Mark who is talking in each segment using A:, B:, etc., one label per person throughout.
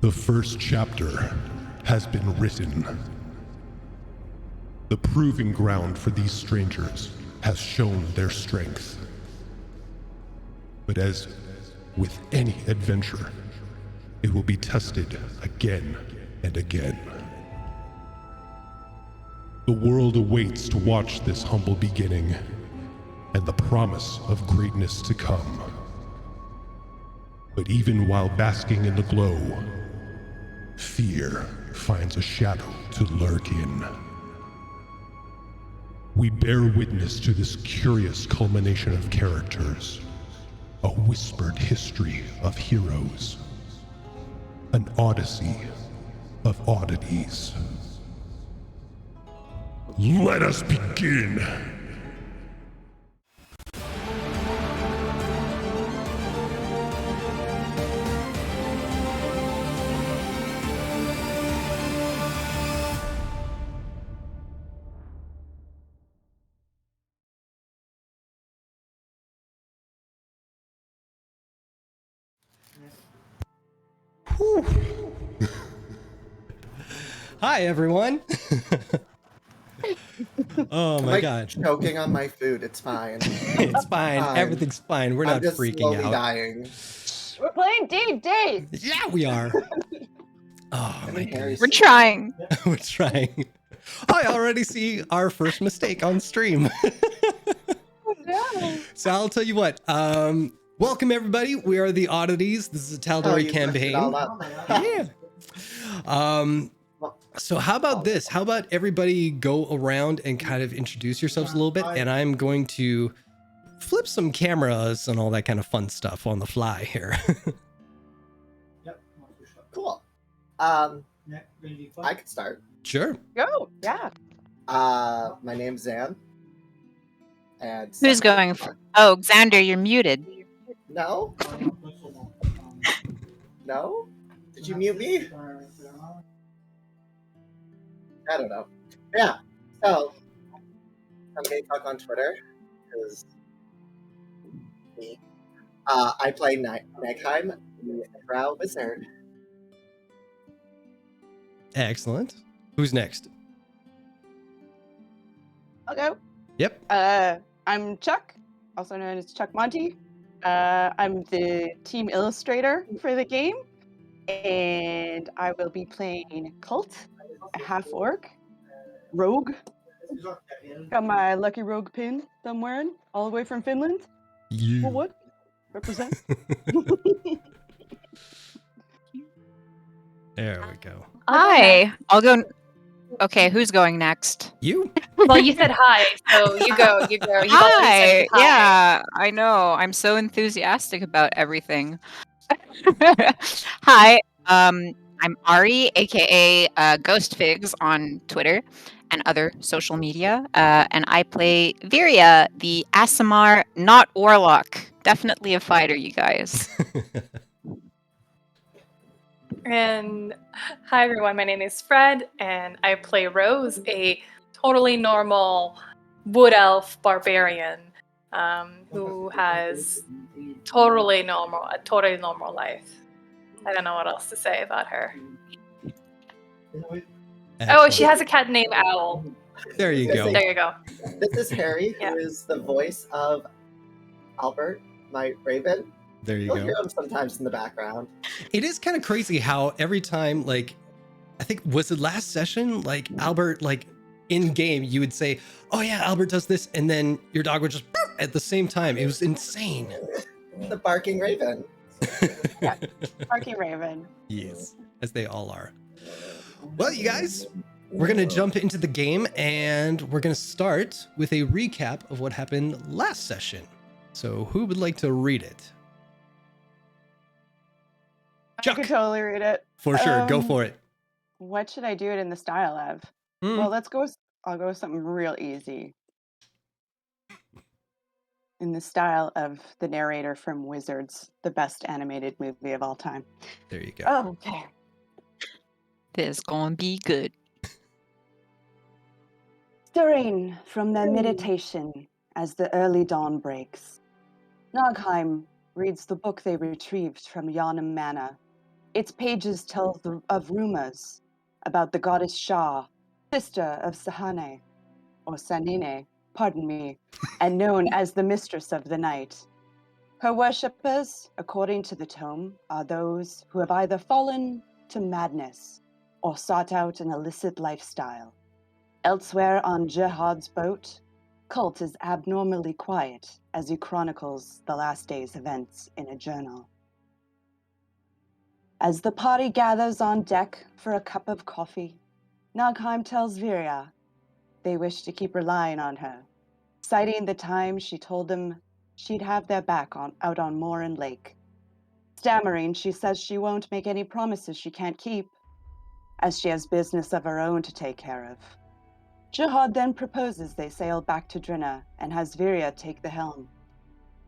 A: The first chapter has been written. The proving ground for these strangers has shown their strength. But as with any adventure, it will be tested again and again. The world awaits to watch this humble beginning and the promise of greatness to come. But even while basking in the glow, fear finds a shadow to lurk in. We bear witness to this curious culmination of characters, a whispered history of heroes, an odyssey of oddities. Let us begin!
B: Hi, everyone. Oh my god.
C: Choking on my food. It's fine.
B: It's fine. Everything's fine. We're
C: I'm
B: not
C: just
B: freaking
C: slowly
B: out.
C: dying.
D: We're playing D&D.
B: Yeah, we are. Oh my goodness.
E: We're trying.
B: We're trying. I already see our first mistake on stream.
D: No.
B: So I'll tell you what. Welcome everybody. We are the Oddities. This is a TAL'DOREI campaign. Yeah. So how about this? How about everybody go around and kind of introduce yourselves a little bit, and I'm going to flip some cameras and all that kind of fun stuff on the fly here.
C: Cool. I can start.
B: Sure.
D: Go. Yeah.
C: My name's Zan. And
E: Who's going? Oh, Xander, you're muted.
C: No? No? Did you mute me? I don't know. Yeah. So I'm gonna talk on Twitter because me. I play Nagheim, the Brow Wizard.
B: Excellent. Who's next?
D: I'll go.
B: Yep.
D: I'm Chuck, also known as Chuck Monty. I'm the team illustrator for the game, and I will be playing Cult, a half-orc, rogue. Got my lucky rogue pin somewhere, all the way from Finland.
B: You.
D: Well, what? Represent.
B: There we go.
E: Hi. I'll go. Okay, who's going next?
B: You?
F: Well, you said hi, so you go. You go. You've already
E: Hi.
F: said hi.
E: Yeah, I know. I'm so enthusiastic about everything. Hi. I'm Ari, aka Ghost Figs on Twitter and other social media, and I play Viria, the Aasimar, not warlock. Definitely a fighter, you guys.
F: And hi, everyone. My name is Fred, and I play Rose, a totally normal wood elf barbarian who has a totally normal life. I don't know what else to say about her. Oh, she has a cat named Owl.
B: There you go.
F: There you go.
C: This is Harry,
F: Yeah.
C: who is the voice of Albert, my raven.
B: There you
C: You'll
B: go.
C: hear him sometimes in the background.
B: It is kind of crazy how every time, like, I think, was it last session? Like, Albert, like, in game, you would say, oh yeah, Albert does this, and then your dog would just bark at the same time. It was insane.
C: The barking raven.
D: Yeah. Parky Raven.
B: Yes, as they all are. Well, you guys, we're going to jump into the game, and we're going to start with a recap of what happened last session. So who would like to read it?
D: I
B: Chuck.
D: could totally read it.
B: For sure, go for it.
D: What should I do it in the style of? Well, let's go. I'll go with something real easy. In the style of the narrator from Wizards, the best animated movie of all time.
B: There you go.
D: Oh, okay.
E: This gonna be good.
D: Stirring from their meditation as the early dawn breaks, Nagheim reads the book they retrieved from Yharnam Manor Its pages tell of rumors about the goddess Shah, sister of Sahane, or Sanine, pardon me, and known as the mistress of the night. Her worshippers, according to the tome, are those who have either fallen to madness or sought out an illicit lifestyle. Elsewhere on Jihad's boat, Cult is abnormally quiet as he chronicles the last day's events in a journal. As the party gathers on deck for a cup of coffee, Nagheim tells Viria they wish to keep relying on her, citing the time she told them she'd have their back out on Morin Lake. Stammering, she says she won't make any promises she can't keep, as she has business of her own to take care of. Jihad then proposes they sail back to Drinna and has Viria take the helm.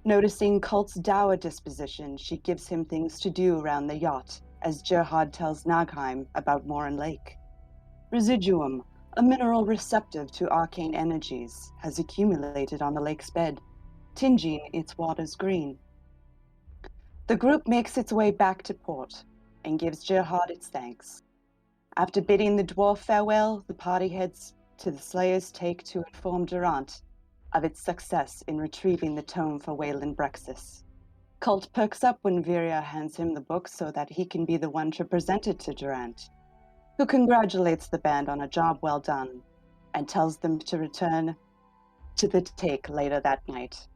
D: Noticing Cult's dour disposition, she gives him things to do around the yacht, as Jihad tells Nagheim about Morin Lake. Residuum, a mineral receptive to arcane energies, has accumulated on the lake's bed, tinging its waters green. The group makes its way back to port and gives Jihad its thanks. After bidding the dwarf farewell, the party heads to the Slayer's Take to inform Durant of its success in retrieving the tome for Wayland Brexis. Cult perks up when Viria hands him the book so that he can be the one to present it to Durant, who congratulates the band on a job well done and tells them to return to the Take later that night.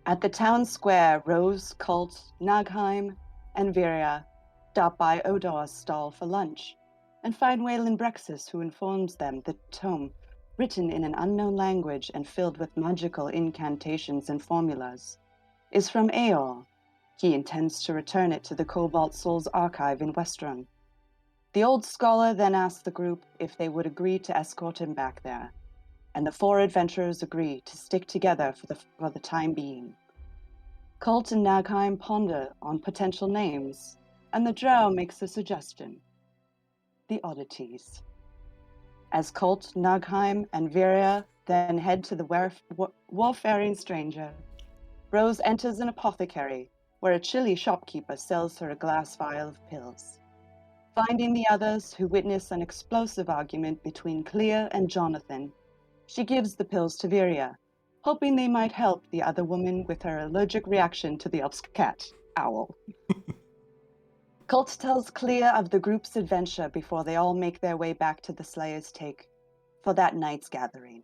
D: At the town square, Rose, Cult, Nagheim, and Viria stop by Odor's stall for lunch and find Wayland Brexis, who informs them the tome, written in an unknown language and filled with magical incantations and formulas, is from Aor. He intends to return it to the Cobalt Souls archive in Westrun. The old scholar then asks the group if they would agree to escort him back there, and the four adventurers agree to stick together for the time being. Cult and Nagheim ponder on potential names, and the drow makes a suggestion: the Oddities. As Cult, Nagheim, and Viria then head to the warfaring stranger, Rose enters an apothecary where a chilly shopkeeper sells her a glass vial of pills. Finding the others, who witness an explosive argument between Clea and Jonathan, she gives the pills to Viria, hoping they might help the other woman with her allergic reaction to the elf's cat, Owl. Cult tells Clea of the group's adventure before they all make their way back to the Slayer's Take for that night's gathering.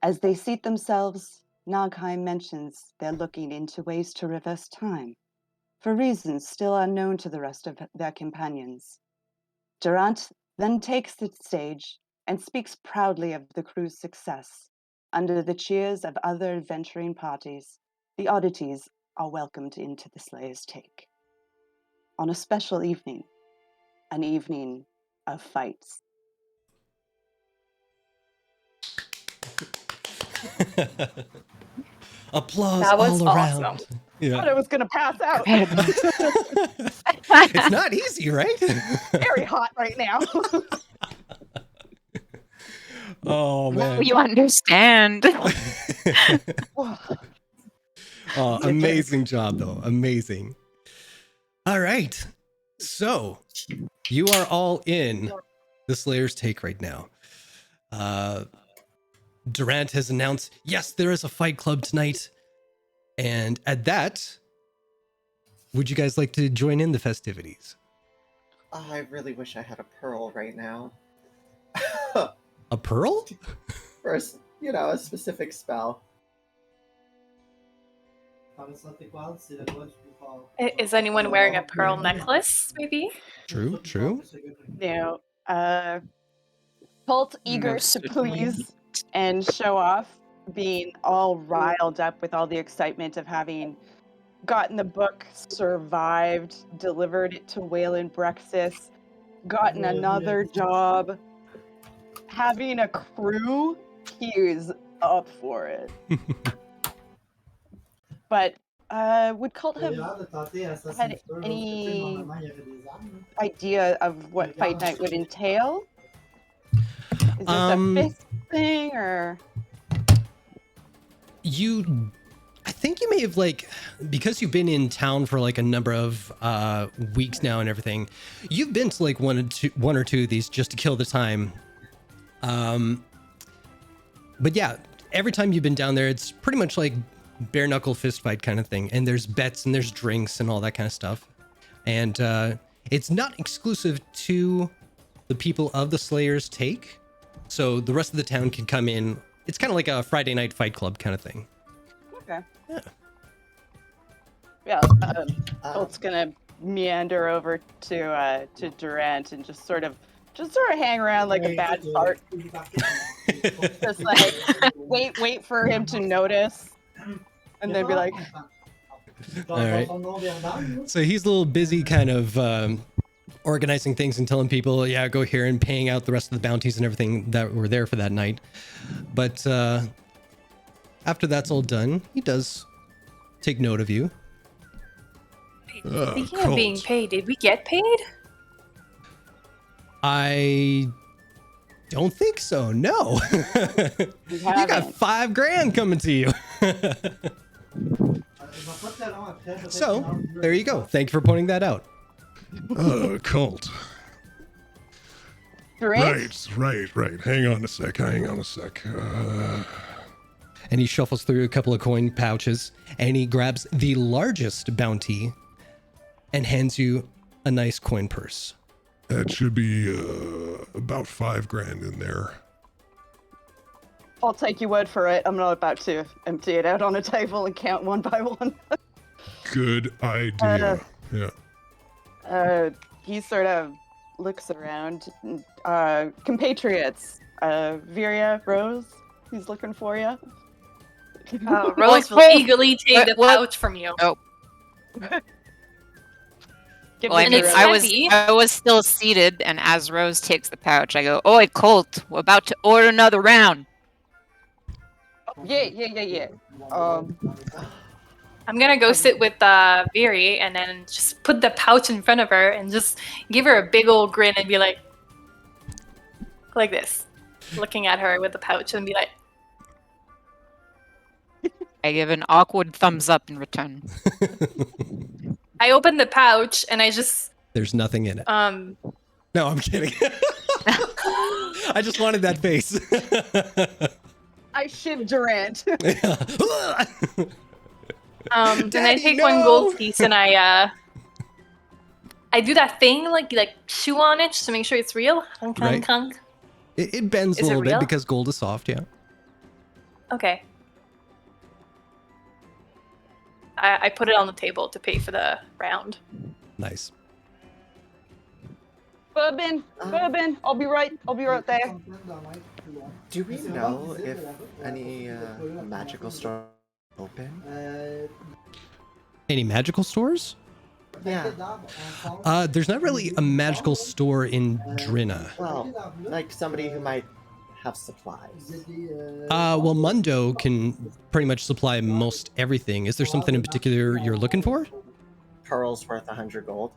D: As they seat themselves, Nagheim mentions they're looking into ways to reverse time, for reasons still unknown to the rest of their companions. Durant then takes the stage and speaks proudly of the crew's success. Under the cheers of other adventuring parties, the Oddities are welcomed into the Slayer's Take. On a special evening, an evening of fights.
B: Applause
F: That was
B: all around.
F: awesome.
D: I
B: Yeah.
D: thought I was going to pass out.
B: It's not easy, right?
D: Very hot right now.
B: Oh man.
E: You understand.
B: Oh, amazing job though. Amazing. All right. So you are all in the Slayer's Take right now. Durant has announced, yes, there is a fight club tonight. And at that, would you guys like to join in the festivities?
C: I really wish I had a pearl right now.
B: A pearl?
C: For a specific spell.
F: Is anyone wearing a pearl necklace, maybe?
B: True.
D: Now, Cult, eager
E: Most
D: to
E: certainly.
D: please and show off, being all riled up with all the excitement of having gotten the book, survived, delivered it to Wayland Brexis, gotten another job, having a crew. He is up for it. But would Cult have had any idea of what Fight Night would entail? Is this a fist thing, or?
B: I I think you may have like, because you've been in town for like a number of weeks now and everything, you've been to like one or two of these just to kill the time. But yeah, every time you've been down there, it's pretty much like bare knuckle fist fight kind of thing. And there's bets and there's drinks and all that kind of stuff. And it's not exclusive to the people of the Slayer's Take. So the rest of the town can come in. It's kind of like a Friday night fight club kind of thing.
D: Okay.
B: Yeah.
D: Yeah. Colt's gonna meander over to Durant and just sort of hang around like a bad fart. Just like wait for him to notice, and then be like,
B: all right. So he's a little busy kind of organizing things and telling people, yeah, go here and paying out the rest of the bounties and everything that were there for that night. But after that's all done, he does take note of you.
F: Speaking of being paid, did we get paid?
B: I don't think so. No. You got $5,000 coming to you. So there you go. Thank you for pointing that out.
A: Cult.
D: Durant?
A: Right. Hang on a sec.
B: And he shuffles through a couple of coin pouches and he grabs the largest bounty and hands you a nice coin purse.
A: That should be about $5,000 in there.
D: I'll take your word for it. I'm not about to empty it out on a table and count one by one.
A: Good idea. Yeah.
D: He sort of looks around. Compatriots, Viria, Rose, he's looking for you.
F: Rose will eagerly take the pouch from you.
E: Oh.
D: Give
E: Well, I
D: it
E: mean,
D: to
F: it's
E: I was still seated, and as Rose takes the pouch, I go, "Oi, Colt, we're about to order another round."
D: Yeah.
F: I'm gonna go sit with Viri and then just put the pouch in front of her and just give her a big old grin and be like this, looking at her with the pouch and be like,
E: I give an awkward thumbs up in return.
F: I open the pouch and I just
B: There's nothing in it. No, I'm kidding. I just wanted that face.
D: I shiv Durant.
F: then I
B: Daddy,
F: take
B: no!
F: one gold piece and I do that thing like chew on it just to make sure it's real. Hunk,
B: Right.
F: hunk, hunk.
B: It bends a
F: Is it
B: little bit
F: real?
B: because gold is soft, yeah.
F: Okay. I put it on the table to pay for the round.
B: Nice.
D: Bourbon, I'll be right there.
C: Do we know if any magical store open?
B: Any magical stores?
C: Yeah.
B: There's not really a magical store in Drinna.
C: Well, like somebody who might have supplies.
B: Well, Mundo can pretty much supply most everything. Is there something in particular you're looking for?
C: Pearls worth 100 gold.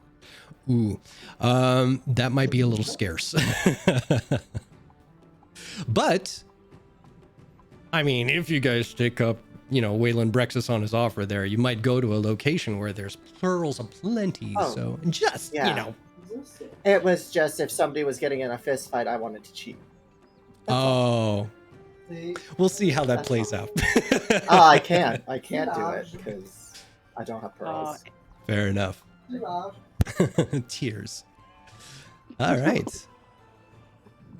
B: Ooh, that might be a little scarce. But, I mean, if you guys take up, Waylon Brexis on his offer there, you might go to a location where there's pearls aplenty.
C: Oh,
B: So just,
C: yeah. It was just if somebody was getting in a fist fight, I wanted to cheat.
B: Oh, we'll see how that plays out.
C: Oh, I can't do it because I don't have pearls.
B: Fair enough. Tears. All right.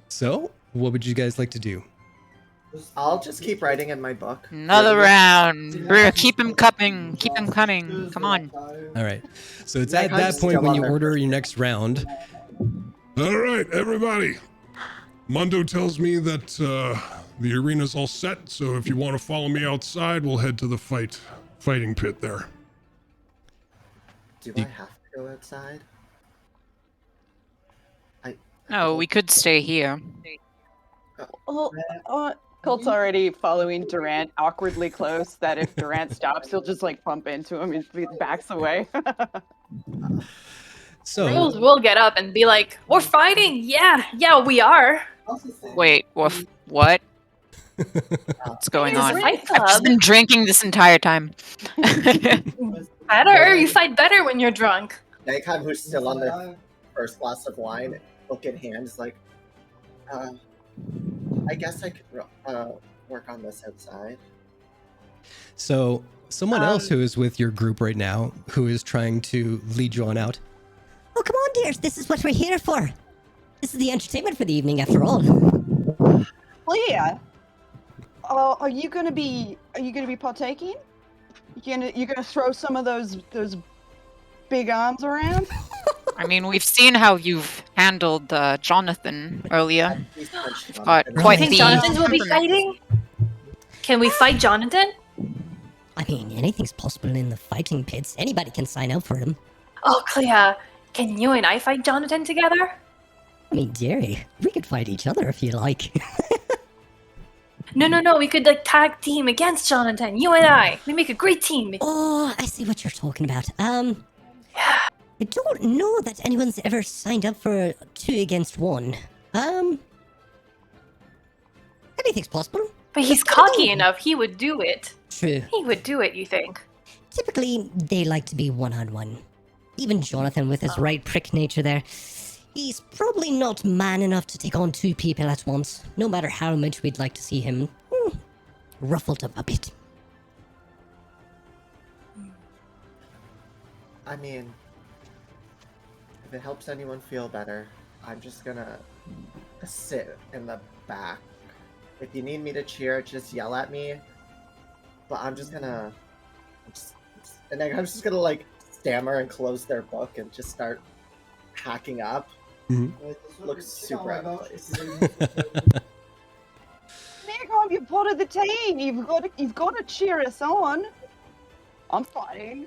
B: So, what would you guys like to do?
C: I'll just keep writing in my book.
E: Another round. Keep him coming. Keep him coming. Come on.
B: All right. So it's
C: Yeah,
B: at
C: I'm
B: that point
C: still
B: when
C: on
B: you
C: there.
B: order your next round.
A: All right, everybody. Mundo tells me that the arena's all set, so if you want to follow me outside, we'll head to the fighting pit there.
C: Do I have to go outside?
E: No, we could stay here.
D: Colt's already following Durant awkwardly close. That if Durant stops, he'll just like bump into him and he backs away.
B: So
F: Rose will get up and be like, "We're fighting! Yeah, we are."
E: Wait, what? What's going
F: This is
E: on?
F: a fight
E: I've just
F: club.
E: been drinking this entire time.
F: Better. You fight better when you're drunk.
C: Nightcam, who's still on their first glass of wine, book in hand, is like, I guess I could work on this outside.
B: So someone else who is with your group right now, who is trying to lead you on out.
G: Oh, come on, dears. This is what we're here for. This is the entertainment for the evening, after all.
D: Leah, are you gonna be partaking? You gonna throw some of those big arms around?
E: I mean, we've seen how you've handled Jonathan earlier.
C: Please punch
E: Got
C: Jonathan.
E: quite
F: You think
E: the
F: Jonathan will be
E: temperament.
F: fighting? Can we fight Jonathan?
G: I mean, anything's possible in the fighting pits. Anybody can sign up for them.
F: Oh, Clea, can you and I fight Jonathan together?
G: I mean, dearie, we could fight each other if you like.
F: No. We could like tag team against Jonathan. You and I. We make a great team.
G: Oh, I see what you're talking about. I don't know that anyone's ever signed up for 2 against 1. Anything's possible.
F: But he's cocky enough. He would do it.
G: True.
F: He would do it. You think?
G: Typically, they like to be one-on-one. Even Jonathan, with his right prick nature there, he's probably not man enough to take on 2 people at once, no matter how much we'd like to see him ruffled up a bit.
C: I mean, if it helps anyone feel better, I'm just gonna sit in the back. If you need me to cheer, just yell at me. But I'm just gonna, and then I'm just gonna like stammer and close their book and just start hacking up. Looks super out of place.
D: Nick, you're part of the team. You've got to cheer us on. I'm fighting.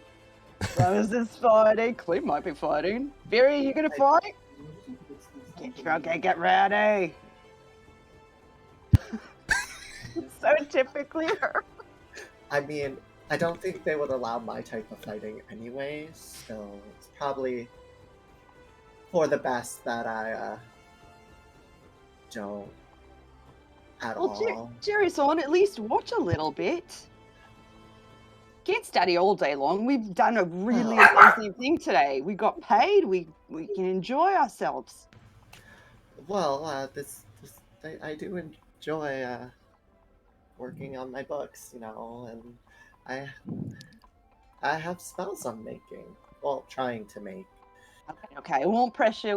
D: Rose is fighting. Clint might be fighting. Barry, you gonna fight? Get drunk and get ready. So typically her.
C: I mean, I don't think they would allow my type of fighting anyway, so it's probably for the best that I don't at all.
D: Jerry's on. At least watch a little bit. Can't study all day long. We've done a really amazing thing today. We got paid. We can enjoy ourselves.
C: Well, I do enjoy working on my books, you know, and I have spells I'm making. Well, trying to make.
D: Okay. I won't pressure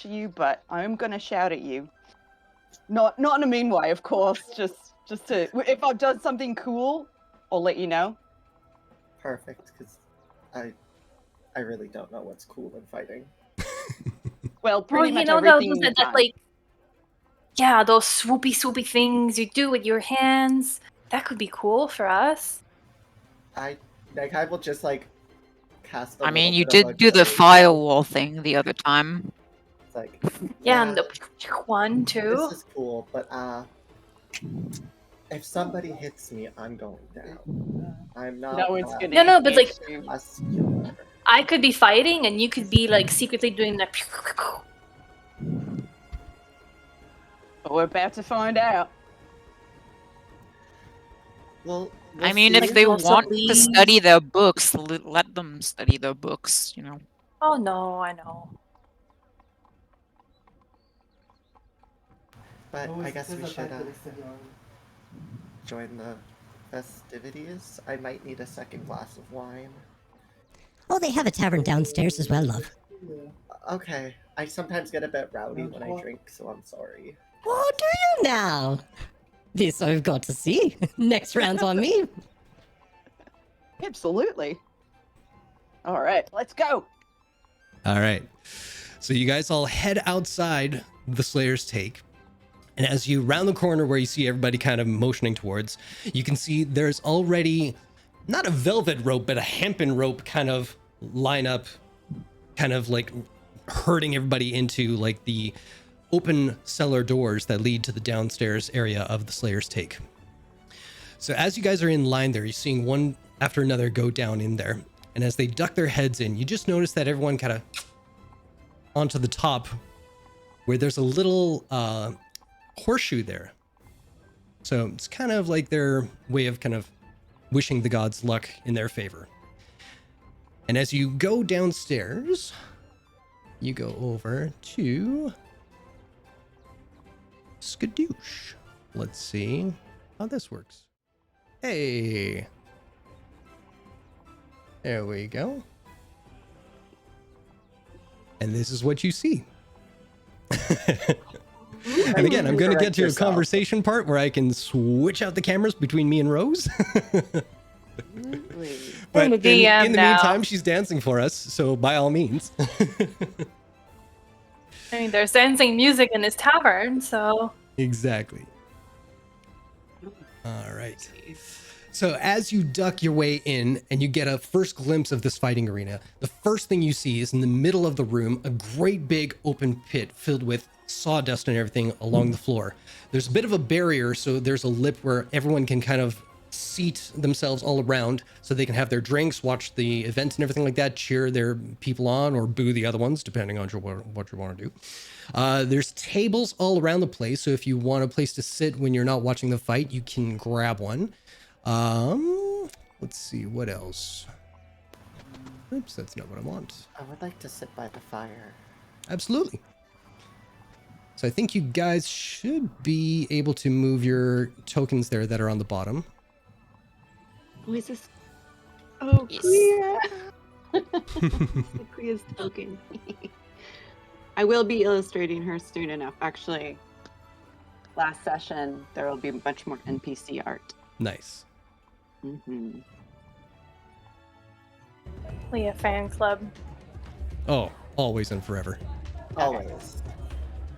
D: you, but I'm gonna shout at you. Not in a mean way, of course. Just to, if I've done something cool, I'll let you know.
C: Perfect, because I really don't know what's cool in fighting.
D: Well, pretty much
F: those
D: everything
F: that like, yeah, those swoopy things you do with your hands. That could be cool for us.
C: I will just like cast.
E: I mean, you did do the firewall thing the other time.
C: It's like,
F: Yeah, and the one too.
C: This is cool, but if somebody hits me, I'm going down. I'm not.
D: No one's gonna.
F: No, but like,
C: muscular.
F: I could be fighting, and you could be like secretly doing that.
D: We're about to find out.
C: Well,
E: I mean,
C: see.
E: if they
F: Also,
E: want to
F: please.
E: study their books, let them study their books, you know.
F: Oh no, I know.
C: But I guess we should join the festivities. I might need a second glass of wine.
G: Oh, they have a tavern downstairs as well, love.
C: Okay, I sometimes get a bit rowdy when I drink, so I'm sorry.
G: Oh, do you now? This I've got to see. Next round's on me.
D: Absolutely. All right, let's go.
B: All right. So you guys all head outside the Slayer's Take. And as you round the corner where you see everybody kind of motioning towards, you can see there's already not a velvet rope, but a hempen rope kind of line up, kind of like herding everybody into like the open cellar doors that lead to the downstairs area of the Slayer's Take. So as you guys are in line there, you're seeing one after another go down in there. And as they duck their heads in, you just notice that everyone kind of onto the top where there's a little horseshoe there. So it's kind of like their way of kind of wishing the gods luck in their favor. And as you go downstairs, you go over to Skadoosh. Let's see how this works. Hey. There we go. And this is what you see. And again, I'm going to get to a conversation part where I can switch out the cameras between me and Rose. But in the meantime, she's dancing for us, so by all means.
F: I mean, there's dancing music in this tavern, so...
B: Exactly. All right. So as you duck your way in and you get a first glimpse of this fighting arena, the first thing you see is in the middle of the room, a great big open pit filled with sawdust and everything along the floor. There's a bit of a barrier, so there's a lip where everyone can kind of seat themselves all around so they can have their drinks, watch the events and everything like that, cheer their people on or boo the other ones, depending on what you want to do. There's tables all around the place, so if you want a place to sit when you're not watching the fight, you can grab one. Let's see, what else? Oops, that's not what I want.
C: I would like to sit by the fire.
B: Absolutely. So I think you guys should be able to move your tokens there that are on the bottom.
D: Who is this? Oh,
E: Yes.
D: Clea. Clea's token. I will be illustrating her soon enough. Actually, last session, there will be much more NPC art.
B: Nice.
D: Mm-hmm.
F: Leah fan club.
B: Oh, always and forever.
C: Always.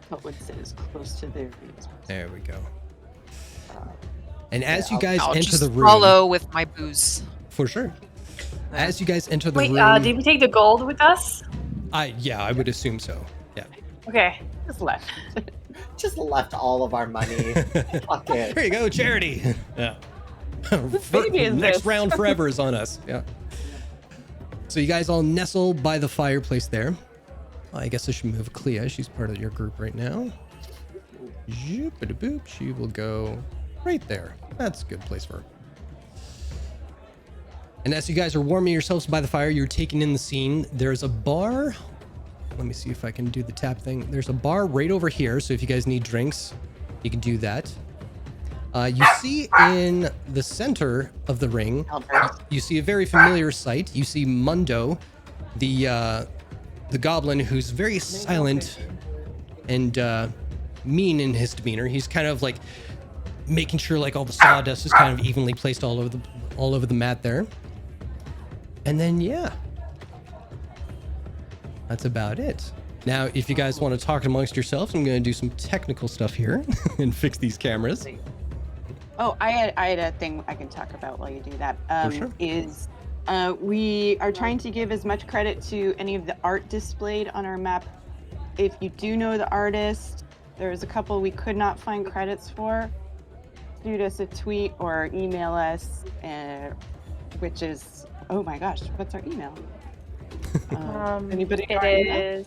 D: What would sit as close to their views.
B: There we go. And as you guys
E: I'll
B: enter
E: just
B: the room,
E: follow with my booze.
B: for sure. As you guys enter the
F: Wait,
B: room,
F: did we take the gold with us?
B: yeah, I would assume so. Yeah.
F: Okay.
D: Just left.
C: Just left all of our money. Fuck it.
B: Here you go, charity. Yeah.
D: baby is
B: Next
D: this?
B: round forever is on us. Yeah. So you guys all nestle by the fireplace there. I guess I should move Clea. She's part of your group right now. Zoop-a-da-boop. She will go right there. That's a good place for her. And as you guys are warming yourselves by the fire, you're taking in the scene. There's a bar. Let me see if I can do the tap thing. There's a bar right over here. So if you guys need drinks, you can do that. You see in the center of the ring, you see a very familiar sight. You see Mundo, the goblin who's very silent and mean in his demeanor. He's kind of like making sure like all the sawdust is kind of evenly placed all over the mat there. And then yeah, that's about it. Now, if you guys want to talk amongst yourselves, I'm going to do some technical stuff here and fix these cameras.
D: Oh, I had a thing I can talk about while you do that.
B: sure.
D: We are trying to give as much credit to any of the art displayed on our map. If you do know the artist, there's a couple we could not find credits for. Shoot us a tweet or email us, which is, oh my gosh, what's our email? Anybody? got our email?
F: It is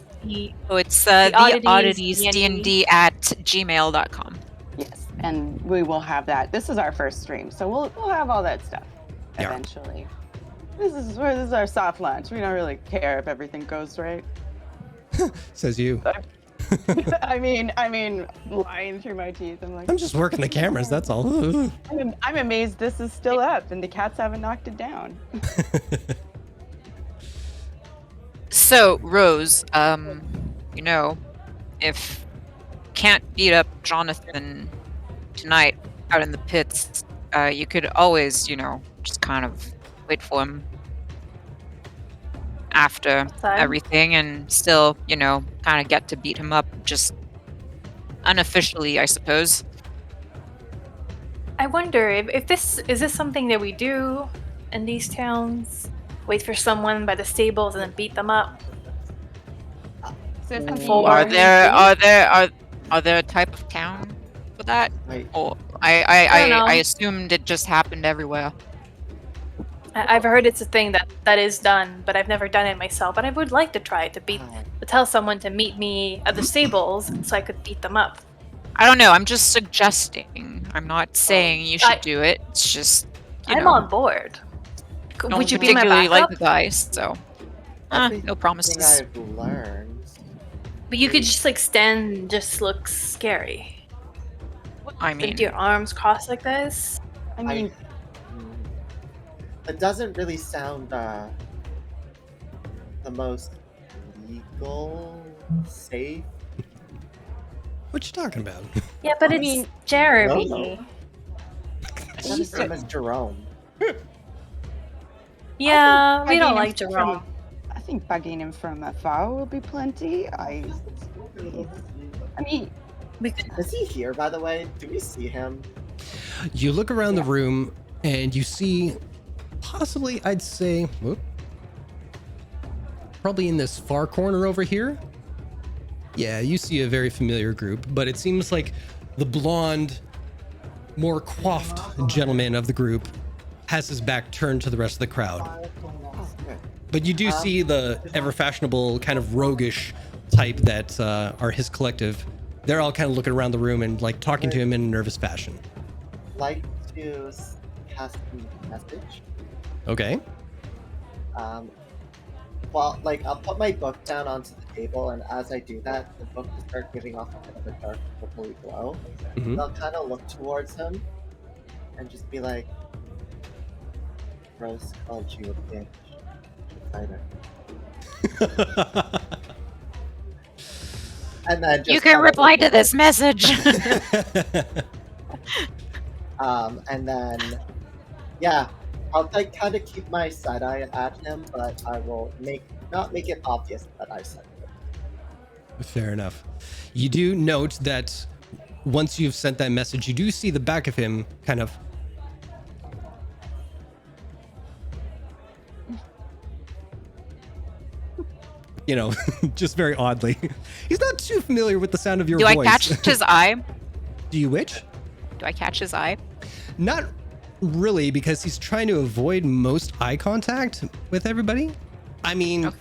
E: So it's
F: The
E: the
F: Oddities,
E: oddities dnd@gmail.com.
D: Yes, and we will have that. This is our first stream, so we'll have all that stuff
B: Yeah.
D: eventually. This is our soft launch. We don't really care if everything goes right.
B: Says you.
D: I mean, lying through my teeth. I'm like,
B: I'm just working the cameras, that's all.
D: I'm amazed this is still up and the cats haven't knocked it down.
E: So, Rose, if can't beat up Jonathan tonight out in the pits, you could always, just kind of wait for him after
F: Outside?
E: everything and still, kind of get to beat him up just unofficially, I suppose.
F: I wonder if this is something that we do in these towns? Wait for someone by the stables and then beat them up.
D: So something
F: Full
D: you
E: Are
D: already
E: there
D: do?
E: are there a type of town for that?
C: Wait.
E: Or
F: I don't know.
E: I assumed it just happened everywhere.
F: I've heard it's a thing that is done, but I've never done it myself. But I would like to try it to tell someone to meet me at the stables so I could beat them up.
E: I don't know. I'm just suggesting. I'm not saying you should do it. It's just,
F: I'm on board.
E: don't
F: Would you be my
E: particularly like
F: backup?
E: the guy, so no promises.
C: I've learned.
F: But you could just like stand and just look scary.
E: I mean,
F: With your arms crossed like this.
D: I mean,
C: It doesn't really sound the most legal, safe.
B: What you talking about?
F: Yeah, but
D: I
F: it's
D: mean,
F: Jeremy.
C: No. It's not his name is Jerome.
F: Yeah, we
D: bugging
F: don't
D: him
F: like
D: from-
F: Jerome.
D: I think bugging him from afar will be plenty. I mean,
C: Is he here, by the way? Do we see him?
B: You look around the room and you see possibly, I'd say, probably in this far corner over here. Yeah, you see a very familiar group, but it seems like the blonde, more coiffed gentleman of the group has his back turned to the rest of the crowd. But you do see the ever fashionable kind of roguish type that are his collective. They're all kind of looking around the room and like talking to him in a nervous fashion.
C: Like to pass the message.
B: Okay.
C: Well, like I'll put my book down onto the table, and as I do that, the book will start giving off a bit of a dark purpley glow.
B: Mhm.
C: I'll kind of look towards him and just be like, "Rose called you a bitch." Fighter. And then just
E: you can
C: kinda
E: reply
C: look
E: to
C: at
E: this message.
C: And then, yeah, I'll like kind of keep my side eye at him, but I will not make it obvious that I sent it.
B: Fair enough. You do note that once you've sent that message, you do see the back of him kind of. You know, just very oddly. He's not too familiar with the sound of your
E: Do
B: voice.
E: I catch his eye?
B: Do you which?
E: Do I catch his eye?
B: Not really, because he's trying to avoid most eye contact with everybody. I mean,
E: Okay.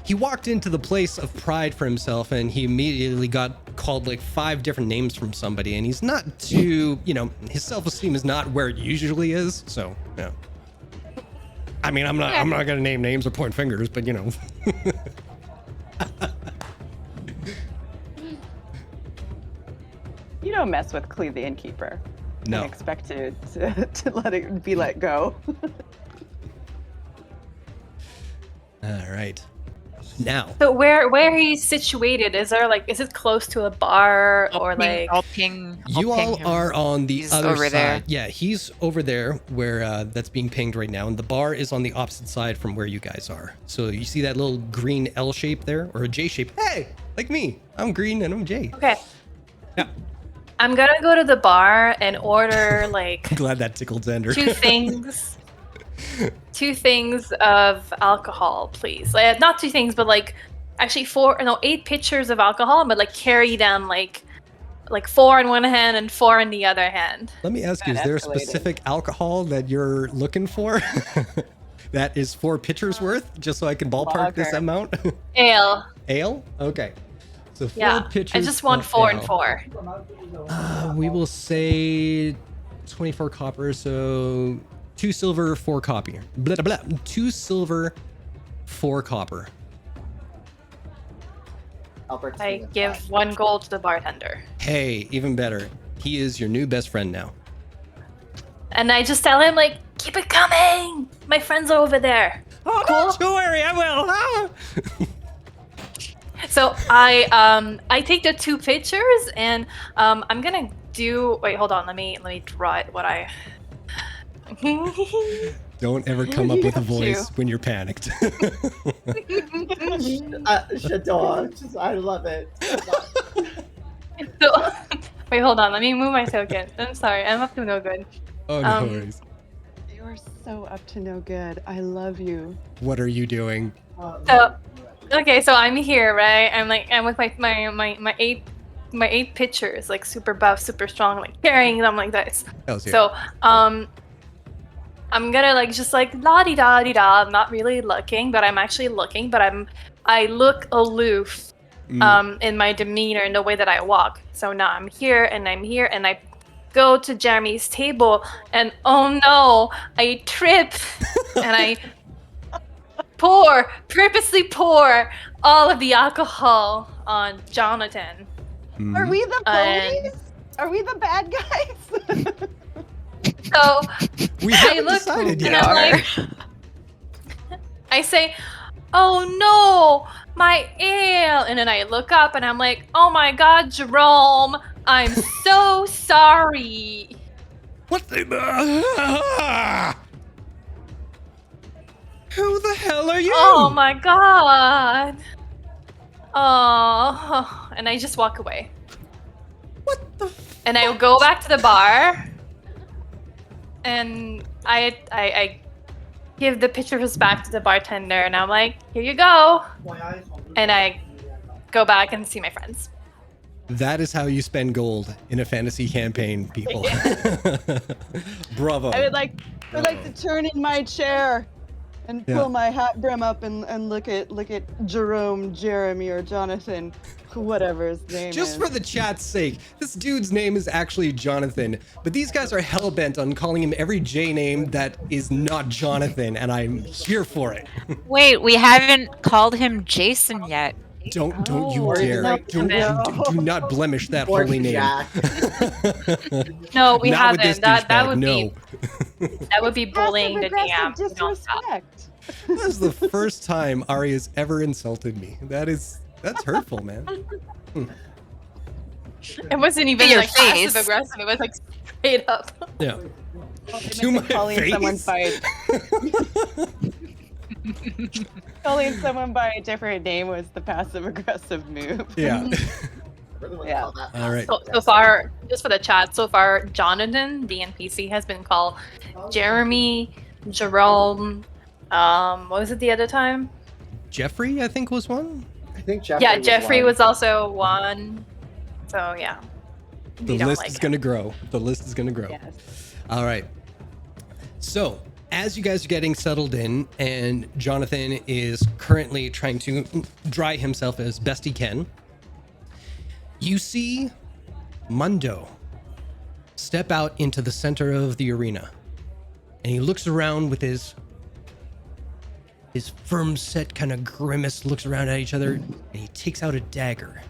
B: he walked into the place of pride for himself and he immediately got called like 5 different names from somebody, and he's not too, you know, his self-esteem is not where it usually is. So, yeah. I mean, I'm not gonna name names or point fingers, but you know.
D: you don't mess with Clee the Innkeeper.
B: No.
D: And expect to let it be let go.
B: All right. Now,
F: So where he's situated, is it close to a bar or like?
E: I'll ping
B: you all
E: him.
B: are on the
E: He's
B: other
E: over
B: side.
E: there.
B: Yeah, he's over there where that's being pinged right now, and the bar is on the opposite side from where you guys are. So you see that little green L shape there, or a J shape? Hey, like me, I'm green and I'm J.
F: Okay.
B: Yeah.
F: I'm gonna go to the bar and order like
B: Glad that tickled Xander.
F: 2 things. 2 things of alcohol, please. Like, not 2 things, but like actually 8 pitchers of alcohol, but like carry them like 4 in one hand and 4 in the other hand.
B: Let me ask you: is
D: That
B: there a
D: escalated.
B: specific alcohol that you're looking for? That is 4 pitchers worth, just so I can ballpark this
D: Lager.
B: amount.
F: Ale.
B: Ale? Okay. So 4
F: Yeah.
B: pitchers.
F: I just want
B: of
F: 4 and
B: ale.
F: 4.
B: We will say 24 copper, so 2 silver, 4 copper. Blah, blah, blah. 2 silver, 4 copper.
C: Albert's
F: I
C: being
F: give
C: advised.
F: 1 gold to the bartender.
B: Hey, even better. He is your new best friend now.
F: And I just tell him like, keep it coming! My friends are over there.
B: Oh,
F: Cool.
B: don't worry, I will. Ah!
F: So I take the 2 pictures and I'm gonna do wait, hold on, let me draw it what I
B: Don't ever come up
D: You
B: with a
D: have to.
B: voice when you're panicked.
C: Shador, I love it.
F: So, wait, hold on, let me move my token. I'm sorry, I'm up to no good.
B: Oh, no
F: Um,
B: worries.
D: You are so up to no good. I love you.
B: What are you doing?
F: So okay, so I'm here, right? I'm with my 8 pitchers, like super buff, super strong, like carrying them like this.
B: Hell's yeah.
F: So I'm gonna like just like la di da di da. I'm not really looking, but I'm actually looking. But I look aloof, in my demeanor and the way that I walk. So now I'm here and I go to Jeremy's table, and oh no, I trip, and I purposely pour all of the alcohol on Jonathan.
D: Are we the
F: And-
D: bullies? Are we the bad guys?
F: So
B: We
F: I
B: haven't
F: look
B: decided
F: and
B: yet.
F: I'm like, I say, "Oh no, my ale!" And then I look up and I'm like, "Oh my God, Jerome, I'm so sorry."
B: What the? Who the hell are you?
F: Oh my God. Oh, and I just walk away.
B: What the?
F: And I go back to the bar, and I give the pictures back to the bartender, and I'm like, "Here you go." And I go back and see my friends.
B: That is how you spend gold in a fantasy campaign, people. Bravo.
D: I would like to turn in my chair and
B: Yeah.
D: pull my hat brim up and look at Jerome, Jeremy, or Jonathan, whatever his name
B: Just
D: is.
B: for the chat's sake, this dude's name is actually Jonathan, but these guys are hell-bent on calling him every J name that is not Jonathan, and I'm here for it.
E: Wait, we haven't called him Jason yet.
B: Don't you
C: Or
B: dare.
C: like-
B: Do not blemish that
C: Or
B: holy name.
C: Jack.
F: No, we
B: Not with this
F: haven't. That
B: douchebag,
F: would
B: no.
F: be bullying the DM.
D: Passive-aggressive
F: Don't stop.
D: disrespect.
B: This is the first time Ari has ever insulted me. That's hurtful, man.
F: It wasn't even
E: Your
F: like
E: face.
F: passive aggressive. It was like straight up.
B: Yeah.
D: They
B: To
D: must
B: my
D: be calling someone
B: face.
D: calling someone by a different name was the passive-aggressive move.
B: Yeah.
C: Really wanna
D: Yeah.
C: call that
B: All right.
F: So far, just for the chat, so far, Jonathan, the NPC, has been called Jeremy, Jerome. What was it the other time?
B: Jeffrey, I think, was one.
C: I think Jeffrey
F: Yeah, Jeffrey
C: one.
F: was also one. So yeah.
B: The
F: We don't
B: list
F: like
B: is
F: him.
B: going to grow. The list is going to grow.
D: Yes.
B: All right. So, as you guys are getting settled in, and Jonathan is currently trying to dry himself as best he can, you see Mundo step out into the center of the arena. And he looks around with his firm set kind of grimace, looks around at each other, and he takes out a dagger.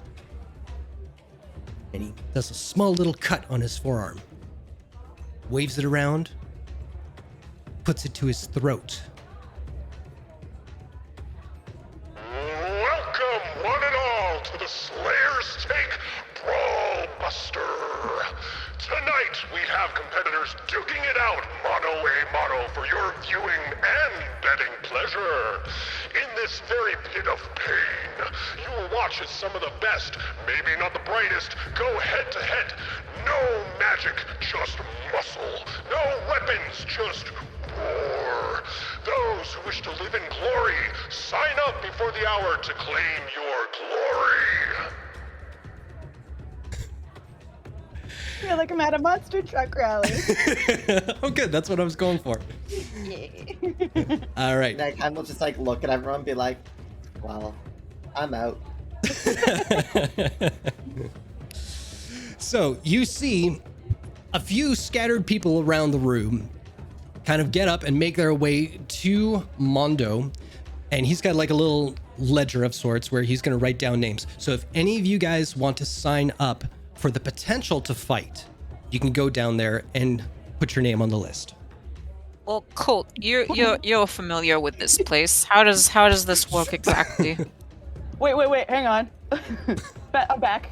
B: And he does a small little cut on his forearm, waves it around, puts it to his throat.
H: Welcome, one and all, to the Slayer's Take Brawl Buster. Tonight, we have competitors duking it out mano-a-mano for your viewing and betting pleasure. In this very pit of pain, you will watch as some of the best, maybe not the brightest, go head-to-head. No magic, just muscle. No weapons, just roar. Those who wish to live in glory, sign up before the hour to claim your glory.
D: I feel like I'm at a monster truck rally.
B: Oh, good. That's what I was going for. All right.
C: And I will just like look at everyone and be like, well, I'm out.
B: So you see a few scattered people around the room kind of get up and make their way to Mondo. And he's got like a little ledger of sorts where he's going to write down names. So if any of you guys want to sign up for the potential to fight, you can go down there and put your name on the list.
E: Well, Colt, you're familiar with this place. How does this work exactly?
D: Wait, hang on. I'm back.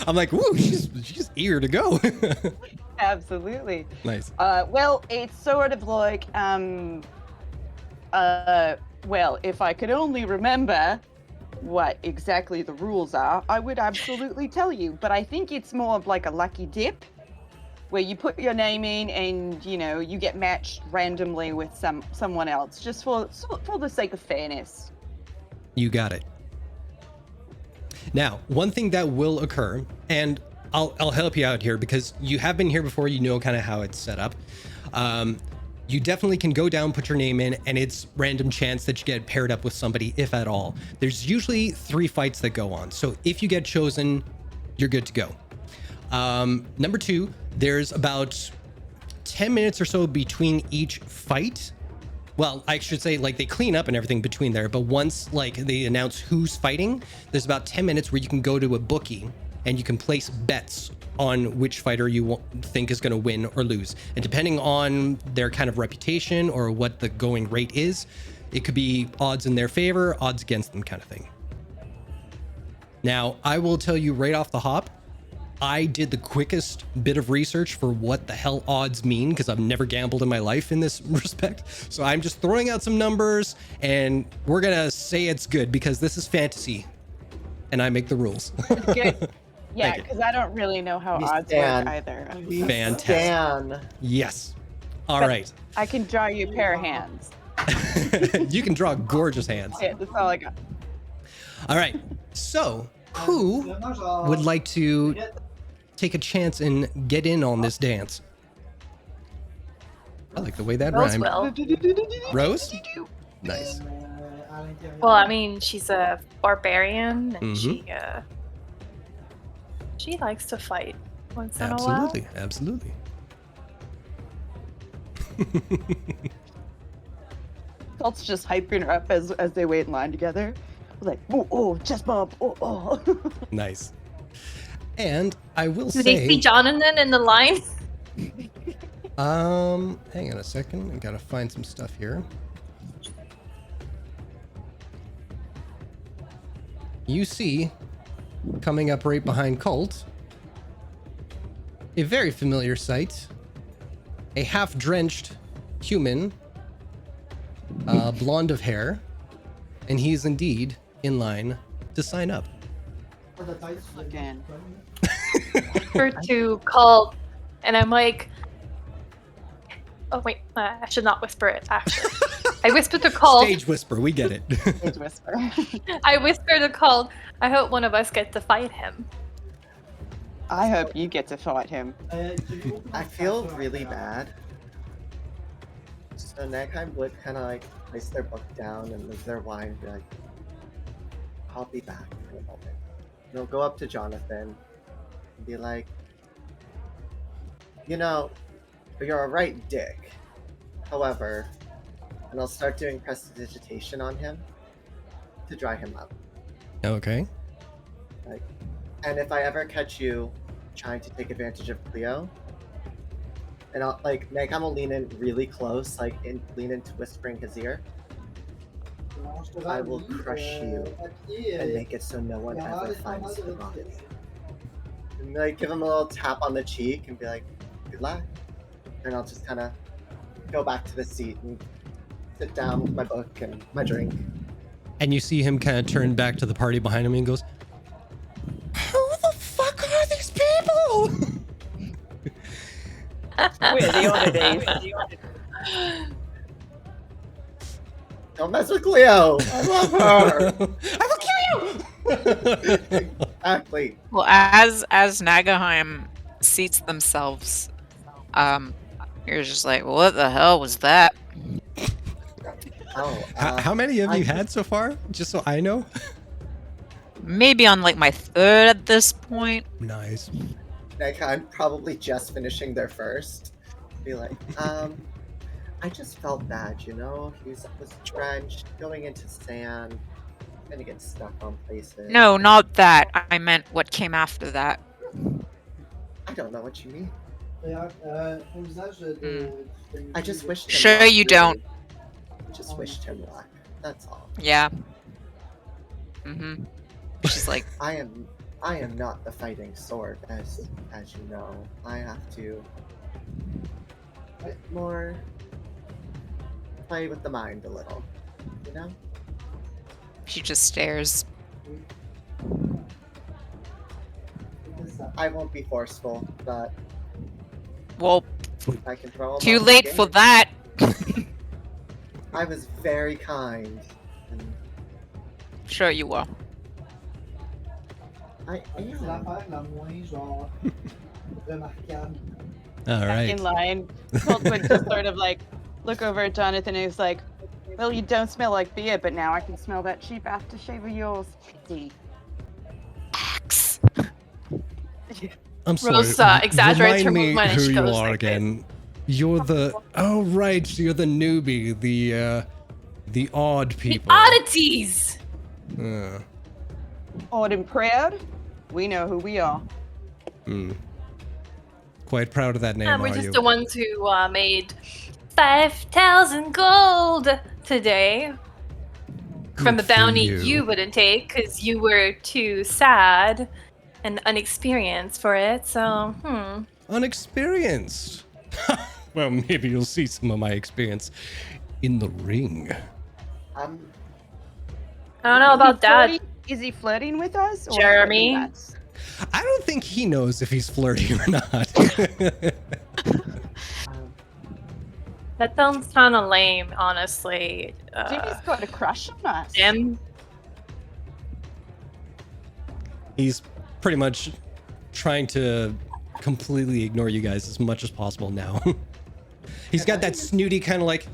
B: I'm like, woo, she's eager to go.
D: Absolutely.
B: Nice.
D: Well, it's sort of like, well, if I could only remember what exactly the rules are, I would absolutely tell you. But I think it's more of like a lucky dip, where you put your name in and, you know, you get matched randomly with someone else, just for the sake of fairness.
B: You got it. Now, one thing that will occur, and I'll help you out here because you have been here before, you know kind of how it's set up. You definitely can go down, put your name in, and it's random chance that you get paired up with somebody, if at all. There's usually 3 fights that go on. So if you get chosen, you're good to go. Number 2, there's about 10 minutes or so between each fight. Well, I should say, like, they clean up and everything between there, but once, like, they announce who's fighting, there's about 10 minutes where you can go to a bookie and you can place bets on which fighter you think is going to win or lose. And depending on their kind of reputation or what the going rate is, it could be odds in their favor, odds against them kind of thing. Now, I will tell you right off the hop, I did the quickest bit of research for what the hell odds mean, because I've never gambled in my life in this respect. So I'm just throwing out some numbers and we're going to say it's good because this is fantasy and I make the rules.
D: Good. Yeah,
B: Thank you.
D: because I don't really know how
C: We
D: odds
C: stand.
D: work either.
B: Fantastic.
C: Dan.
B: Yes. All
D: But
B: right.
D: I can draw you a pair of hands.
B: You can draw gorgeous hands.
D: Yeah, that's all I got.
B: All right. So, who would like to take a chance and get in on this dance? I like the way that
F: Rose
B: rhymed.
F: will.
B: Rose? Nice.
F: Well, I mean, she's a barbarian, and
B: Mhm.
F: she likes to fight once in a while.
B: Absolutely. Absolutely.
D: Cult's just hyping her up as they wait in line together. Like, oh, chest bump, oh.
B: Nice. And I will
F: Do they see
B: say,
F: Jonathan in the line?
B: hang on a second. I gotta find some stuff here. You see, coming up right behind Colt, a very familiar sight. A half-drenched human, blonde of hair, and he is indeed in line to sign up.
D: Again.
F: Her to call, and I'm like, oh wait, I should not whisper it after. I whispered to Colt.
B: Stage whisper, we get it.
D: Sage whisper.
F: I whispered to Colt, I hope one of us get to fight him.
D: I hope you get to fight him.
C: I feel really bad. So Nagheim would kind of like place their book down and move their wine and be like, I'll be back in a moment. And they'll go up to Jonathan and be like, you know, you're a right dick. However, and I'll start doing prestidigitation on him to dry him up.
B: Okay.
C: And if I ever catch you trying to take advantage of Cleo, and I'll like Nagheim will lean in really close, lean into whispering his ear. I will crush you and make it so no one ever finds the body. And like give him a little tap on the cheek and be like, good luck. And I'll just kind of go back to the seat and sit down with my book and my drink.
B: And you see him kind of turn back to the party behind him and goes, who the fuck are these people?
D: We're the Oddities.
C: Don't mess with Cleo. I love her.
B: I will kill you!
C: Exactly.
E: Well, as Nagaheim seats themselves, you're just like, what the hell was that?
C: Oh,
B: How many have you had so far? Just so I know.
E: Maybe on like my third at this point.
B: Nice.
C: Nagheim probably just finishing their first. Be like, I just felt bad, you know? He was drenched, going into sand, gonna get stuck on places.
E: No, not that. I meant what came after that.
C: I don't know what you mean.
E: Hmm.
C: I just wished him
E: Sure
C: luck,
E: you don't.
C: really. Just wished him luck. That's all.
E: Yeah. She's like,
C: I am not the fighting sword, as you know. I have to more play with the mind a little, you know?
E: she just stares.
C: I won't be forceful, but
E: Well,
C: I can throw 'em
E: too
C: off the
E: late for
C: game.
E: that.
C: I was very kind. And
E: Sure you will.
C: I am.
B: All
D: Back
B: right.
D: in line. Colt would just sort of like look over at Jonathan and he's like, well, you don't smell like beer, but now I can smell that cheap aftershave of yours. See.
E: Axe.
B: I'm sorry.
F: Rose exaggerates her
B: Remind me
F: movement and
B: who
F: she
B: you
F: goes
B: are
F: like this.
B: again. You're the. Oh right, you're the newbie, the odd
F: The
B: people.
F: Oddities!
D: Odd and proud. We know who we are.
B: Quite proud of that name,
F: And we're
B: are
F: just
B: you?
F: the ones who made 5,000 gold today from the
B: Good for
F: bounty
B: you.
F: you wouldn't take because you were too sad and unexperienced for it. So,
B: Unexperienced. Well, maybe you'll see some of my experience in the ring.
F: I don't know about that.
D: Is he flirting with us? Or
F: Jeremy?
D: flirting with us?
B: I don't think he knows if he's flirting or not.
F: That sounds kind of lame, honestly.
D: Jimmy's got a crush on us.
F: Jim?
B: He's pretty much trying to completely ignore you guys as much as possible now. He's got that snooty kind of like,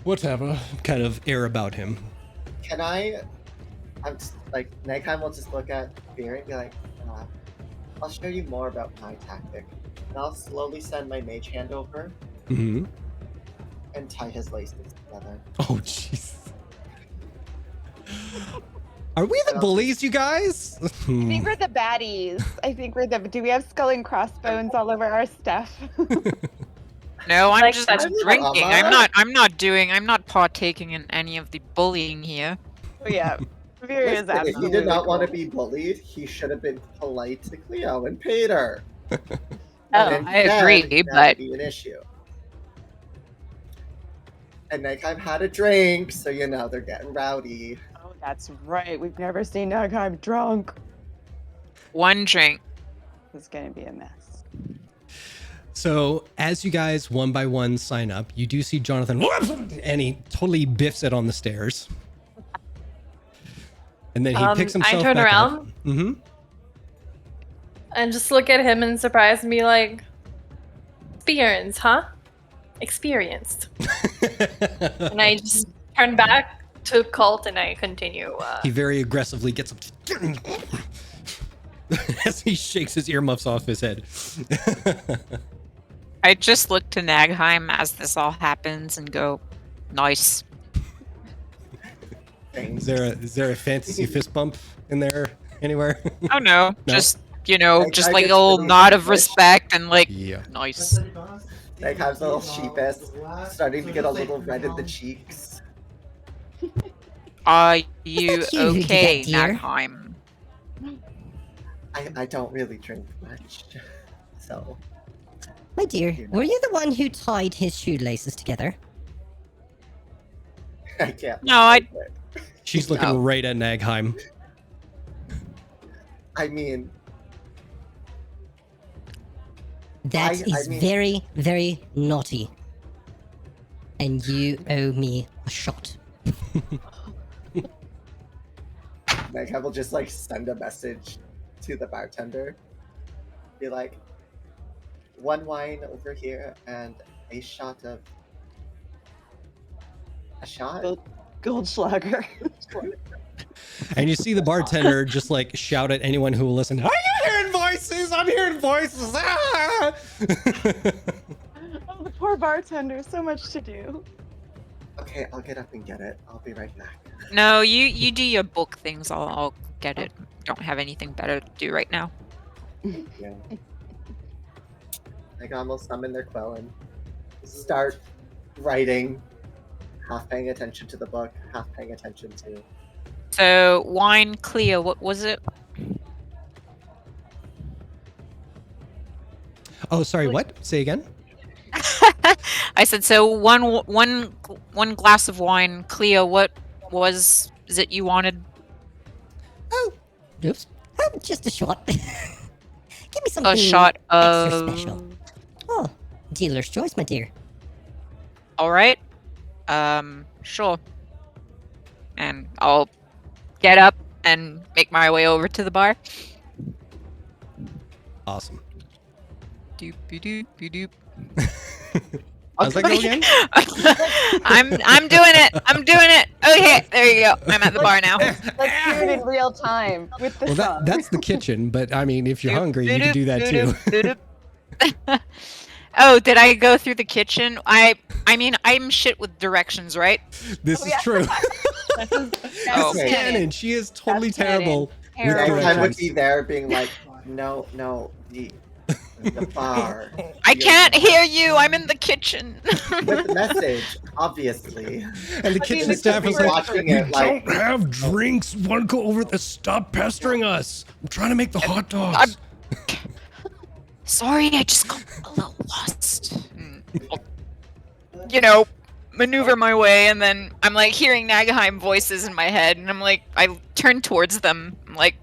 B: whatever, kind of air about him.
C: Can I'm just, like, Nagheim will just look at Beer and be like, I'll show you more about my tactic. And I'll slowly send my mage hand over
B: Mm-hmm.
C: and tie his laces together.
B: Oh, jeez. Are we the bullies, you guys?
D: I think we're the baddies. I think we're the. Do we have skull and crossbones all over our stuff?
E: No, I'm
F: Like
E: just
F: such
E: drinking.
C: drama.
E: I'm not partaking in any of the bullying here.
D: Oh, yeah. Vera is
C: Listen, if he
D: absolutely
C: did not want to
D: cool.
C: be bullied, he should have been polite to Cleo and Peter.
E: Oh,
C: And
E: I
C: instead,
E: agree,
C: that would
E: but
C: be an issue. And Nagheim had a drink, so you know they're getting rowdy.
D: Oh, that's right. We've never seen Nagheim drunk.
E: one drink.
D: It's gonna be a mess.
B: So as you guys one by one sign up, you do see Jonathan, and he totally biffs it on the stairs. And then he picks himself
F: I turn
B: back
F: around
B: up. Mm-hmm.
F: and just look at him and surprise and be like, experience, huh? Experienced. And I just turn back to Colt and I continue.
B: He very aggressively gets up as he shakes his earmuffs off his head.
E: I just look to Nagheim as this all happens and go, nice.
B: Is there a fantasy fist bump in there anywhere?
E: Oh no,
B: No?
E: just
C: I
E: just like
C: get
E: a little
C: really
E: nod of
C: pushed.
E: respect and like,
B: Yeah.
E: nice.
C: Nagheim's a little sheepish, starting to get a little red in the cheeks.
E: Are you
G: you who did
E: okay,
G: that, dear?
E: Nagheim?
C: I don't really drink much, so
G: My dear, were you the one who tied his shoelaces together?
C: I can't.
E: No, I-
B: She's looking
E: No.
B: right at Nagheim.
C: I mean,
G: That
C: I
G: is
C: mean-
G: very, very naughty. And you owe me a shot.
C: Nagheim will just like send a message to the bartender, be like, one wine over here and a shot of a shot.
D: Goldschlager.
B: And you see the bartender just like shout at anyone who will listen. Are you hearing voices? I'm hearing voices. Ah!
D: Oh, the poor bartender. So much to do.
C: Okay, I'll get up and get it. I'll be right back.
E: No, you do your book things. I'll get it. Don't have anything better to do right now.
C: Yeah. Nagheim will summon their quill and start writing, half paying attention to the book, half paying attention to.
E: So wine clear. What was it?
B: Oh, sorry. What? Say again.
E: I said so. One glass of wine clear. What was it you wanted?
G: Oh, oops. Oh, just a shot. Give me something
E: A shot
G: extra
E: of.
G: special. Oh, dealer's choice, my dear.
E: All right. Sure. And I'll get up and make my way over to the bar.
B: Awesome.
E: Doop doop doop.
B: How's that go again?
E: I'm doing it. I'm doing it. Okay, there you go. I'm at the bar now.
D: Let's do it in real time with the
B: Well,
D: song.
B: that's the kitchen, but I mean, if you're hungry, you can do that too.
E: Oh, did I go through the kitchen? I mean, I'm shit with directions, right?
B: This is true.
D: This is
E: Oh.
C: Okay.
B: Canon. She is totally
D: That's canon.
B: terrible with
D: Terrible.
C: I would
B: directions.
C: be there being like, no, the bar.
E: I can't hear you. I'm in the kitchen.
C: With the message, obviously.
B: And the
D: I
B: kitchen
D: mean,
B: staff is like,
C: watching
B: we
C: it like,
B: don't have drinks. Want to go over this? Stop pestering us. I'm trying to make the hot dogs.
E: I'm- Sorry, I just got a little lost. You know, maneuver my way, and then I'm like hearing Nagaheim voices in my head, and I'm like, I turn towards them. I'm like,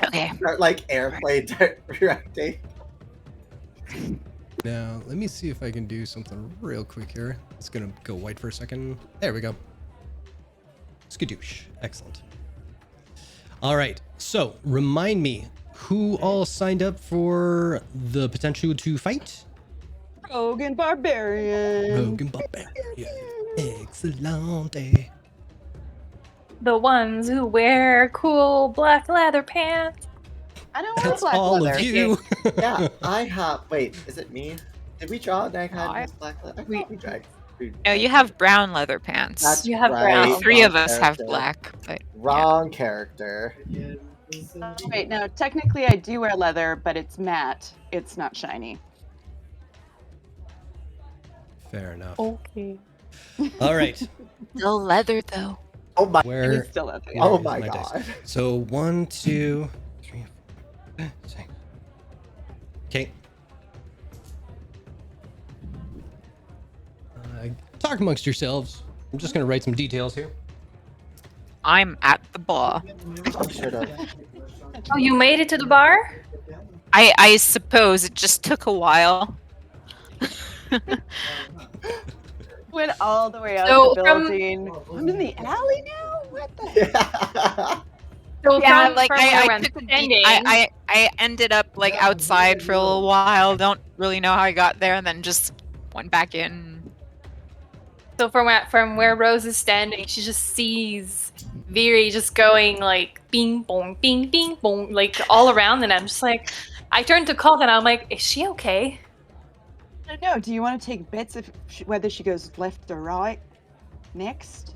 E: okay.
C: start like airplane directing.
B: Now, let me see if I can do something real quick here. It's gonna go white for a second. There we go. Skadoosh. Excellent. All right. So, remind me, who all signed up for the potential to fight?
D: Rogue and Barbarian.
B: Rogue and Barbarian. Excellent.
F: The ones who wear cool black leather pants.
D: I don't want
B: That's
D: black
B: all
D: leather.
B: of you.
C: Yeah, I have. Wait, is it me? Did we draw Nagheim
E: No,
C: as black leather? I thought we dragged.
E: No, you have brown leather pants.
C: That's
F: You have
C: right.
F: brown.
E: Three
C: wrong
E: of us have
C: character.
E: black, but
C: Wrong character.
D: Wait, no, technically I do wear leather, but it's matte. It's not shiny.
B: Fair enough.
F: Okay.
B: All right.
E: still leather though.
C: Oh my.
B: Where?
D: It's still out there.
B: Where
C: Oh
B: is
C: my
B: dice?
C: god.
B: So 1, 2, 3, 4, 5, 6. Okay. Talk amongst yourselves. I'm just gonna write some details here.
E: I'm at the bar.
C: I should have.
F: Oh, you made it to the bar?
E: I suppose it just took a while.
D: Went all the way out
F: So
D: the
F: from-
D: building. I'm in the alley now? What the
F: So
E: Yeah,
F: from,
E: like
F: from
E: I
F: where I'm
E: took a
F: standing,
E: beat. I ended up like outside for a little while. Don't really know how I got there, and then just went back in.
F: so from where Rose is standing, she just sees Viri just going like bing bong, like all around, and I'm just like, I turned to Colt and I'm like, is she okay?
D: I don't know. Do you want to take bets if whether she goes left or right next?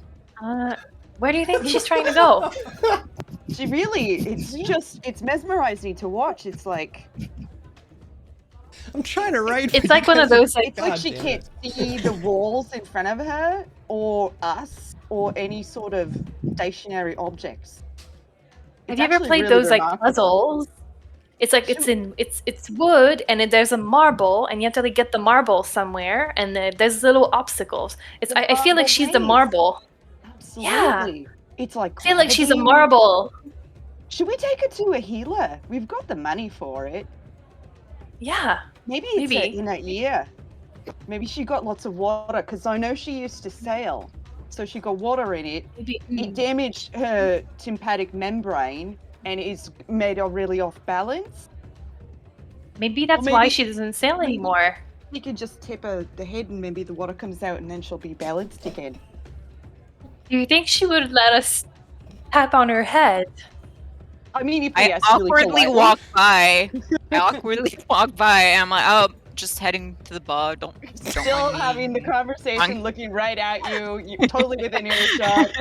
F: Where do you think she's trying to go?
D: She really, it's mesmerizing to watch. It's like,
B: I'm trying to write.
F: It's
B: but
F: like
B: you
F: one of
B: guys are-
F: those, like,
D: it's like
B: God
D: she
B: damn
D: can't
B: it.
D: see the walls in front of her or us or any sort of stationary objects.
F: Have
D: It's
F: you ever
D: actually
F: played
D: really
F: those like
D: remarkable.
F: puzzles? It's like it's wood and then there's a marble and you have to like get the marble somewhere and then there's little obstacles. I feel like she's the marble.
D: Absolutely. It's like
F: I feel like she's a
D: gravity.
F: marble.
D: Should we take her to a healer? We've got the money for it.
F: Yeah.
D: Maybe it's
F: Maybe.
D: in her ear. Maybe she got lots of water because I know she used to sail. So she got water in it.
F: Maybe
D: It damaged her tympanic membrane and it's made her really off balance.
F: maybe that's
D: Or
F: why
D: maybe-
F: she doesn't sail anymore.
D: You could just tip her the head and maybe the water comes out and then she'll be balanced again.
F: Do you think she would let us tap on her head?
D: I mean, if we
E: I
D: ask really
E: awkwardly
D: politely.
E: walk by. I awkwardly walk by, and I'm like, oh, just heading to the bar. Don't
D: Still
E: mind me.
D: having the conversation,
E: I'm-
D: looking right at you. You're totally within earshot.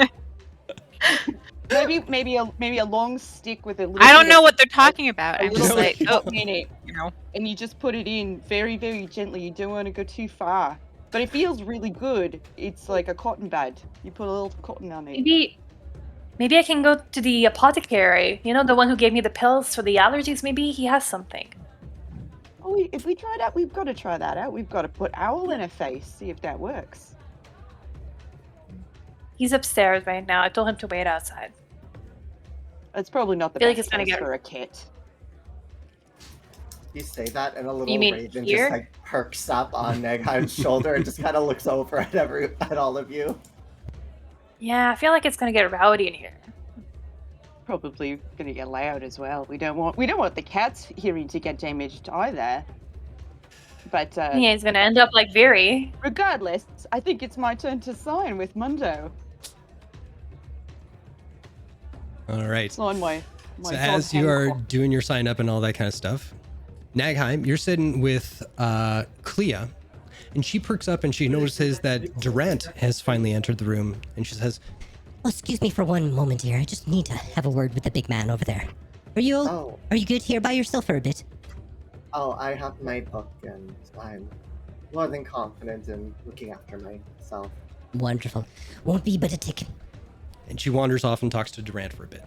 D: Maybe a long stick with a little.
E: I don't
D: bit
E: know
D: of-
E: what they're talking about.
D: a
E: I'm
D: little
E: just
D: bit
E: like,
D: of
E: oh,
D: in it,
E: you know.
D: and you just put it in very, very gently. You don't want to go too far, but it feels really good. It's like a cotton bud. You put a little cotton on it.
F: Maybe I can go to the apothecary. You know, the one who gave me the pills for the allergies. Maybe he has something.
D: Oh, if we try that, we've got to try that out. We've got to put owl in her face, see if that works.
F: He's upstairs right now. I told him to wait outside.
D: It's probably not the
F: Feel like
D: best
F: it's gonna
D: place
F: get-
D: for a cat.
C: You say that, and a little
F: mean
C: Raven
F: here?
C: just like perks up on Nagheim's shoulder and just kind of looks over at all of you.
F: Yeah, I feel like it's gonna get rowdy in here.
D: probably going to get loud as well. We don't want the cat's hearing to get damaged either. But
F: Yeah, he's gonna end up like Viri.
D: regardless, I think it's my turn to sign with Mundo.
B: All right.
D: It's on my
B: So as you are doing your sign up and all that kind of stuff, Nagheim, you're sitting with Clea, and she perks up and she notices that Durant has finally entered the room, and she says,
G: Oh, excuse me for one moment here. I just need to have a word with the big man over there. Are you good here by yourself for a bit?
C: Oh, I have my book and I'm more than confident in looking after myself.
G: Wonderful. Won't be but a tick.
B: and she wanders off and talks to Durant for a bit.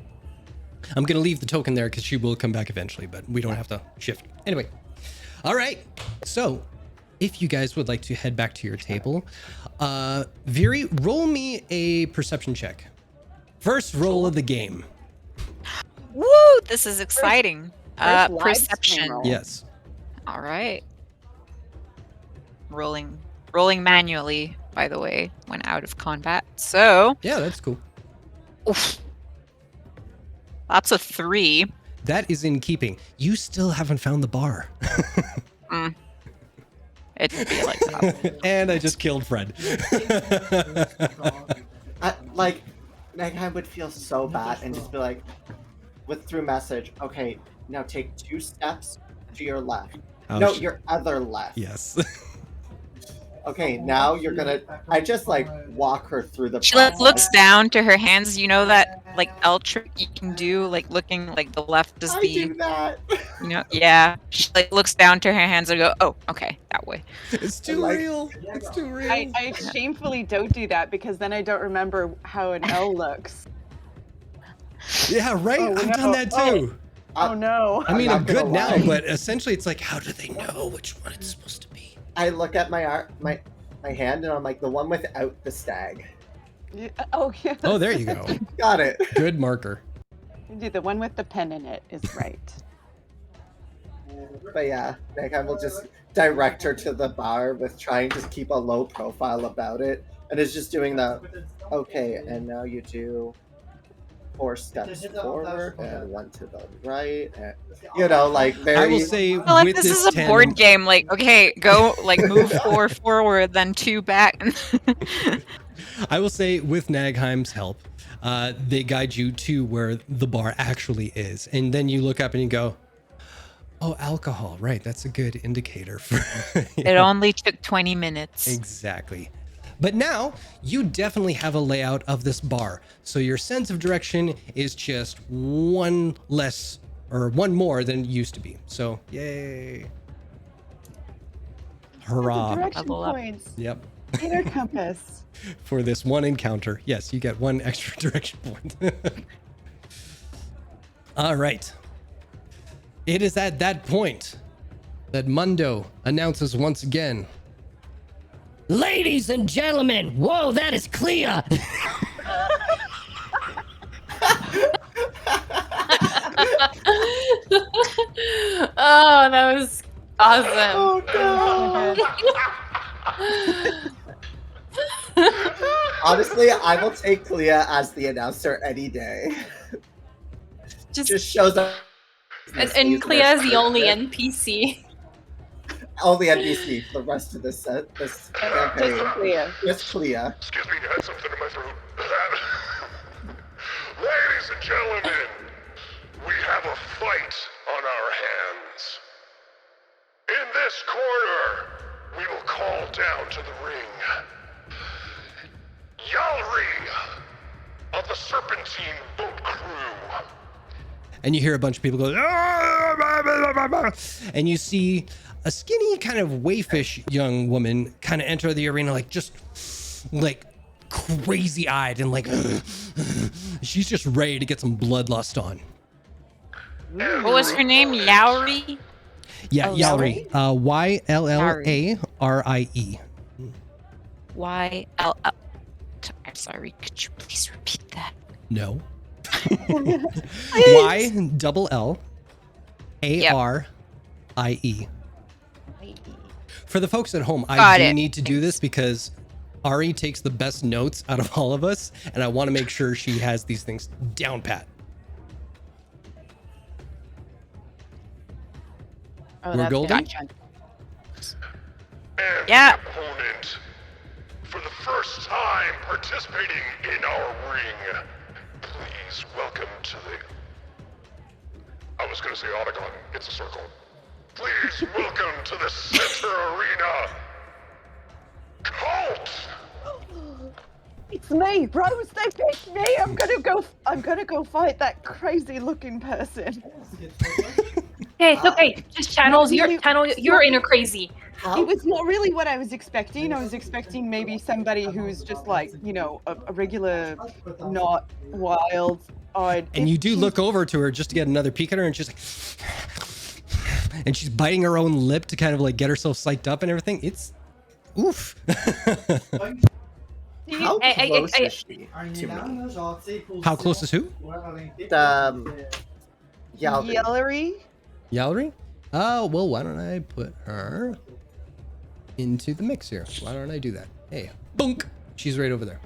B: I'm going to leave the token there because she will come back eventually, but we don't have to shift. Anyway. All right. So if you guys would like to head back to your table, Viri, roll me a perception check. First roll of the game.
E: Woo! This is exciting.
D: First live stream
E: Perception.
D: roll.
B: Yes.
E: All right. Rolling manually, by the way, when out of combat. So,
B: Yeah, that's cool.
E: oof. That's a 3.
B: That is in keeping. You still haven't found the bar.
E: It'd be like that.
B: And I just killed Fred.
C: I would feel so bad and just be like, through message, okay, now take 2 steps to your left.
B: Oh,
C: No, your other left.
B: Yes.
C: Okay, now you're gonna. I just like walk her through the.
E: She like looks down to her hands. You know that like L trick you can do, like looking like the left is
C: I
E: the,
C: do that.
E: you know, yeah. She like looks down to her hands and go, oh, okay, that way.
B: It's too
C: Like-
B: real. It's too real.
D: I shamefully don't do that because then I don't remember how an L looks.
B: Yeah, right.
D: Oh,
B: I've
D: no.
B: done that too.
D: Oh no.
B: I mean,
C: I'm
B: I'm
C: not gonna
B: good now,
C: lie.
B: but essentially it's like, how do they know which one it's supposed to be?
C: I look at my hand and I'm like the one without the stag.
D: Yeah, oh yeah.
B: Oh, there you go.
C: Got it.
B: Good marker.
D: The one with the pen in it is right.
C: But yeah, like I will just direct her to the bar with trying to keep a low profile about it, and it's just doing the. Okay, and now you do 4 steps forward and 1 to the right, and you know, like very.
B: I will say,
E: Well, like
B: with
E: this is a
B: tandem-
E: board game. Like, okay, go like move 4 forward, then 2 back.
B: I will say, with Nagheim's help, they guide you to where the bar actually is, and then you look up and you go, "Oh, alcohol! Right, that's a good indicator for."
E: It only took 20 minutes.
B: Exactly. But now you definitely have a layout of this bar. So your sense of direction is just one less or one more than it used to be. So yay. Hurrah.
D: Direction
E: Level up.
D: points.
B: Yep.
D: Inner compass.
B: For this one encounter. Yes, you get 1 extra direction point. All right. It is at that point that Mundo announces once again.
G: Ladies and gentlemen, whoa, that is Clea.
F: Oh, that was awesome.
C: Honestly, I will take Clea as the announcer any day. Just shows up.
F: And Clea is the only NPC.
C: Only NBC for the rest of this set. This campaign.
D: Just clear.
C: Just Clea.
H: Excuse me, I had something in my throat. Ladies and gentlemen, we have a fight on our hands. In this corner, we will call down to the ring Yalri of the Serpentine Boat Crew.
B: And you hear a bunch of people go, "Ah!" And you see a skinny kind of waifish young woman kind of enter the arena, like just like crazy eyed and like she's just ready to get some bloodlust on.
E: What was her name? Yalri?
B: Yeah,
D: Oh,
B: Yalri. Yllaurie.
E: YL. I'm sorry. Could you please repeat that?
B: No. YLLARIE. For the folks at home, I
E: Got
B: do
E: it.
B: need to do this because Ari takes the best notes out of all of us, and I want to make sure she has these things down pat.
D: Oh,
B: We're
D: that's
B: golden?
D: Gotcha.
H: And
E: Yeah.
H: the opponent, for the first time participating in our ring, please welcome to the... I was gonna say octagon, it's a circle. Please welcome to the center arena, Cult!
D: It's me, Rose. They picked me. I'm gonna go fight that crazy looking person.
F: Hey, it's okay. Just channel your inner crazy.
C: How?
D: It was not really what I was expecting. I was expecting maybe somebody who's just like, a regular, not wild-eyed.
B: And you do look over to her just to get another peek at her, and she's like, and she's biting her own lip to kind of like get herself psyched up and everything. It's oof.
C: How
F: Hey,
C: close is she to me?
B: How close is who?
C: The Yalri.
D: Yellery.
B: Yallery? Oh, well, why don't I put her into the mix here? Why don't I do that? Hey, bunk! She's right over there.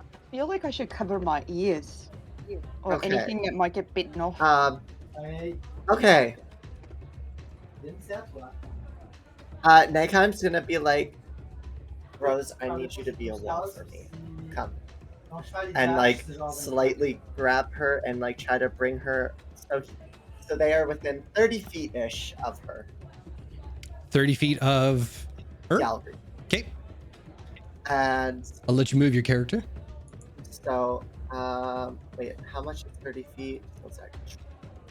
D: I feel like I should cover my ears or
C: Okay.
D: anything that might get bitten off.
C: Okay. Nagheim's gonna be like, Rose, I need you to be a wall for me. Come. And like slightly grab her and like try to bring her. So they are within 30 feet-ish of her.
B: 30 feet of her?
C: Yalri.
B: Okay.
C: And
B: I'll let you move your character.
C: so, wait, how much is 30 feet? One second.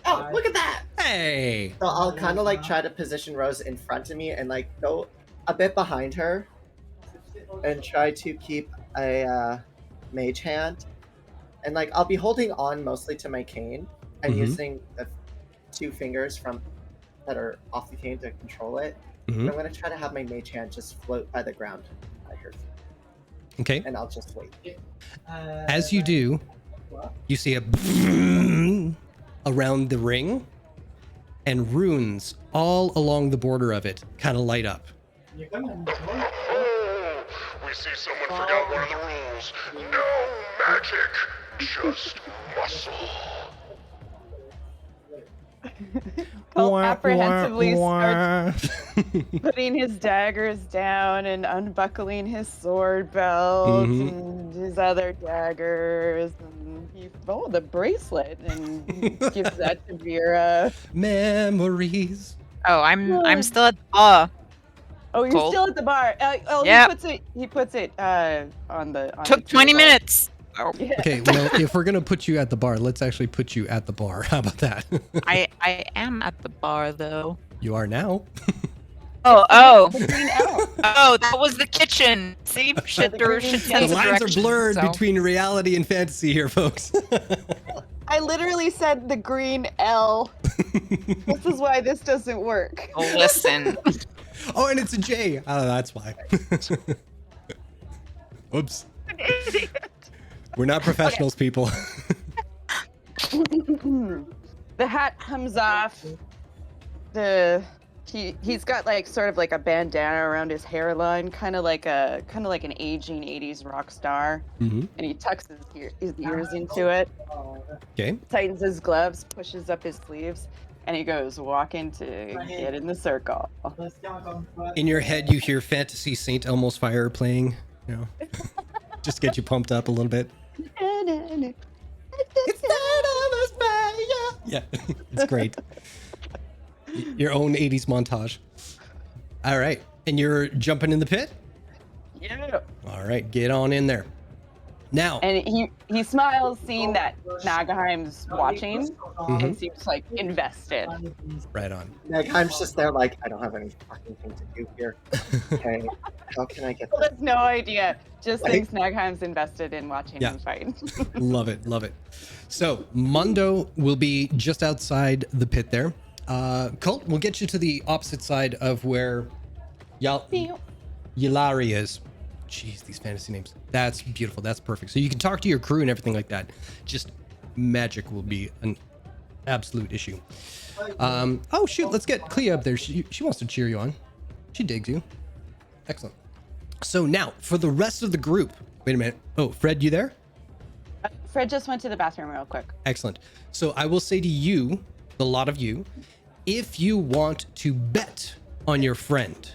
C: Oh, look at that!
B: Hey!
C: So I'll kind of like try to position Rose in front of me and like go a bit behind her and try to keep a mage hand. And like I'll be holding on mostly to my cane and
B: Mhm.
C: using the 2 fingers that are off the cane to control it.
B: Mhm.
C: But I'm gonna try to have my mage hand just float by the ground by her feet,
B: Okay.
C: and I'll just wait.
B: As you do, you see a around the ring, and runes all along the border of it kind of light up.
H: Oh, we see someone forgot one of the rules. No magic, just muscle.
D: Colt apprehensively starts putting his daggers down and unbuckling his sword belt
B: Mhm.
D: and his other daggers. And the bracelet, and gives that to Vera.
B: Memories.
E: Oh, I'm still at the bar.
D: Oh, you're
E: Colt?
D: still at the bar.
E: Yep.
D: He puts it on the.
E: Took 20 minutes. Oh,
D: Yeah.
B: Okay, well, if we're gonna put you at the bar, let's actually put you at the bar. How about that?
E: I am at the bar though.
B: You are now.
E: Oh,
D: The green L.
E: oh, that was the kitchen. See, shit,
D: the
E: there
D: green
E: should
D: L.
B: The
E: sense of
B: lines are
E: direction,
B: blurred
E: so-
B: between reality and fantasy here, folks.
D: I literally said the green L. This is why this doesn't work.
E: Oh, listen.
B: Oh, and it's a J. Oh, that's why. Oops. We're not professionals, people.
D: The hat comes off. He's got like sort of like a bandana around his hairline, kind of like an aging 80s rock star.
B: Mm-hmm.
D: And he tucks his ears into it,
B: Okay.
D: tightens his gloves, pushes up his sleeves, and he goes walking to get in the circle.
B: In your head, you hear Fantasy Saint Elmo's Fire playing. You know, just get you pumped up a little bit. It's Elmo's Fire. Yeah, it's great. Your own 80s montage. All right, and you're jumping in the pit.
D: Yeah.
B: All right, get on in there. Now,
D: And he smiles, seeing that Nagheim's watching,
B: Mhm.
D: and seems like invested.
B: right on.
C: Nagheim's just there like, I don't have any fucking thing to do here. Okay, how can I get
D: He
C: this?
D: has no idea. Just
C: Right.
D: thinks Nagheim's invested in watching
B: Yeah.
D: him fight.
B: Love it, love it. So Mundo will be just outside the pit there. Colt, we'll get you to the opposite side of where Yalari is. Jeez, these fantasy names. That's beautiful. That's perfect. So you can talk to your crew and everything like that. Just magic will be an absolute issue. Oh shoot, let's get Clea up there. She wants to cheer you on. She digs you. Excellent. So now for the rest of the group. Wait a minute. Oh, Fred, you there?
D: Fred just went to the bathroom real quick.
B: Excellent. So I will say to you, the lot of you, If you want to bet on your friend,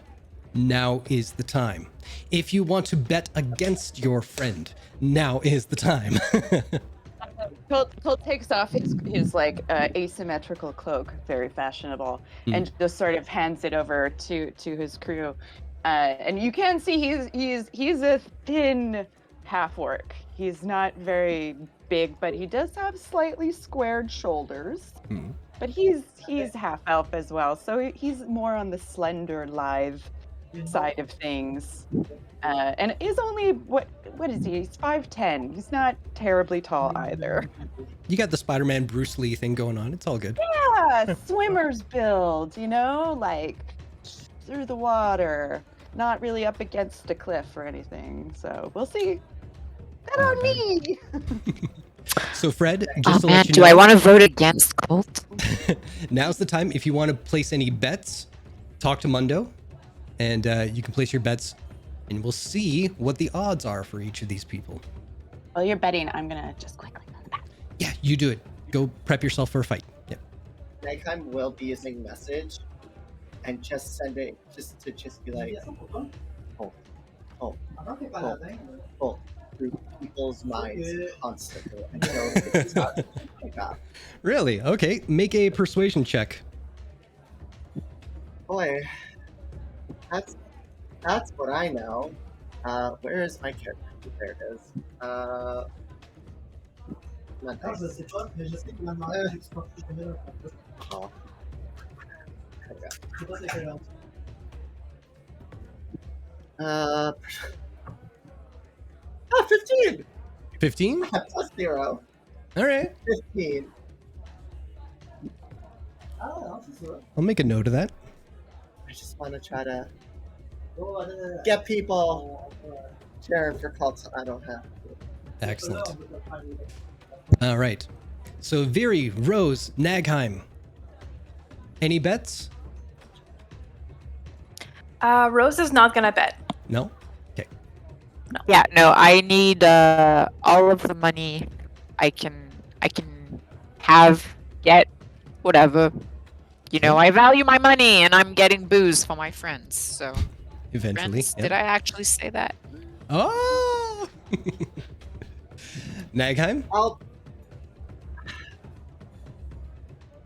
B: now is the time. If you want to bet against your friend, now is the time.
D: Colt takes off his like asymmetrical cloak, very fashionable, and just sort of hands it over to his crew. And you can see he's a thin half orc. He's not very big, but he does have slightly squared shoulders. But he's half elf as well, so he's more on the slender, lithe side of things. And is only what is he? He's 5'10". He's not terribly tall either.
B: You got the Spider-Man Bruce Lee thing going on. It's all good.
D: Yeah, swimmer's build, like through the water, not really up against a cliff or anything. So we'll see. Bet on me.
B: So Fred, just to
E: man,
B: let you
E: do
B: know,
E: I want to vote against Colt?
B: now's the time. If you want to place any bets, talk to Mundo, and you can place your bets, and we'll see what the odds are for each of these people.
D: While you're betting, I'm gonna just quickly go back.
B: Yeah, you do it. Go prep yourself for a fight. Yep.
C: Nighttime will be using message and just send it just be like, oh, through people's minds constantly until it starts to pick up.
B: Really? Okay. Make a persuasion check.
C: Boy, that's what I know. Where is my character? There it is. Not nice. Oh. Uh, 15!
B: 15?
C: Plus 0.
B: All right.
C: 15.
B: I'll make a note of that.
C: I just want to try to get people cheering for cults I don't have.
B: Excellent. All right. So Viri, Rose, Nagheim. Any bets?
F: Rose is not gonna bet.
B: No? Okay.
E: Yeah, no, I need all of the money I can get, whatever. I value my money, and I'm getting booze for my friends. So,
B: Eventually.
E: friends, did I actually say that?
B: Oh! Nagheim?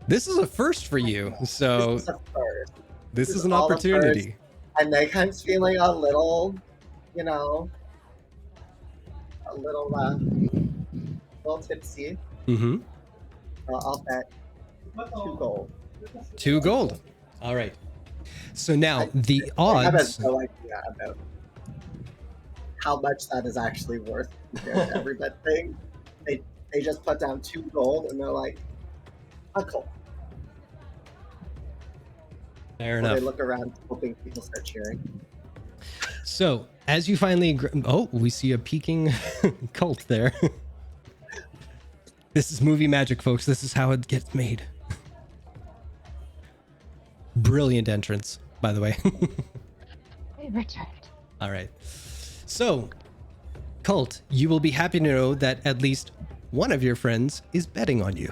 B: This is a first for you, so
C: This is a first.
B: this is an
C: all a
B: opportunity.
C: And Nighttime's feeling a little, a little tipsy.
B: Mm-hmm.
C: I'll bet 2 gold.
B: 2 gold. All right. So now the
C: I have
B: odds.
C: no idea about how much that is actually worth compared to every bet thing. They just put down 2 gold and they're like, cool.
B: Fair
C: So they
B: enough.
C: look around hoping people start cheering.
B: So as you finally, we see a peeking cult there. This is movie magic, folks. This is how it gets made. Brilliant entrance, by the way.
D: Richard.
B: All right. So, Cult, you will be happy to know that at least one of your friends is betting on you.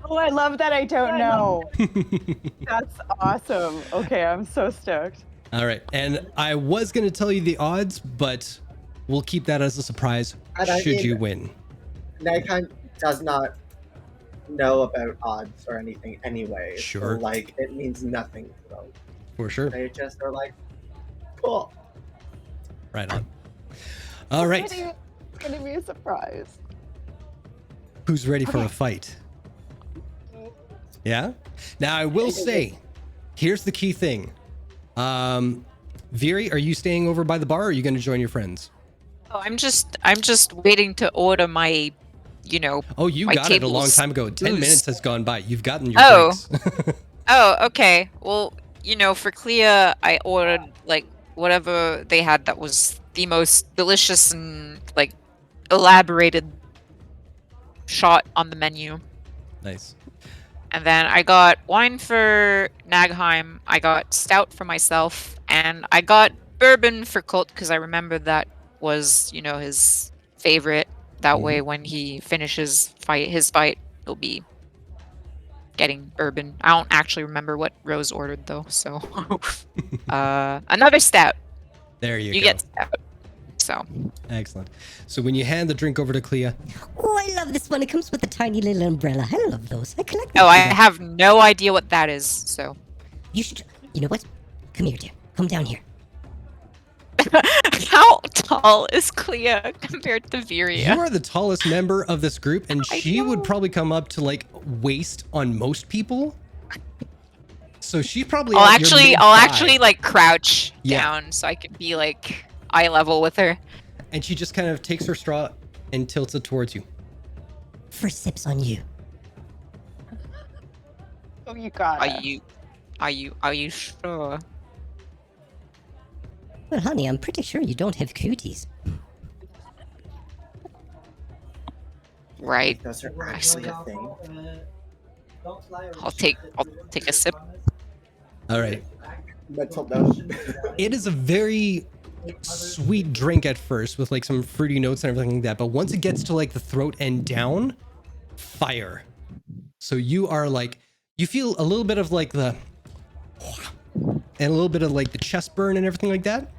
D: Oh, I love that I don't know. That's awesome. Okay, I'm so stoked.
B: All right. And I was going to tell you the odds, but we'll keep that as a surprise should you win.
C: Nighttime does not know about odds or anything anyway.
B: Sure.
C: So, it means nothing to them.
B: For sure.
C: They just are like, cool.
B: Right on. All right.
D: It's gonna be a surprise.
B: Who's ready for a fight? Yeah? Now, I will say, here's the key thing. Viri, are you staying over by the bar or are you going to join your friends?
E: Oh, I'm just waiting to order my,
B: Oh, you
E: my
B: got it a long
E: tables
B: time ago. 10
E: booze.
B: minutes has gone by. You've gotten your
E: Oh.
B: drinks.
E: Oh, okay. Well, for Clea, I ordered whatever they had that was the most delicious and elaborated shot on the menu.
B: Nice.
E: And then I got wine for Nagheim, I got stout for myself, and I got bourbon for Colt because I remember that was, his favorite. That way when he finishes his fight, he'll be getting bourbon. I don't actually remember what Rose ordered though. So another stout.
B: There you
E: You
B: go.
E: get stout. So
B: Excellent. So when you hand the drink over to Clea,
G: Oh, I love this one. It comes with a tiny little umbrella. I love those. I collect
E: oh,
G: them.
E: I have no idea what that is. So
G: You should. You know what? Come here, dear. Come down here.
E: how tall is Clea compared to Viria?
B: you are the tallest member of this group, and
E: I
B: she would
E: know.
B: probably come up to like waist on most people. So she's probably.
E: I'll
B: at your
E: actually
B: mid-thigh.
E: like crouch
B: Yeah.
E: down so I could be like eye level with her.
B: And she just kind of takes her straw and tilts it towards you.
G: First sips on you.
D: Oh, you got it.
E: Are you sure?
G: Well, honey, I'm pretty sure you don't have cuties.
E: Right.
C: Those are actually a thing.
E: I'll take a sip.
B: All right.
C: Mental note.
B: It is a very sweet drink at first with like some fruity notes and everything like that. But once it gets to like the throat and down, fire. So you are like, you feel a little bit of like the, and a little bit of like the chest burn and everything like that.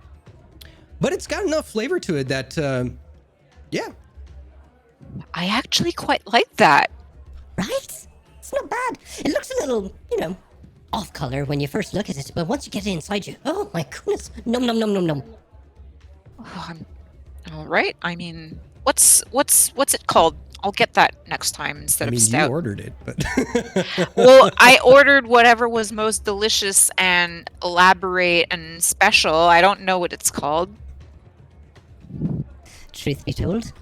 B: But it's got enough flavor to it that, yeah.
E: I actually quite like that.
G: Right? It's not bad. It looks a little, off color when you first look at it, but once you get it inside you, oh my goodness. Num num num num num.
E: Oh, I'm all right. I mean, what's it called? I'll get that next time instead
B: I mean,
E: of
B: you
E: stout.
B: ordered it, but.
E: Well, I ordered whatever was most delicious and elaborate and special. I don't know what it's called.
G: Truth be told,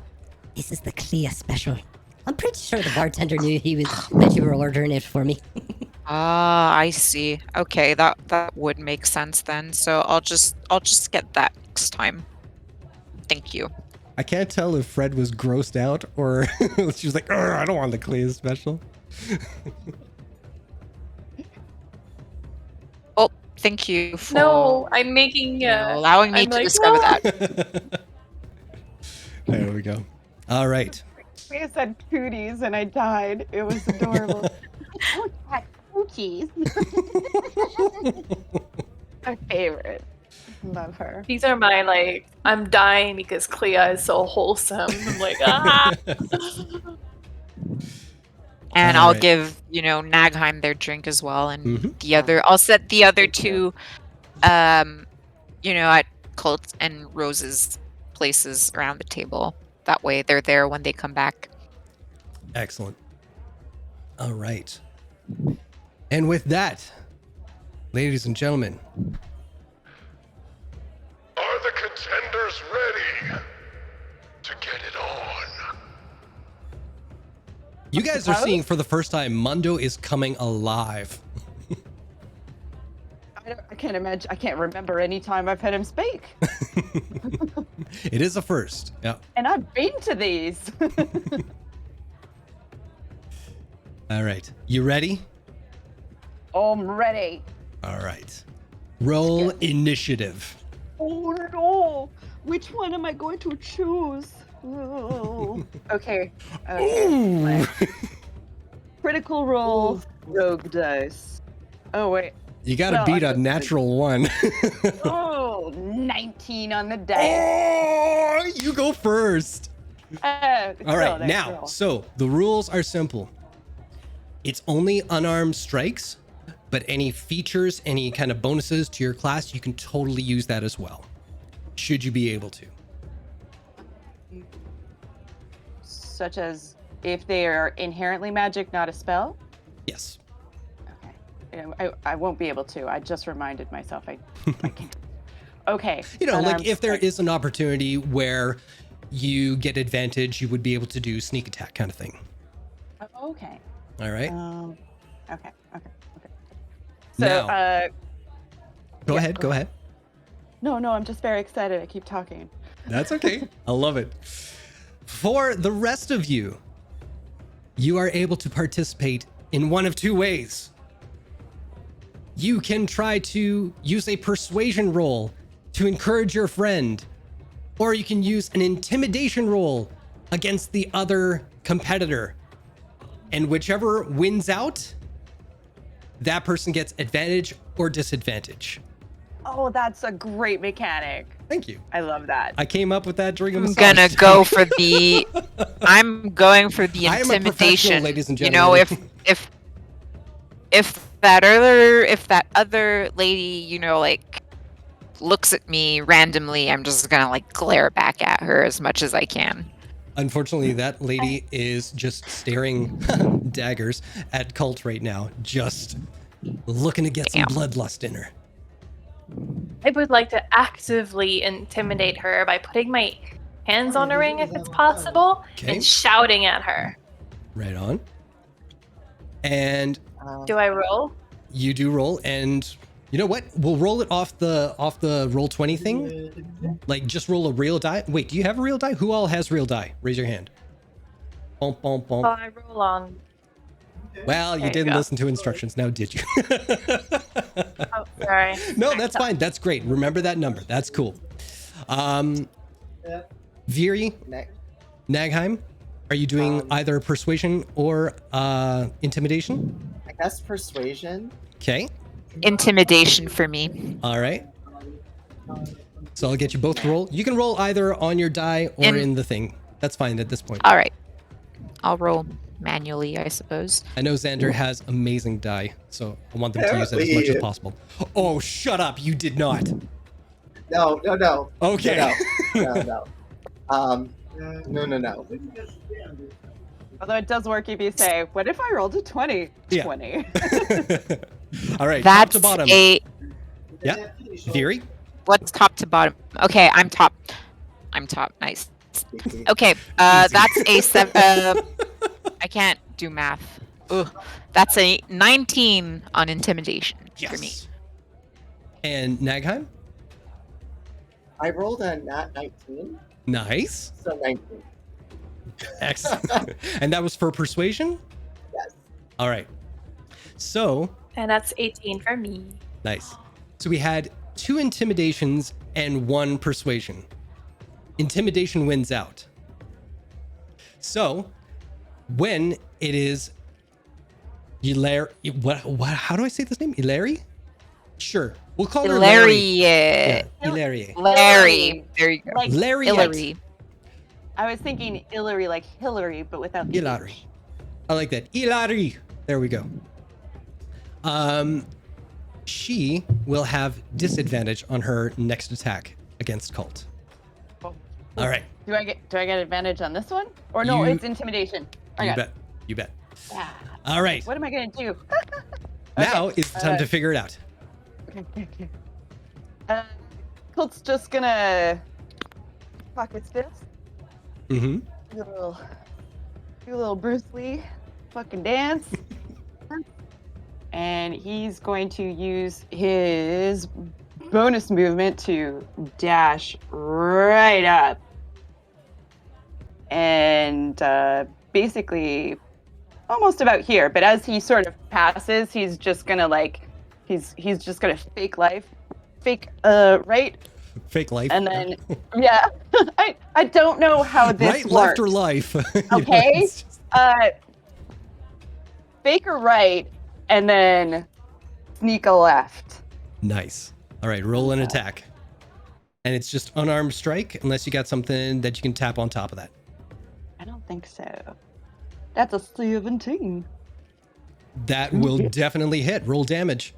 G: this is the Clea special. I'm pretty sure the bartender knew that you were ordering it for me.
E: Ah, I see. Okay, that would make sense then. So I'll just get that next time. Thank you.
B: I can't tell if Fred was grossed out or she was like, I don't want the Clea special.
E: Oh, thank you for
F: No, I'm making.
E: allowing me
F: I'm
E: to
F: like,
E: discover
F: "Ah!"
E: that.
B: There we go. All right.
D: We said cooties and I died. It was adorable. Oh, cat cooties. My favorite. Love her.
F: These are my like. I'm dying because Clea is so wholesome. I'm like, ah.
E: And
B: All
E: I'll
B: right.
E: give, Nagheim their drink as well. And
B: Mhm.
E: I'll set the other two, at Colt and Rose's places around the table. That way they're there when they come back.
B: Excellent. All right. And with that, ladies and gentlemen,
H: Are the contenders ready to get it on?
B: you guys are seeing for the first time Mundo is coming alive.
D: I can't imagine. I can't remember any time I've had him speak.
B: It is a first. Yeah.
D: And I've been to these.
B: All right. You ready?
D: I'm ready.
B: All right. Roll initiative.
D: Oh no! Which one am I going to choose? Oh. Okay.
B: Ooh.
D: Critical roll. Rogue dice. Oh wait.
B: You got to
D: Well,
B: beat
D: I
B: a
D: just-
B: natural one.
D: Oh, 19 on the dice.
B: Oh, you go first. All right. Now, so the rules are simple. It's only unarmed strikes, but any features, any kind of bonuses to your class, you can totally use that as well. Should you be able to.
D: Such as if they are inherently magic, not a spell.
B: Yes.
D: Okay. I won't be able to. I just reminded myself I can't. Okay.
B: You know, like
D: unarmed
B: if there
D: strike.
B: is an opportunity where you get advantage, you would be able to do sneak attack kind of thing.
D: Oh, okay.
B: All right.
D: Okay. So,
B: Now- Go
D: yeah,
B: ahead. Go ahead.
D: No, I'm just very excited. I keep talking.
B: That's okay. I love it. For the rest of you, you are able to participate in one of two ways. You can try to use a persuasion roll to encourage your friend, or you can use an intimidation roll against the other competitor. And whichever wins out that person gets advantage or disadvantage.
D: Oh, that's a great mechanic.
B: Thank you.
D: I love that.
B: I came up with that during a
E: I'm
B: massage.
E: gonna go for the. I'm going for the
B: I am a professional,
E: intimidation,
B: ladies and
E: you know,
B: gentlemen.
E: if that other lady, you know, like looks at me randomly, I'm just gonna like glare back at her as much as I can.
B: Unfortunately, that lady is just staring daggers at Cult right now, just looking to get some
E: Damn.
B: bloodlust in her.
F: I would like to actively intimidate her by putting my hands on the ring if it's possible
B: Okay.
F: and shouting at her.
B: Right on. And
F: Do I roll?
B: you do roll, and you know what? We'll roll it off the roll 20 thing. Like, just roll a real die. Wait, do you have a real die? Who all has real die? Raise your hand. Bump, bump, bump.
F: Oh, I roll on.
B: Well, you
F: There you
B: didn't
F: go.
B: listen to instructions, now did you?
F: Oh, sorry.
B: No, that's fine. That's great. Remember that number. That's cool. Viri, Nagheim, are you doing either persuasion or intimidation?
C: I guess persuasion.
B: Okay.
E: Intimidation for me.
B: All right. So I'll get you both to roll. You can roll either on your die or in the thing. That's fine at this point.
E: All right. I'll roll manually, I suppose.
B: I know Xander has amazing die, so I want them to use it as much as possible. Oh, shut up. You did not.
C: No.
B: Okay.
C: No. No.
D: Although it does work if you say, what if I rolled a 20?
B: Yeah.
D: 20.
B: All right.
E: That's
B: top to bottom. Yeah. Viri?
E: What's top to bottom? Okay, I'm top. Nice. Okay, that's a 7. I can't do math. Ugh. That's a 19 on intimidation for me.
B: Yes. And Nagheim?
C: I rolled a nat 19,
B: Nice.
C: so 19.
B: Excellent. And that was for persuasion?
C: Yes.
B: All right. So,
F: And that's 18 for me.
B: nice. So we had 2 intimidations and 1 persuasion. Intimidation wins out. So, when it is Hilary, how do I say this name? Hilary? Sure. We'll call her Larry. Yeah, Hilary.
E: Larry. There you go.
D: Like
B: Larry.
E: Hillary.
D: I was thinking Hillary, like Hillary, but without the
B: Hilary.
D: H.
B: I like that. Hilary. There we go. She will have disadvantage on her next attack against Cult.
D: Oh.
B: All right.
D: Do I get advantage on this one? Or no,
B: You-
D: it's intimidation. I
B: You
D: got
B: bet. You bet.
D: Ah,
B: All right.
D: what am I gonna do?
B: Now is the time to figure it out.
D: Okay. Colt's just gonna pocket fist.
B: Mm-hmm.
D: Do a little Bruce Lee fucking dance. And he's going to use his bonus movement to dash right up. And basically almost about here, but as he sort of passes, he's just gonna he's just gonna fake right,
B: Fake life.
D: and then yeah, I don't know how this
B: right,
D: works.
B: left, or life. You know,
D: Okay.
B: it's just-
D: Fake or right, and then sneak a left.
B: Nice. All right, roll an attack. And it's just unarmed strike, unless you got something that you can tap on top of that.
D: I don't think so. That's a 17.
B: That will definitely hit. Roll damage.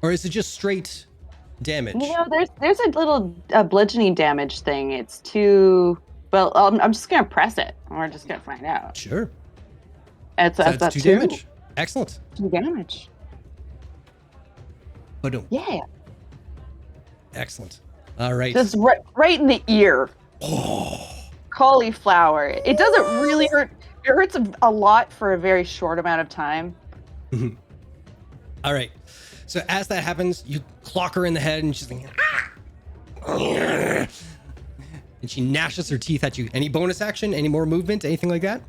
B: Or is it just straight damage?
D: You know, there's a little bludgeoning damage thing. It's too well. I'm just gonna press it. And we're just gonna find out.
B: Sure.
D: It's
B: So that's 2 damage. Excellent.
D: 2 damage.
B: Boom.
D: Yeah.
B: Excellent. All right.
D: Just right in the ear. Cauliflower. It doesn't really hurt. It hurts a lot for a very short amount of time.
B: All right. So as that happens, you clock her in the head and she's like, ah! And she gnashes her teeth at you. Any bonus action? Any more movement? Anything like that?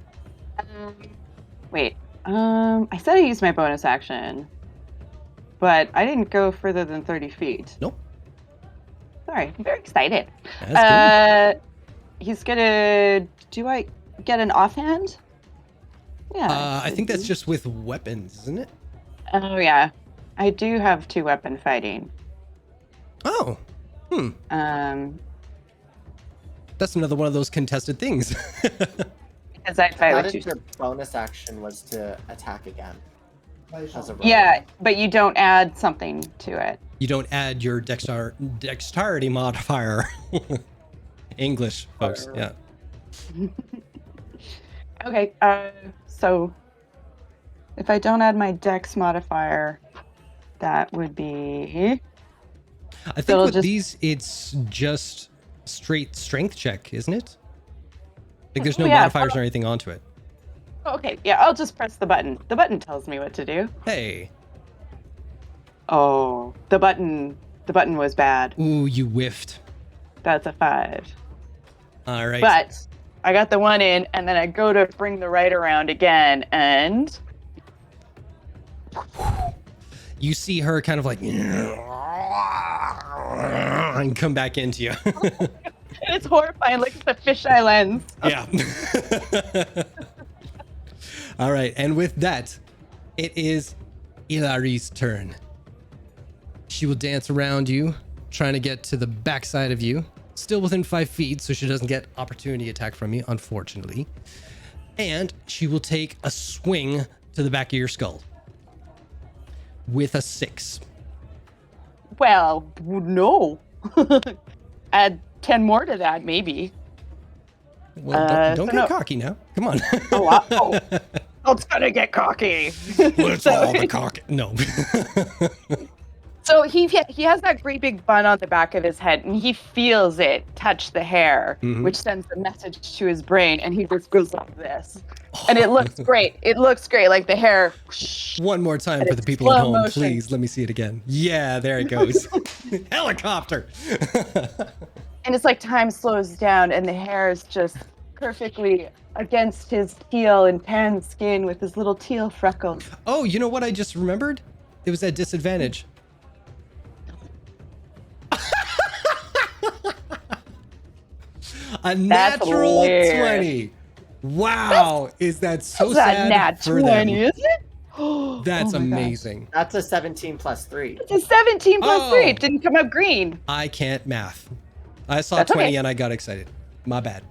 D: Wait. I said I used my bonus action, but I didn't go further than 30 feet.
B: Nope.
D: Sorry, I'm very excited.
B: That's
D: He's gonna. Do I get an offhand?
B: good.
D: Yeah.
B: I think that's just with weapons, isn't it?
D: Oh yeah. I do have 2-weapon fighting.
B: Oh. That's another one of those contested things.
D: Because I fight
C: That
D: with
C: is
D: 2.
C: your bonus action was to attack again. As a rogue.
D: Yeah, but you don't add something to it.
B: You don't add your dexterity modifier. English, folks. Yeah.
D: Okay, so if I don't add my dex modifier, that would be...
B: I think
D: it'll
B: with
D: just-
B: these, it's just straight strength check, isn't it? Like there's no
D: Oh, yeah.
B: modifiers or anything onto it.
D: Okay, yeah, I'll just press the button. The button tells me what to do.
B: Hey.
D: Oh, the button was bad.
B: Ooh, you whiffed.
D: That's a 5.
B: All right.
D: But I got the 1 in, and then I go to bring the right around again, and...
B: You see her kind of like and come back into you.
D: It's horrifying. Look at the fisheye lens.
B: Yeah. All right, and with that, it is Ilari's turn. She will dance around you, trying to get to the backside of you. Still within 5 feet, so she doesn't get opportunity attack from you, unfortunately. And she will take a swing to the back of your skull with a 6.
D: Well, no. Add 10 more to that, maybe.
B: Well, don't
D: so
B: get
D: no.
B: cocky now. Come on.
D: Oh, it's gonna get cocky.
B: What's all the cocky? No.
D: So he has that great big bun on the back of his head, and he feels it touch the hair, which sends a message to his brain, and he just goes like this. And it looks great. It looks great, like the hair.
B: One more time
D: And
B: for the
D: it's
B: people at
D: slow
B: home,
D: motion.
B: please. Let me see it again. Yeah, there it goes. Helicopter.
D: And it's like time slows down, and the hair is just perfectly against his teal and tan skin with his little teal freckles.
B: Oh, you know what I just remembered? It was at disadvantage. A
D: That's
B: natural
D: hilarious.
B: 20. Wow, is that so
D: That's
B: sad
D: a nat
B: for
D: 20,
B: them?
D: is it?
B: That's
D: Oh my gosh.
B: amazing.
C: That's a 17 plus 3.
D: It's a 17 plus 3.
B: Oh.
D: It didn't come up green.
B: I can't math. I saw
D: That's
B: 20
D: okay.
B: and I got excited. My bad.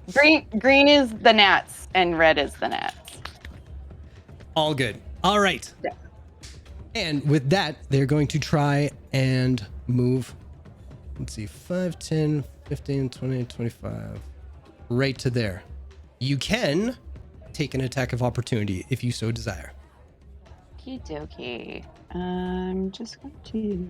D: Green is the gnats, and red is the gnats.
B: All good. All right.
D: Yeah.
B: And with that, they're going to try and move. Let's see, 5, 10, 15, 20, 25. Right to there. You can take an attack of opportunity if you so desire.
D: Okie dokie. I'm just going to.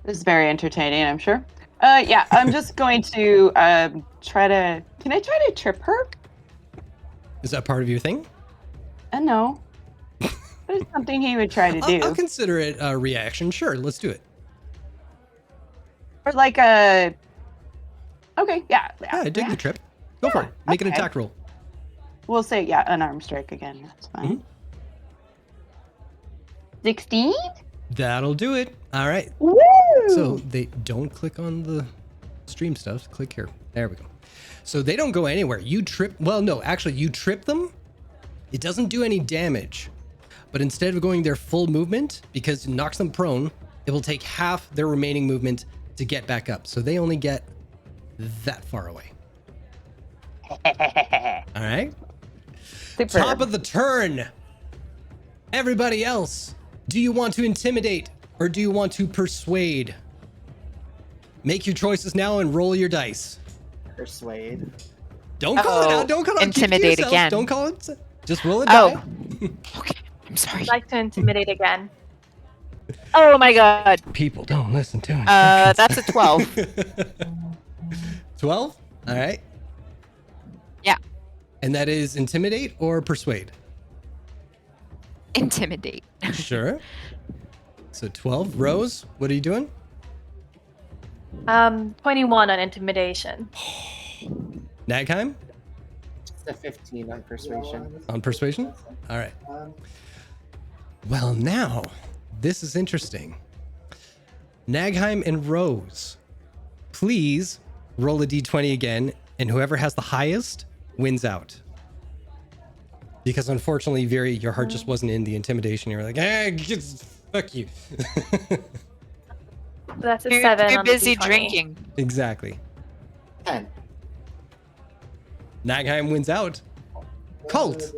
D: This is very entertaining, I'm sure. Yeah, I'm just going to try to. Can I try to trip her?
B: Is that part of your thing?
D: No. But it's something he would try to do.
B: I'll consider it a reaction. Sure, let's do it.
D: Or like a. Okay, yeah.
B: Yeah, I dig the trip. Go for it. Make an
D: okay.
B: attack roll.
D: We'll say, yeah, an arm strike again. That's fine. 16?
B: That'll do it. All right.
D: Woo!
B: So they don't click on the stream stuff. Click here. There we go. So they don't go anywhere. You trip. Well, no, actually, you trip them. It doesn't do any damage. But instead of going their full movement, because it knocks them prone, it will take half their remaining movement to get back up. So they only get that far away. All right.
D: Super.
B: Top of the turn. Everybody else, do you want to intimidate or do you want to persuade? Make your choices now and roll your dice.
C: Persuade.
B: Don't call it out. Don't call it out. Keep it to
E: Intimidate
B: yourself.
E: again.
B: Don't call it. Just roll a
E: Oh.
B: die.
E: Okay, I'm sorry.
F: I'd like to intimidate again.
E: Oh my god.
B: People don't listen to it.
E: That's a 12.
B: 12? All right.
E: Yeah.
B: And that is intimidate or persuade?
E: Intimidate.
B: Sure. So 12. Rose, what are you doing?
F: 21 on intimidation.
B: Nagheim
C: It's a 15 on persuasion.
B: on persuasion? All right. Well, now, this is interesting. Nagheim and Rose, please roll a d20 again, and whoever has the highest wins out. Because unfortunately, Viri, your heart just wasn't in the intimidation. You were like, fuck you.
F: That's a
E: Too
F: 7 on the
E: busy
F: D20.
E: drinking.
B: Exactly.
C: 10.
B: Nagheim wins out. Colt,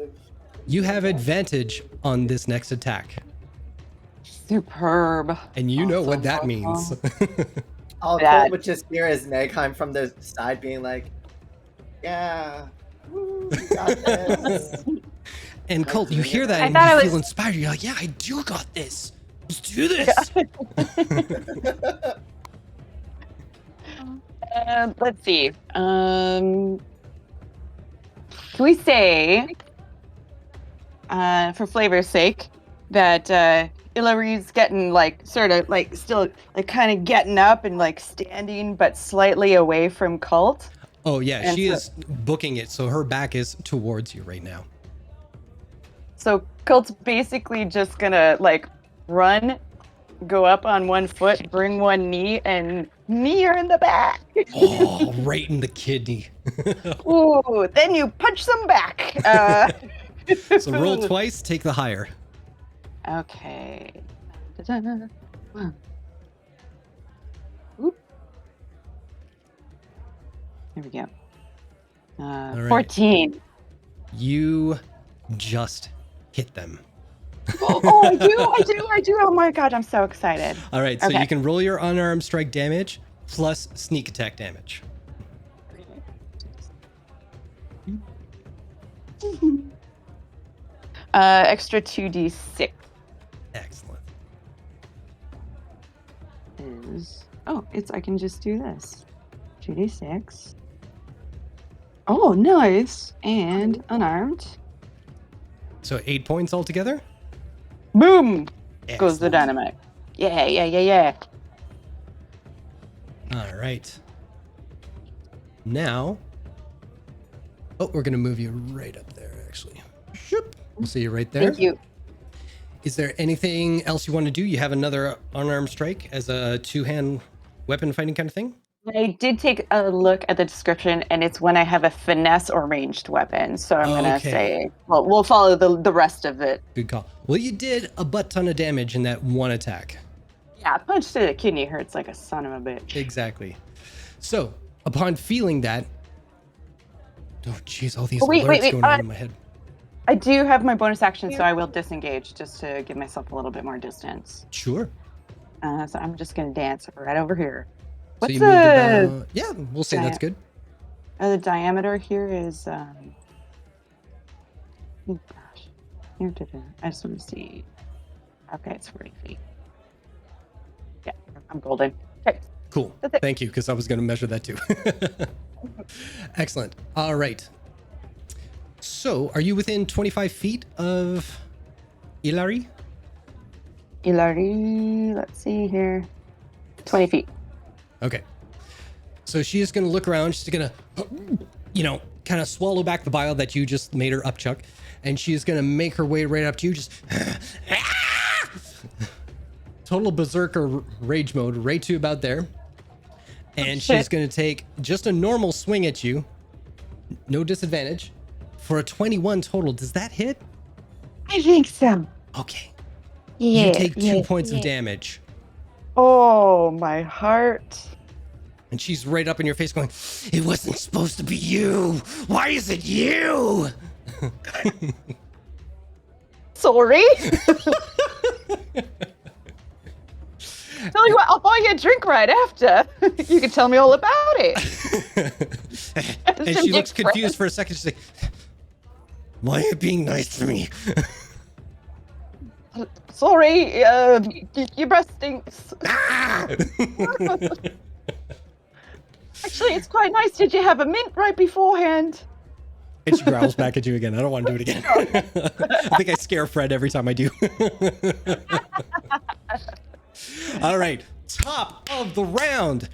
B: you have advantage on this next attack.
D: Superb.
B: And you know what that means.
C: All
D: That-
C: Colt would just hear is Nagheim from the side being like, yeah, woo, you got this.
B: And Colt, you hear that
F: I
B: and
F: thought
B: you
F: it
B: feel
F: was-
B: inspired. You're like, yeah, I do got this. Let's do this.
D: Let's see. Can we say, for flavor's sake, that Hillary's getting like sort of like still like kind of getting up and like standing, but slightly away from Colt?
B: Oh, yeah,
D: And
B: she
D: so-
B: is booking it. So her back is towards you right now.
D: So Colt's basically just gonna like run, go up on one foot, bring one knee, and knee her in the back.
B: Oh, right in the kidney.
D: Ooh, then you punch them back.
B: So roll twice, take the higher.
D: Okay. Da-da. One. Oop. There we go.
B: right.
D: 14.
B: You just hit them.
D: Oh, I do. Oh my god, I'm so excited.
B: All right, so
D: Okay.
B: you can roll your unarmed strike damage plus sneak attack damage.
D: Extra 2d6
B: Excellent.
D: is. Oh, I can just do this. 2d6. Oh, nice. And unarmed.
B: So 8 points altogether?
D: Boom! Goes the
B: Excellent.
D: dynamite. Yeah.
B: All right. Now, we're going to move you right up there, actually. Shoop. We'll see you right there.
D: Thank you.
B: Is there anything else you want to do? You have another unarmed strike as a two-hand weapon fighting kind of thing?
D: I did take a look at the description, and it's when I have a finesse or ranged weapon. So I'm gonna
B: Okay.
D: say, well, we'll follow the rest of it.
B: Good call. Well, you did a butt ton of damage in that one attack.
D: Yeah, punch to the kidney hurts like a son of a bitch.
B: Exactly. So, upon feeling that... Oh, jeez, all these
D: Oh, wait,
B: alerts
D: wait,
B: going on in my head.
D: I do have my bonus action, so I will disengage just to give myself a little bit more distance.
B: Sure.
D: So I'm just gonna dance right over here.
B: So
D: What's
B: you moved
D: the
B: about... Yeah, we'll say that's good.
D: the diameter here is? Oh gosh, I just want to see. Okay, it's 40 feet. Yeah, I'm golden. Okay.
B: Cool.
D: That's it.
B: Thank you, because I was going to measure that too. Excellent. All right. So, are you within 25 feet of Ilari?
D: Ilari, let's see here. 20 feet.
B: Okay. So she is going to look around. She's going to, kind of swallow back the bile that you just made her upchuck. And she is going to make her way right up to you. Just total berserker rage mode right to about there. And she's
D: shit.
B: going to take just a normal swing at you. No disadvantage. For a 21 total. Does that hit?
D: I think so.
B: Okay.
D: Yeah.
B: You take 2 points of damage.
D: Oh, my heart.
B: And she's right up in your face going, it wasn't supposed to be you. Why is it you?
D: Sorry. Tell you what, I'll buy you a drink right after. You can tell me all about it.
B: And she looks confused for a second. She's like, why are you being nice to me?
D: Sorry, your breath stinks. Actually, it's quite nice. Did you have a mint right beforehand?
B: And she growls back at you again. I don't want to do it again. I think I scare Fred every time I do. All right. Top of the round.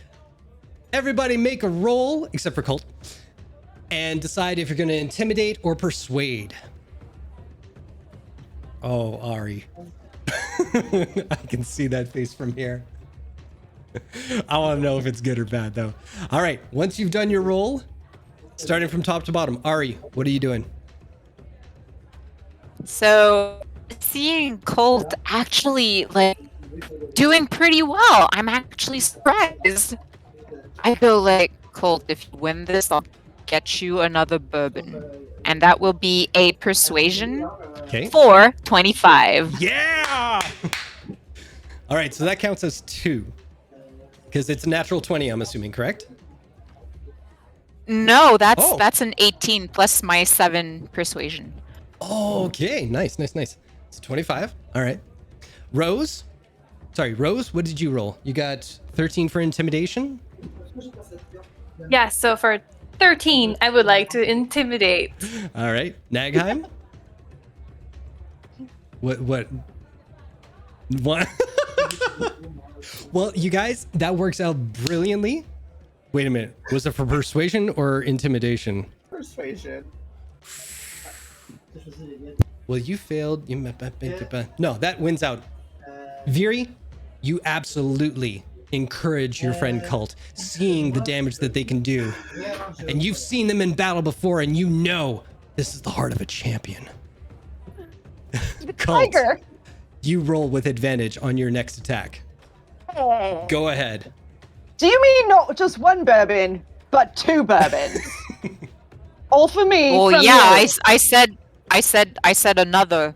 B: Everybody make a roll, except for Colt, and decide if you're going to intimidate or persuade. Oh, Ari. I can see that face from here. I want to know if it's good or bad, though. All right. Once you've done your roll, starting from top to bottom, Ari, what are you doing?
E: So seeing Colt actually like doing pretty well, I'm actually surprised. I go like, Colt, if you win this, I'll get you another bourbon. And that will be a persuasion
B: Okay.
E: for 25.
B: Yeah! All right, so that counts as 2. Because it's a natural 20, I'm assuming, correct?
E: No,
B: Oh.
E: that's an 18 plus my 7 persuasion.
B: Okay, nice. It's 25. All right. Rose? Sorry, Rose, what did you roll? You got 13 for intimidation?
F: Yeah, so for 13, I would like to intimidate.
B: All right. Nagheim? What? Well, you guys, that works out brilliantly. Wait a minute. Was it for persuasion or intimidation?
C: Persuasion.
B: Well, you failed. No, that wins out. Viri, you absolutely encourage your friend Cult, seeing the damage that they can do. And you've seen them in battle before, and you know this is the heart of a champion. Cult,
D: Tiger.
B: you roll with advantage on your next attack. Go ahead.
D: Do you mean not just one bourbon, but 2 bourbons? All for me.
E: Oh
D: from
E: yeah,
D: you.
E: I said another,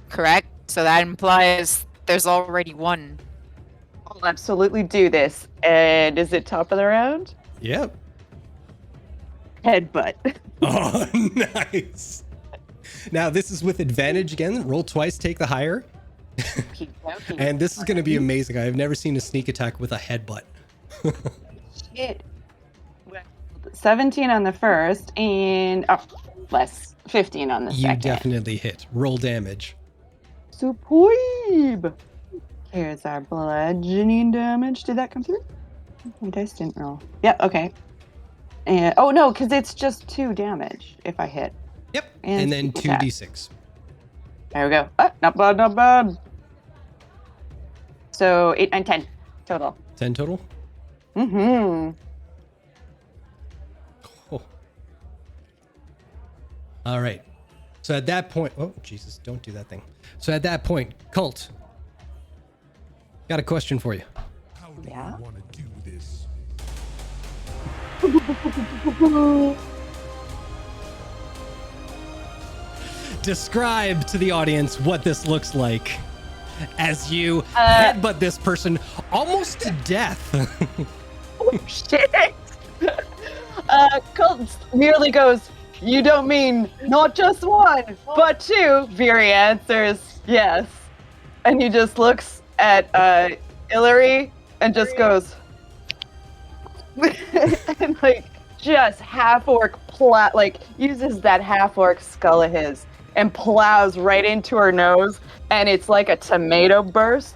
E: correct? So that implies there's already 1.
D: I'll absolutely do this. And is it top of the round?
B: Yep.
D: Headbutt.
B: Oh, nice. Now, this is with advantage again. Roll twice, take the higher. And this is going to be amazing. I've never seen a sneak attack with a headbutt.
D: Shit. 17 on the first and less 15 on the
B: You
D: second.
B: definitely hit. Roll damage.
D: Superb. Here's our bludgeoning damage. Did that come through? My dice didn't roll. Yeah, okay. And oh no, because it's just 2 damage if I hit.
B: Yep. And then
D: sneak attack.
B: 2d6.
D: There we go. Ah, not bad, not bad. So 8, 9, 10 total.
B: 10 total?
D: Mm-hmm.
B: Oh. All right. So at that point, oh, Jesus, don't do that thing. So at that point, Cult, got a question for you.
A: How do
D: Yeah?
A: you want to do this?
B: Describe to the audience what this looks like as you headbutt this person almost to death.
D: Oh, shit. Colt merely goes, "You don't mean not just 1, but 2. Viri answers, yes. And he just looks at Hillary and just goes, and like just half orc uses that half orc skull of his and plows right into her nose, and it's like a tomato burst.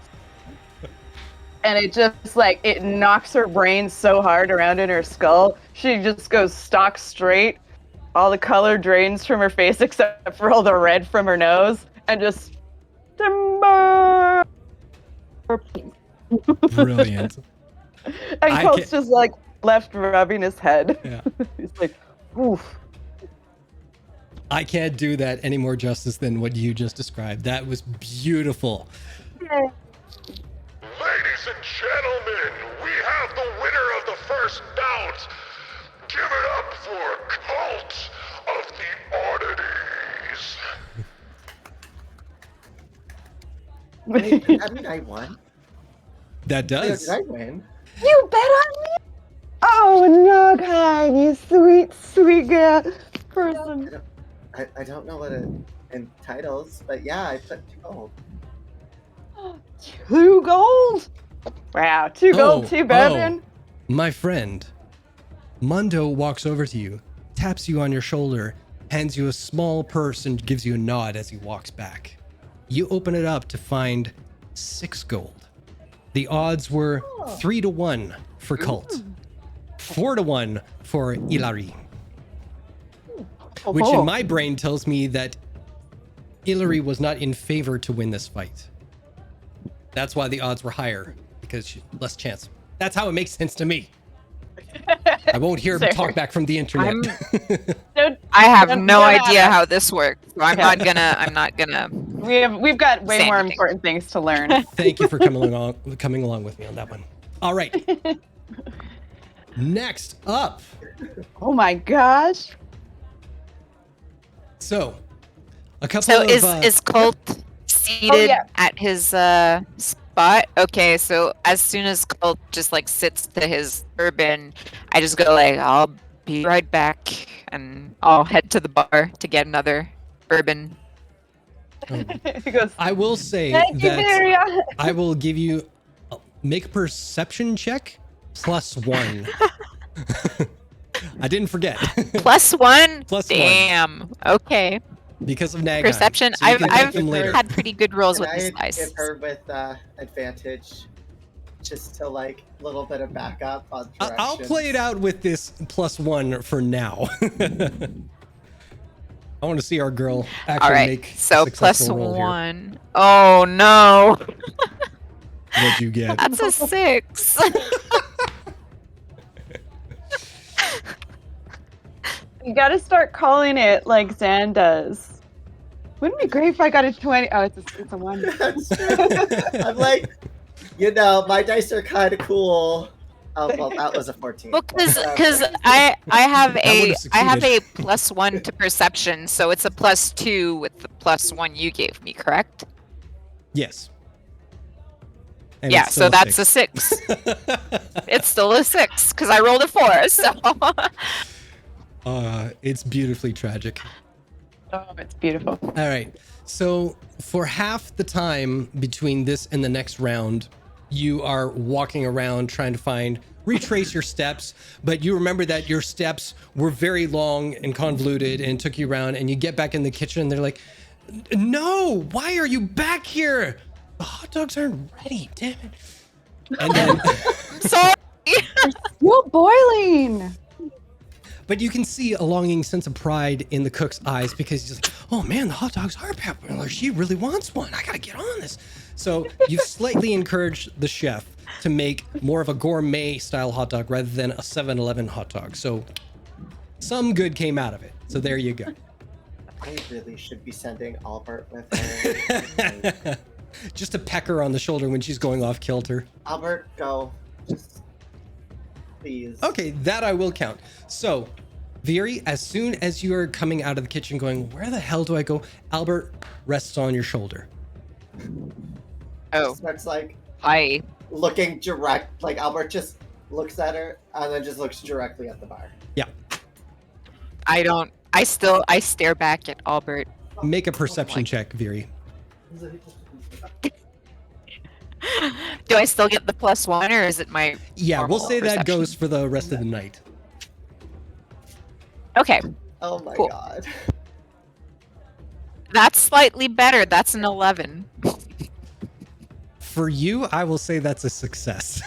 D: And it just like it knocks her brain so hard around in her skull, she just goes stock straight. All the color drains from her face except for all the red from her nose, and just timber.
B: Brilliant.
D: And
B: I
D: Colt's
B: can't-
D: just like left rubbing his head.
B: Yeah.
D: He's like, oof.
B: I can't do that any more justice than what you just described. That was beautiful.
H: Ladies and gentlemen, we have the winner of the first bout. Give it up for Cult of the Oddities.
C: Wait, does that mean I won?
B: That
C: Wait,
B: does.
C: did I win?
D: You bet on me? Oh, Nogheim, you sweet, sweet girl person.
C: I don't know what it entitles, but yeah, I put 2 gold.
D: 2 gold? Wow, 2 gold, 2 bourbon.
B: My friend, Mundo walks over to you, taps you on your shoulder, hands you a small purse, and gives you a nod as he walks back. You open it up to find 6 gold. The odds were 3-1 for Cult, 4-1 for Ilari, which in my brain tells me that Ilari was not in favor to win this fight. That's why the odds were higher, because less chance. That's how it makes sense to me. I won't hear
D: Fair.
B: talk back from the internet.
E: I have
D: Don't-
E: no
D: don't
E: idea
D: ask.
E: how this works. So I'm not gonna.
D: We've got way
E: Say
D: more
E: anything.
D: important things to learn.
B: Thank you for coming along with me on that one. All right. Next up.
D: Oh my gosh.
B: So, a couple
E: So
B: of
E: is Colt seated
D: yeah.
E: at his spot? Okay, so as soon as Colt just like sits to his bourbon, I just go like, I'll be right back, and I'll head to the bar to get another bourbon.
D: He goes,
B: I will say
D: thank you,
B: that
D: Maria.
B: I will give you make a perception check +1. I didn't forget.
E: +1?
B: +1
E: Damn. Okay.
B: because of Nag.
E: Perception.
B: So you can thank
E: I've
B: them later.
E: had pretty good rolls
C: Can
E: with
C: I
E: this dice.
C: give her with advantage, just to like a little bit of backup on directions?
B: I'll play it out with this +1 for now. I want to see our girl actually
E: All right.
B: make a
E: So
B: successful roll here.
E: +1. Oh no.
B: What'd you get?
E: That's a 6.
D: You gotta start calling it like Zan does. Wouldn't it be great if I got a 20? Oh, it's a 1.
C: That's true. I'm like, my dice are kind of cool. Oh well, that was a 14.
E: Well, because I have
B: would've
E: I have a
B: succeeded.
E: +1 to perception, so it's a +2 with the +1 you gave me, correct?
B: Yes. And
E: Yeah,
B: it's
E: so
B: still
E: that's a 6. It's still a 6 because I rolled a 4. So
B: It's beautifully tragic.
D: Oh, it's beautiful.
B: All right. So for half the time between this and the next round, you are walking around trying to retrace your steps, but you remember that your steps were very long and convoluted and took you around, and you get back in the kitchen and they're like, no, why are you back here? The hot dogs aren't ready, damn it. And then,
E: sorry.
D: You're boiling.
B: but you can see a longing sense of pride in the cook's eyes because he's like, oh man, the hot dogs are popular. She really wants one. I gotta get on this. So you've slightly encouraged the chef to make more of a gourmet style hot dog rather than a 7-Eleven hot dog. So some good came out of it. So there you go.
C: I really should be sending Albert with her.
B: Just a pecker on the shoulder when she's going off kilter.
C: Albert, go. Just please.
B: Okay, that I will count. So, Viri, as soon as you are coming out of the kitchen going, where the hell do I go? Albert rests on your shoulder.
E: Oh,
C: Starts like
E: hi.
C: looking direct. Like Albert just looks at her and then just looks directly at the bar.
B: Yeah.
E: I stare back at Albert.
B: Make a perception check, Viri.
E: Do I still get the +1 or is it my
B: Yeah, we'll
E: normal
B: say that
E: perception?
B: goes for the rest of the night.
E: Okay,
C: Oh my
E: Cool.
C: god.
E: that's slightly better. That's an 11.
B: For you, I will say that's a success.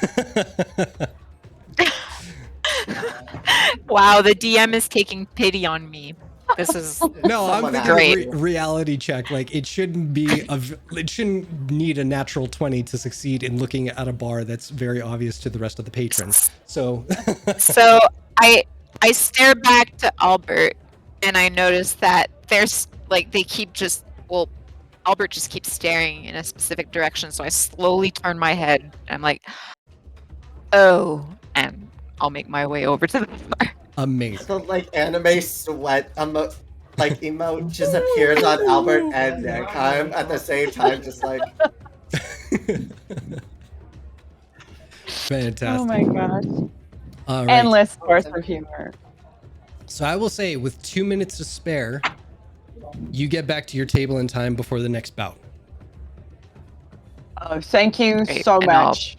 E: Wow, the DM is taking pity on me. This is
B: No, I'm
C: Someone
B: thinking
E: Great.
B: reality check. Like it shouldn't need a natural 20 to succeed in looking at a bar that's very obvious to the rest of the patrons. So
E: so. I stare back to Albert, and I notice that there's like they keep just Albert just keeps staring in a specific direction. So I slowly turn my head. And I'm like, oh, and I'll make my way over to the bar.
B: amazing.
C: So like anime sweat emote just appears on Albert and Nagheim at the same time, just like
B: Fantastic.
D: Oh my gosh.
B: All right.
D: Endless source of humor.
B: So I will say, with 2 minutes to spare, you get back to your table in time before the next bout.
D: Oh, thank you
E: Great,
D: so
E: and I'll-
D: much.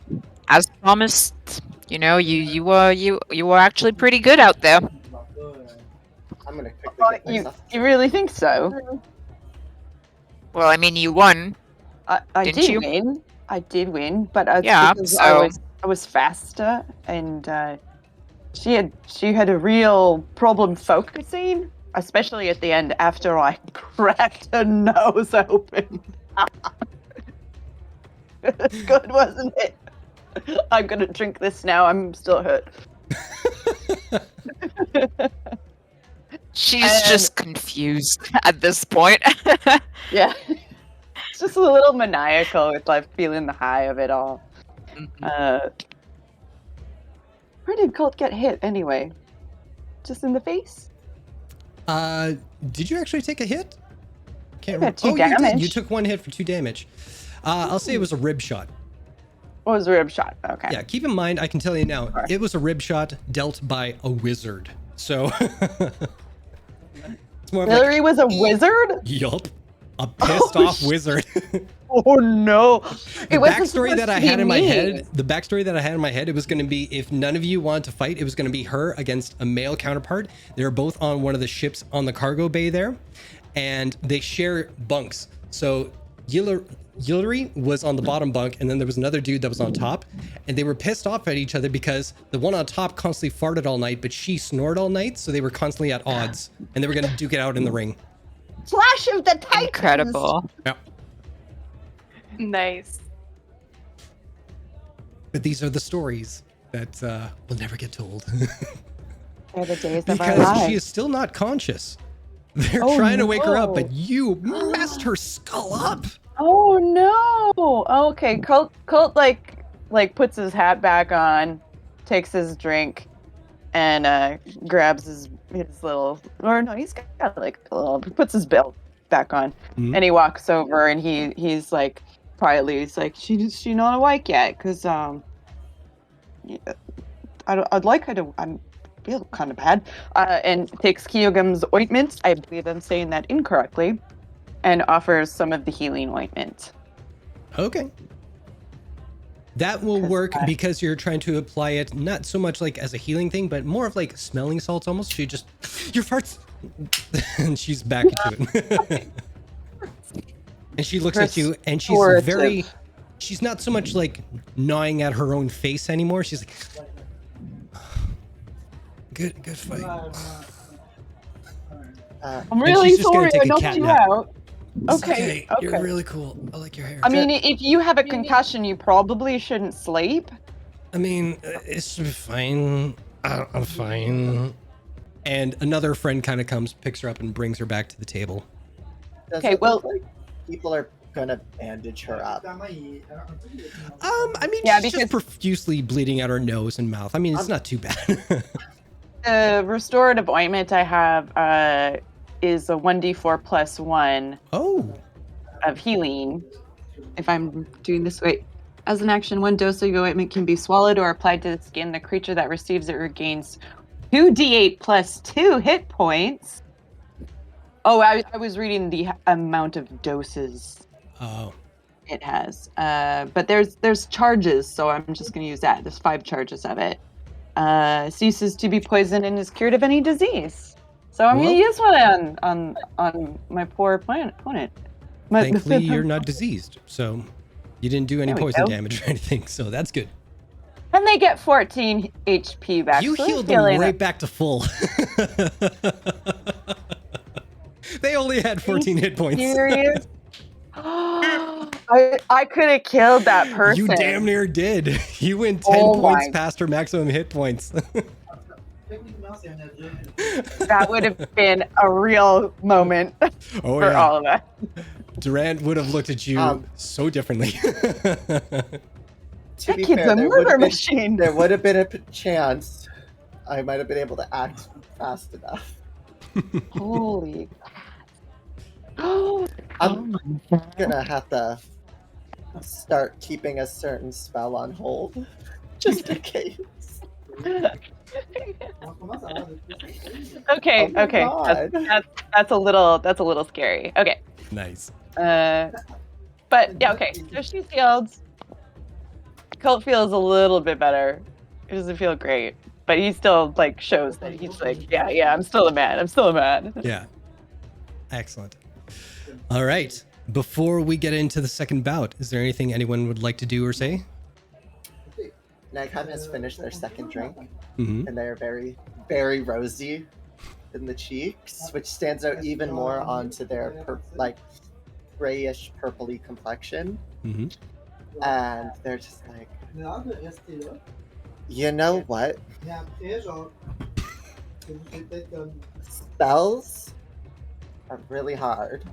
E: As promised, you were actually pretty good out there.
C: I'm gonna quickly
D: Oh,
C: get my
D: you
C: stuff.
D: really think so?
E: Well, I mean, you won.
D: I
E: Didn't
D: did
E: you?
D: win. I did win, but it's
E: Yeah,
D: because
E: so-
D: I was faster, and she had a real problem focusing, especially at the end after I cracked her nose open. It was good, wasn't it? I'm gonna drink this now. I'm still hurt.
E: She's
D: And-
E: just confused at this point.
D: Yeah. It's just a little maniacal with like feeling the high of it all.
E: Mhm.
D: Where did Colt get hit anyway? Just in the face?
B: Did you actually take a hit? Can't
D: got 2
B: Oh, you did. You
D: damage.
B: took 1 hit for 2 damage. I'll say it was a rib shot.
D: What was a rib shot? Okay.
B: Yeah, keep in mind, I can tell you now,
D: Alright.
B: it was a rib shot dealt by a wizard. So it's more of like,
D: Hillary was a wizard?
B: yup, a pissed off wizard.
D: Oh no.
B: The
D: It wasn't
B: backstory that
D: supposed
B: I
D: to be
B: had in my
D: me.
B: head, it was going to be if none of you wanted to fight, it was going to be her against a male counterpart. They were both on one of the ships on the cargo bay there, and they share bunks. So Hillary was on the bottom bunk, and then there was another dude that was on top, and they were pissed off at each other because the one on top constantly farted all night, but she snored all night, so they were constantly at odds, and they were going to duke it out in the ring.
D: Flash of the Titans.
E: Incredible.
B: Yeah.
F: Nice.
B: But these are the stories that will never get told.
D: They're the days of our
B: Because
D: lives.
B: she is still not conscious. They're
D: Oh,
B: trying to wake her up,
D: no.
B: but you messed her skull up.
D: Oh no! Okay, Colt like puts his hat back on, takes his drink, and grabs his little, or no, he's got like a little, puts his belt back on,
B: Mhm.
D: and he walks over and he's like quietly, he's like, she not awake yet? Cause yeah, I'd like her to. I feel kind of bad. And takes Kyogum's ointment. I believe I'm saying that incorrectly. And offers some of the healing ointment.
B: Okay. That will
D: 'Cause
B: work
D: I-
B: because you're trying to apply it not so much like as a healing thing, but more of like smelling salts almost. She just, your farts. And she's back into it. And she looks at you and she's
D: Restorative.
B: very, she's not so much like gnawing at her own face anymore. She's like, good fight.
D: I'm really
B: she's just gonna
D: sorry
B: take
D: I
B: a
D: knocked
B: cat
D: you
B: nap.
D: out. Okay, okay.
B: You're really cool. I like your hair.
D: I mean, if you have a concussion, you probably shouldn't sleep.
B: I mean, it's fine. I'm fine. And another friend kind of comes, picks her up, and brings her back to the table.
C: Does
D: Okay,
C: it
D: well-
C: look like people are gonna bandage her up?
B: I mean,
D: Yeah,
B: she's just profusely bleeding out her nose and mouth. I mean, it's not too bad.
D: The restorative ointment I have is a 1d4 plus 1
B: Oh,
D: of healing. If I'm doing this right. As an action, 1 dose of your ointment can be swallowed or applied to the skin. The creature that receives it regains 2d8 plus 2 hit points. Oh, I was reading the amount of doses
B: oh,
D: it has. But there's charges, so I'm just going to use that. There's 5 charges of it. Ceases to be poisoned and is cured of any disease. So I'm going
B: Well-
D: to use one on my poor opponent.
B: thankfully you're not diseased, so you didn't do any
D: There we
B: poison
D: go.
B: damage or anything, so that's good.
D: And they get 14 HP back.
B: You
D: so I'm
B: healed them
D: feeling
B: right back to full. They only had 14 hit points.
D: serious. I could have killed that person.
B: You damn near did. You went 10
D: Oh
B: points
D: my-
B: past her maximum hit points.
D: That would have been a real moment
B: Oh
D: for
B: yeah.
D: all of us.
B: Durant would have looked at you so differently.
C: To
D: That
C: be
D: kid's
C: fair,
D: a
C: there
D: murder
C: would've been-
D: machine.
C: There would have been a chance I might have been able to act fast enough.
D: Holy.
C: I'm gonna have to start keeping a certain spell on hold, just in case.
D: Okay,
C: Oh my
D: okay.
C: God.
D: That's a little scary. Okay.
B: Nice.
D: But yeah, okay. So she's healed. Colt feels a little bit better. He doesn't feel great, but he still like shows that he's like, yeah, I'm still a man.
B: Yeah. Excellent. All right. Before we get into the second bout, is there anything anyone would like to do or say?
C: Nagheim has finished their second drink,
B: Mm-hmm.
C: and they are very, very rosy in the cheeks, which stands out even more onto their grayish purpley complexion.
B: Mm-hmm.
C: And they're just like, you know what? Spells are really hard.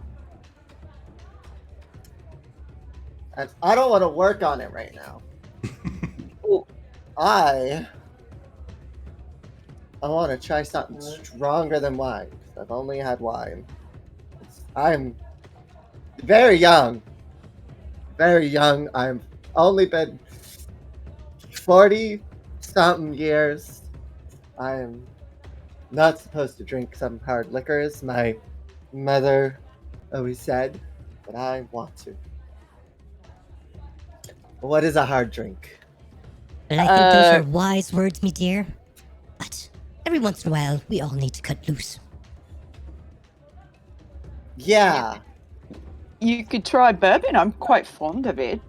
C: And I don't want to work on it right now. I want to try something stronger than wine. 'Cause I've only had wine. I'm very young. Very young. I've only been 40-something years. I'm not supposed to drink some hard liquors. My mother always said, but I want to. What is a hard drink?
G: Well, I think those are wise words, me dear. But every once in a while, we all need to cut loose.
C: Yeah.
D: You could try bourbon. I'm quite fond of it.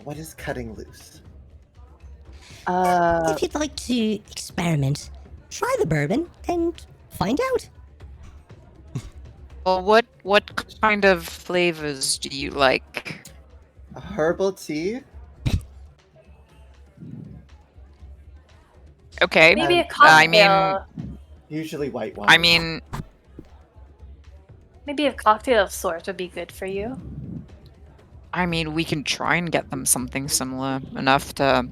C: What is cutting loose?
G: If you'd like to experiment, try the bourbon and find out.
E: Well, what kind of flavors do you like?
C: A herbal tea?
E: Okay.
F: Maybe a
E: I
F: cocktail.
E: mean,
C: Usually white wine.
E: I mean,
F: Maybe a cocktail of sorts would be good for you.
E: we can try and get them something similar enough to,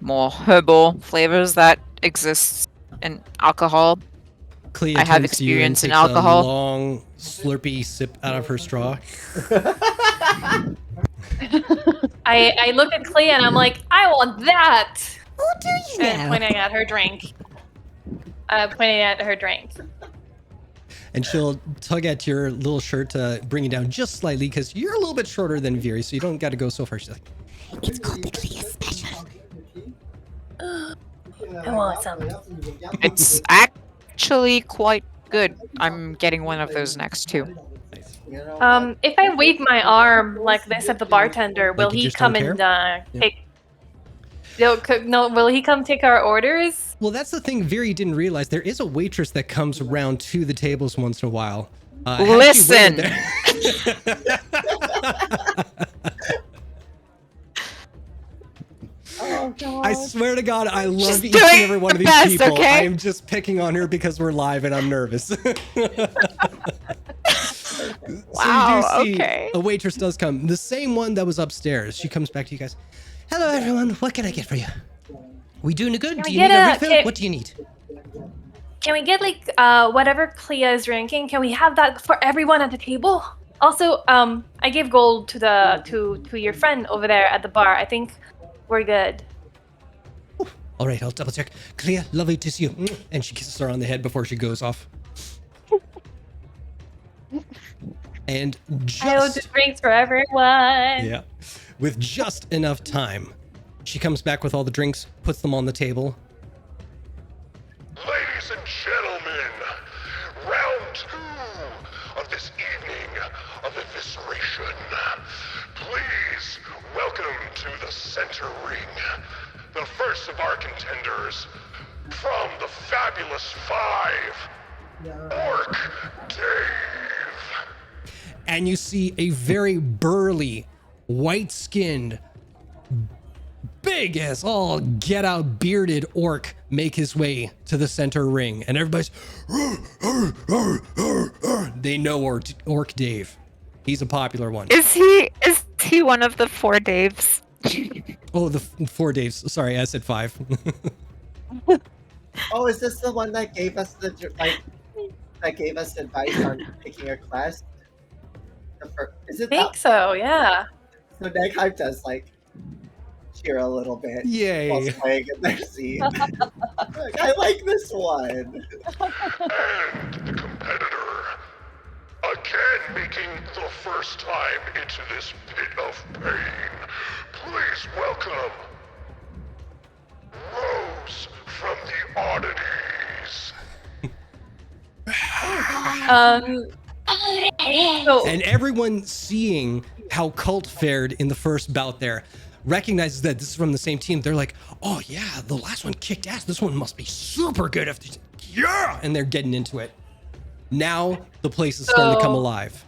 E: more herbal flavors that exist in alcohol.
B: Clea
E: I have
B: turns to you and
E: experience in
B: takes
E: alcohol.
B: a long slurpy sip out of her straw.
F: I look at Clea and I'm like, I want that.
G: What do you
F: And
G: know?
F: pointing at her drink.
B: And she'll tug at your little shirt to bring you down just slightly because you're a little bit shorter than Viri, so you don't got to go so far. She's like,
G: It's called the Clea Special.
F: I want some.
E: It's actually quite good. I'm getting one of those next too.
F: If I wave my arm like this at the bartender, will
B: you
F: he
B: just
F: come
B: don't
F: and take? No, will he come take our orders?
B: well, that's the thing Viri didn't realize. There is a waitress that comes around to the tables once in a while. Had she
E: Listen.
B: waited there-
C: Oh, God.
B: I swear to God, I love
E: She's
B: each and
E: doing
B: every one of
E: the
B: these
E: best,
B: people.
E: okay?
B: I am just picking on her because we're live and I'm nervous.
E: Wow,
B: So you do see
E: okay.
B: a waitress does come. The same one that was upstairs. She comes back to you guys. Hello, everyone. What can I get for you? We doing good?
F: Can
B: Do
F: we
B: you need
F: get
B: a
F: a-
B: refill?
F: can-
B: What do you need?
F: Can we get whatever Clea is drinking? Can we have that for everyone at the table? Also, I gave gold to your friend over there at the bar. I think we're good.
B: All right, I'll double check. Clea, lovely to see you. And she kisses her on the head before she goes off. And
F: I ordered
B: just
F: drinks for everyone.
B: yeah, with just enough time, she comes back with all the drinks, puts them on the table.
H: Ladies and gentlemen, round 2 of this evening of evisceration. Please welcome to the center ring, the first of our contenders from the Fabulous 5, Orc Dave.
B: And you see a very burly, white-skinned, big as all get out bearded orc make his way to the center ring, and everybody's they know Orc Dave. He's a popular one.
E: Is he one of the 4 Daves?
B: Oh, the 4 Daves. Sorry, I said 5.
C: Oh, is this the one that gave us that gave us advice on picking a quest? Is it
F: I think
C: that?
F: so, yeah.
C: So Neghype does cheer a little bit
B: Yay.
C: while playing in their scene. I like this one.
H: And the competitor, again making the first time into this pit of pain. Please welcome Rose from the Oddities.
F: So,
B: And everyone seeing how Cult fared in the first bout there recognizes that this is from the same team. They're like, oh yeah, the last one kicked ass. This one must be super good. Yeah! And they're getting into it. Now the place is starting to come alive.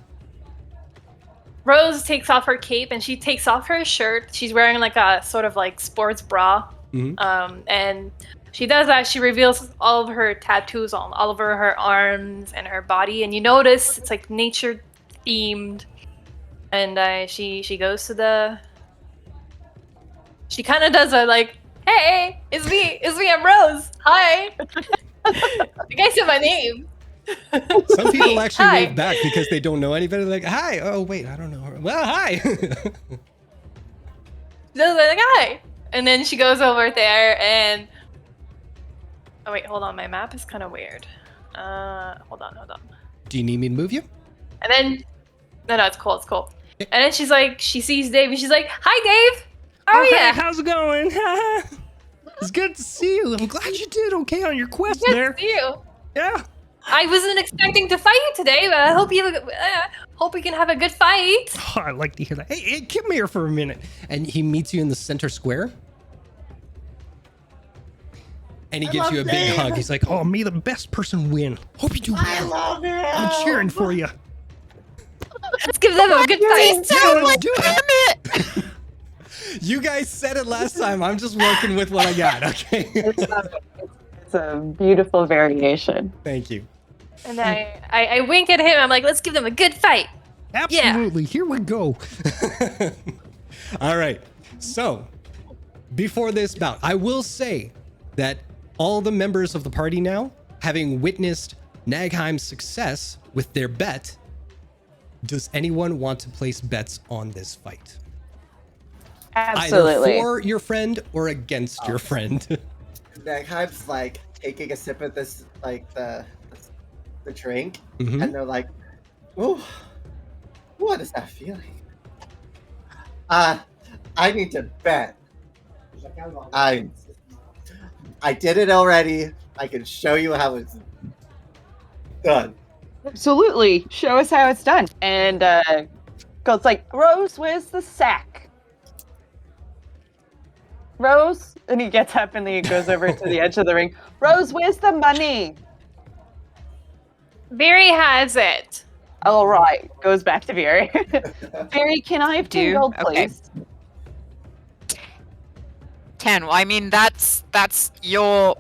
F: Rose takes off her cape and she takes off her shirt. She's wearing like a sort of like sports bra. And she does that. She reveals all of her tattoos on all over her arms and her body. And you notice it's like nature themed. And she goes to the. She kind of does a like, hey, it's me, I'm Rose. Hi. You guys said my name.
B: Some people actually
F: Hi.
B: wave back because they don't know anybody. Like, hi. Oh, wait, I don't know her. Well, hi.
F: She does like, hi. And then she goes over there and. Oh, wait, hold on. My map is kind of weird. Hold on.
B: Do you need me to move you?
F: And then. No, it's cool. And then she's like, she sees Dave and she's like, hi, Dave. How are
B: Hey,
F: ya?
B: how's it going? It's good to see you. I'm glad you did okay on your quest
F: Good
B: there.
F: to see you.
B: Yeah.
F: I wasn't expecting to fight you today, but I hope we can have a good fight.
B: Oh, I like to hear that. Hey, come here for a minute. And he meets you in the center square. And he gives you a big hug. He's like, oh, may the best person win. Hope you do well.
C: I love him.
B: I'm cheering for you.
F: Let's give them a good fight.
B: Yeah, let's do it. You guys said it last time. I'm just working with what I got, okay?
D: It's a beautiful variation.
B: Thank you.
F: And I wink at him. I'm like, let's give them a good fight.
B: Absolutely. Here we go. All right. So, before this bout, I will say that all the members of the party now, having witnessed Nagheim's success with their bet, does anyone want to place bets on this fight?
D: Absolutely.
B: Either for your friend or against your friend.
C: Nagheim's like taking a sip of this, like the drink,
B: Mhm.
C: and they're like, "Oh, what is that feeling?" I need to bet. I did it already. I can show you how it's done.
D: Absolutely. Show us how it's done. And goes like, Rose, where's the sack? Rose, and he gets up and he goes over to the edge of the ring. Rose, where's the money?
F: Very has it.
D: All right, goes back to Very. Very, can I have 10 gold,
E: Okay.
D: please?
E: 10. Well, I mean, that's your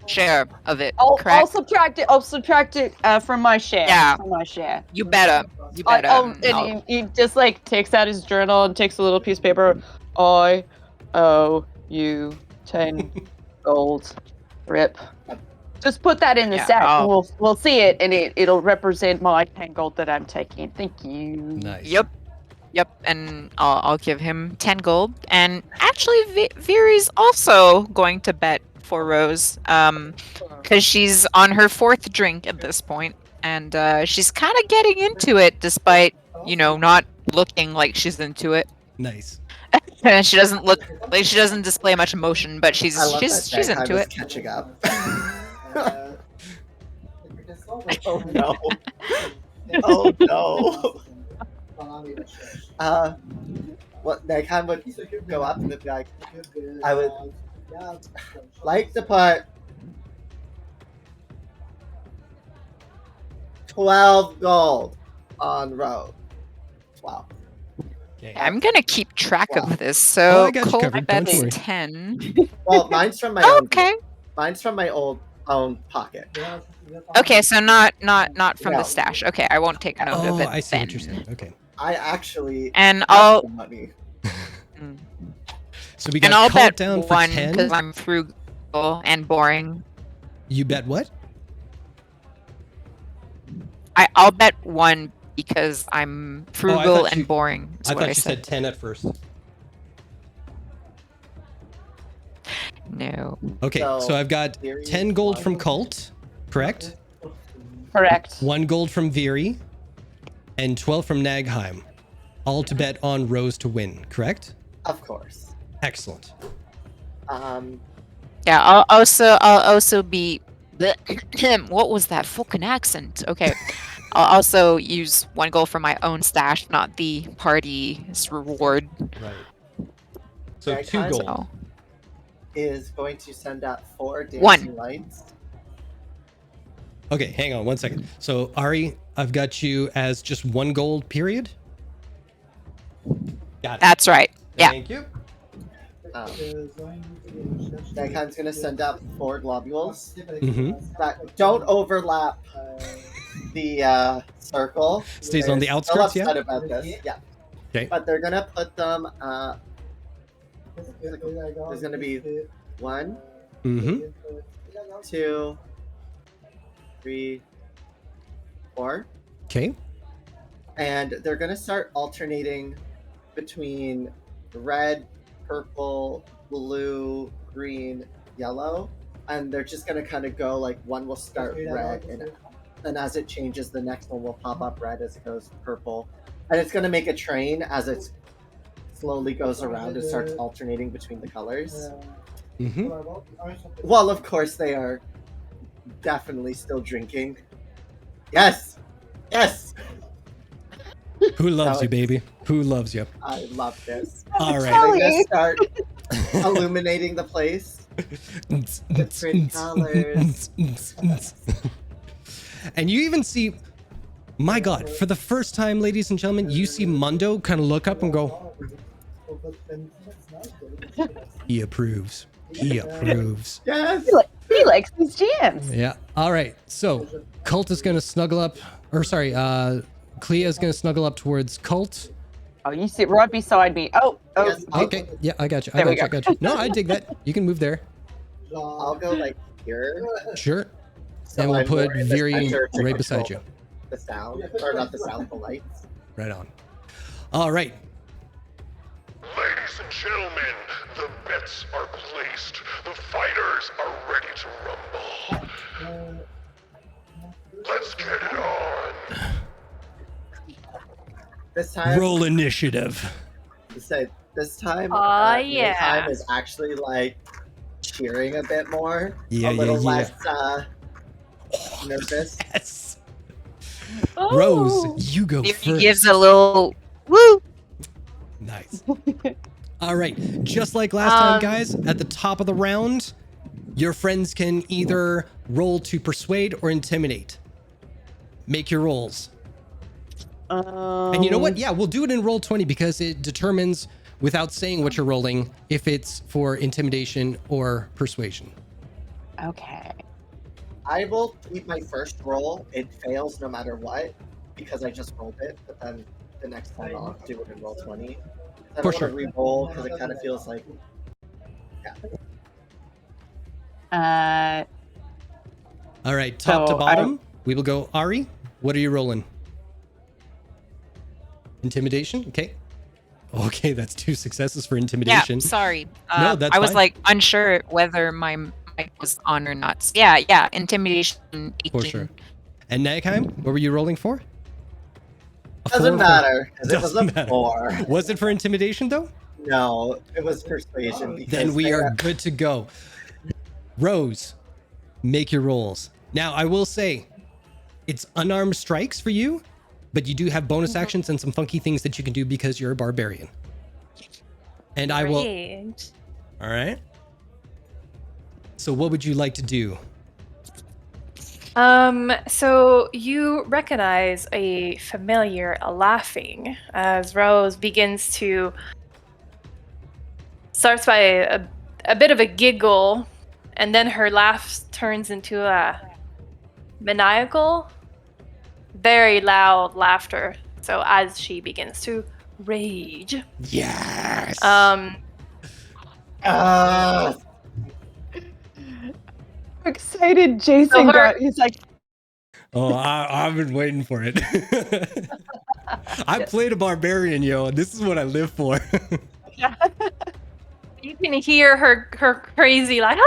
E: share of it,
D: I'll
E: correct?
D: subtract it. I'll subtract it from my share.
E: Yeah.
D: From my share.
E: You better. You better.
D: And he just like takes out his journal and takes a little piece of paper. I owe you 10 gold. Rip. Just put that in the
E: Yeah,
D: sack, and
E: I'll-
D: we'll see it, and it'll represent my 10 gold that I'm taking. Thank you.
B: Nice.
E: Yep, and I'll give him 10 gold. And actually, Viri's also going to bet for Rose, because she's on her 4th drink at this point, and she's kind of getting into it, despite not looking like she's into it.
B: Nice.
E: And she doesn't look like she doesn't display much emotion, but she's
C: I love
E: she's
C: that
E: into
C: Nagheim is
E: it.
C: catching up. Oh no! Oh no! What Nagheim would go up and be like, I would like to put 12 gold on Rose. 12.
B: Okay.
E: I'm gonna keep track
C: Wow.
E: of this.
B: Oh,
E: So
B: I got you
E: Colt
B: covered, don't
E: bets
B: worry.
E: 10.
C: Well, mine's from my own.
E: Okay.
C: Mine's from my own pocket.
E: Okay, so not from
C: No.
E: the stash. Okay, I won't take note of
B: Oh,
E: it
B: I see
E: then.
B: what you're saying. Okay.
C: I actually
E: And
C: have
E: I'll
C: the money.
B: So we
E: and
B: got
E: I'll
B: Colt
E: bet
B: down for
E: 1
B: 10.
E: because I'm frugal and boring.
B: You bet what?
E: I'll bet 1 because I'm frugal
B: thought
E: and
B: you-
E: boring. Is
B: I
E: what
B: thought
E: I
B: you
E: said.
B: said 10 at first.
E: No.
B: Okay, so
C: So,
B: I've got
C: Viri
B: 10 gold from
C: won.
B: Colt, correct?
D: Correct.
B: 1 gold from Viri, and 12 from Nagheim. All to bet on Rose to win, correct?
C: Of course.
B: Excellent.
E: Yeah, I'll also be what was that fucking accent? Okay. I'll also use 1 gold from my own stash, not the party's reward.
B: Right. So
C: Okay,
B: 2
C: guys,
B: gold.
E: So
C: Is going to send out 4 dancing
E: 1.
C: lights.
B: Okay, hang on 1 second. So Ari, I've got you as just 1 gold period. Got it.
E: That's right. Yeah.
B: Thank you.
C: Nightime's gonna send out 4 globules
B: Mm-hmm.
C: that don't overlap the circle.
B: Stays
C: They're
B: on the
C: still
B: outskirts, yeah?
C: upset about this. Yeah.
B: Okay.
C: But they're gonna put them. There's gonna be 1,
B: Mm-hmm.
C: 2, 3, 4,
B: Okay.
C: and they're gonna start alternating between red, purple, blue, green, yellow, and they're just gonna kind of go like one will start red, and as it changes, the next one will pop up red as it goes purple, and it's gonna make a train as it slowly goes around and starts alternating between the colors.
B: Mm-hmm.
C: Well, of course, they are definitely still drinking. Yes! Yes!
B: Who loves
C: So
B: you, baby? Who loves you?
C: I love this.
B: All
C: They're
B: right.
C: gonna start illuminating the place. Different colors.
B: And you even see, my God, for the first time, ladies and gentlemen, you see Mundo kind of look up and go, he approves. He approves.
C: Yes!
D: He likes these jams.
B: Yeah. All right. So Cult is going to snuggle up, or sorry, Clea is going to snuggle up towards Cult.
D: Oh, you sit right beside me. Oh.
C: Yes,
B: Okay. Yeah, I got you. I
D: There we
B: got you. I got you. No, I dig that. You can move there.
C: I'll go like here.
B: Sure.
C: So
B: And we'll
C: I'm
B: put
C: more in the
B: Viri
C: center to
B: right beside you.
C: control the sound, or not the sound, the lights.
B: Right on. All right.
H: Ladies and gentlemen, the bets are placed. The fighters are ready to rumble. Let's get it on.
C: This time,
B: Roll initiative.
C: this time,
F: Aw, yeah.
C: Nighttime is actually like cheering a bit more,
B: Yeah,
C: a little
B: yeah,
C: less nervous.
B: Yes.
F: Oh.
B: Rose, you go
E: He
B: first.
E: gives a little woo.
B: Nice. All right. Just like last time, guys, at the top of the round, your friends can either roll to persuade or intimidate. Make your rolls. And you know what? Yeah, we'll do it in roll 20 because it determines, without saying what you're rolling, if it's for intimidation or persuasion.
D: Okay.
C: I will keep my first roll. It fails no matter what because I just rolled it. But then the next time I'll do it in roll 20. I
B: For
C: don't
B: sure.
C: want to re-roll because it kind of feels like
B: All right, top to
D: So,
B: bottom, we will go Ari. What are you rolling? Intimidation? Okay. Okay, that's 2 successes for
E: Yeah,
B: intimidation.
E: sorry.
B: No, that's
E: I was
B: fine.
E: like unsure whether my mic was on or not. So yeah, intimidation 18.
B: For sure. And Nagheim, what were you rolling for? A
C: doesn't
B: 4?
C: matter because it was
B: Doesn't
C: a
B: matter.
C: 4.
B: Was it for intimidation though?
C: No, it was persuasion. Because
B: Then we
C: they
B: are good to go. Rose, make your rolls. Now, I will say, it's unarmed strikes for you, but you do have bonus actions and some funky things that you can do because you're a barbarian. And I will.
F: Great.
B: All right. So, what would you like to do?
F: So you recognize a familiar laughing as Rose begins to starts by a bit of a giggle, and then her laugh turns into a maniacal, very loud laughter. So as she begins to rage,
B: Yes.
D: Excited Jason
F: her-
D: got. He's like,
B: Oh, I've been waiting for it. I played a barbarian, yo, and this is what I live for.
F: you can hear her crazy like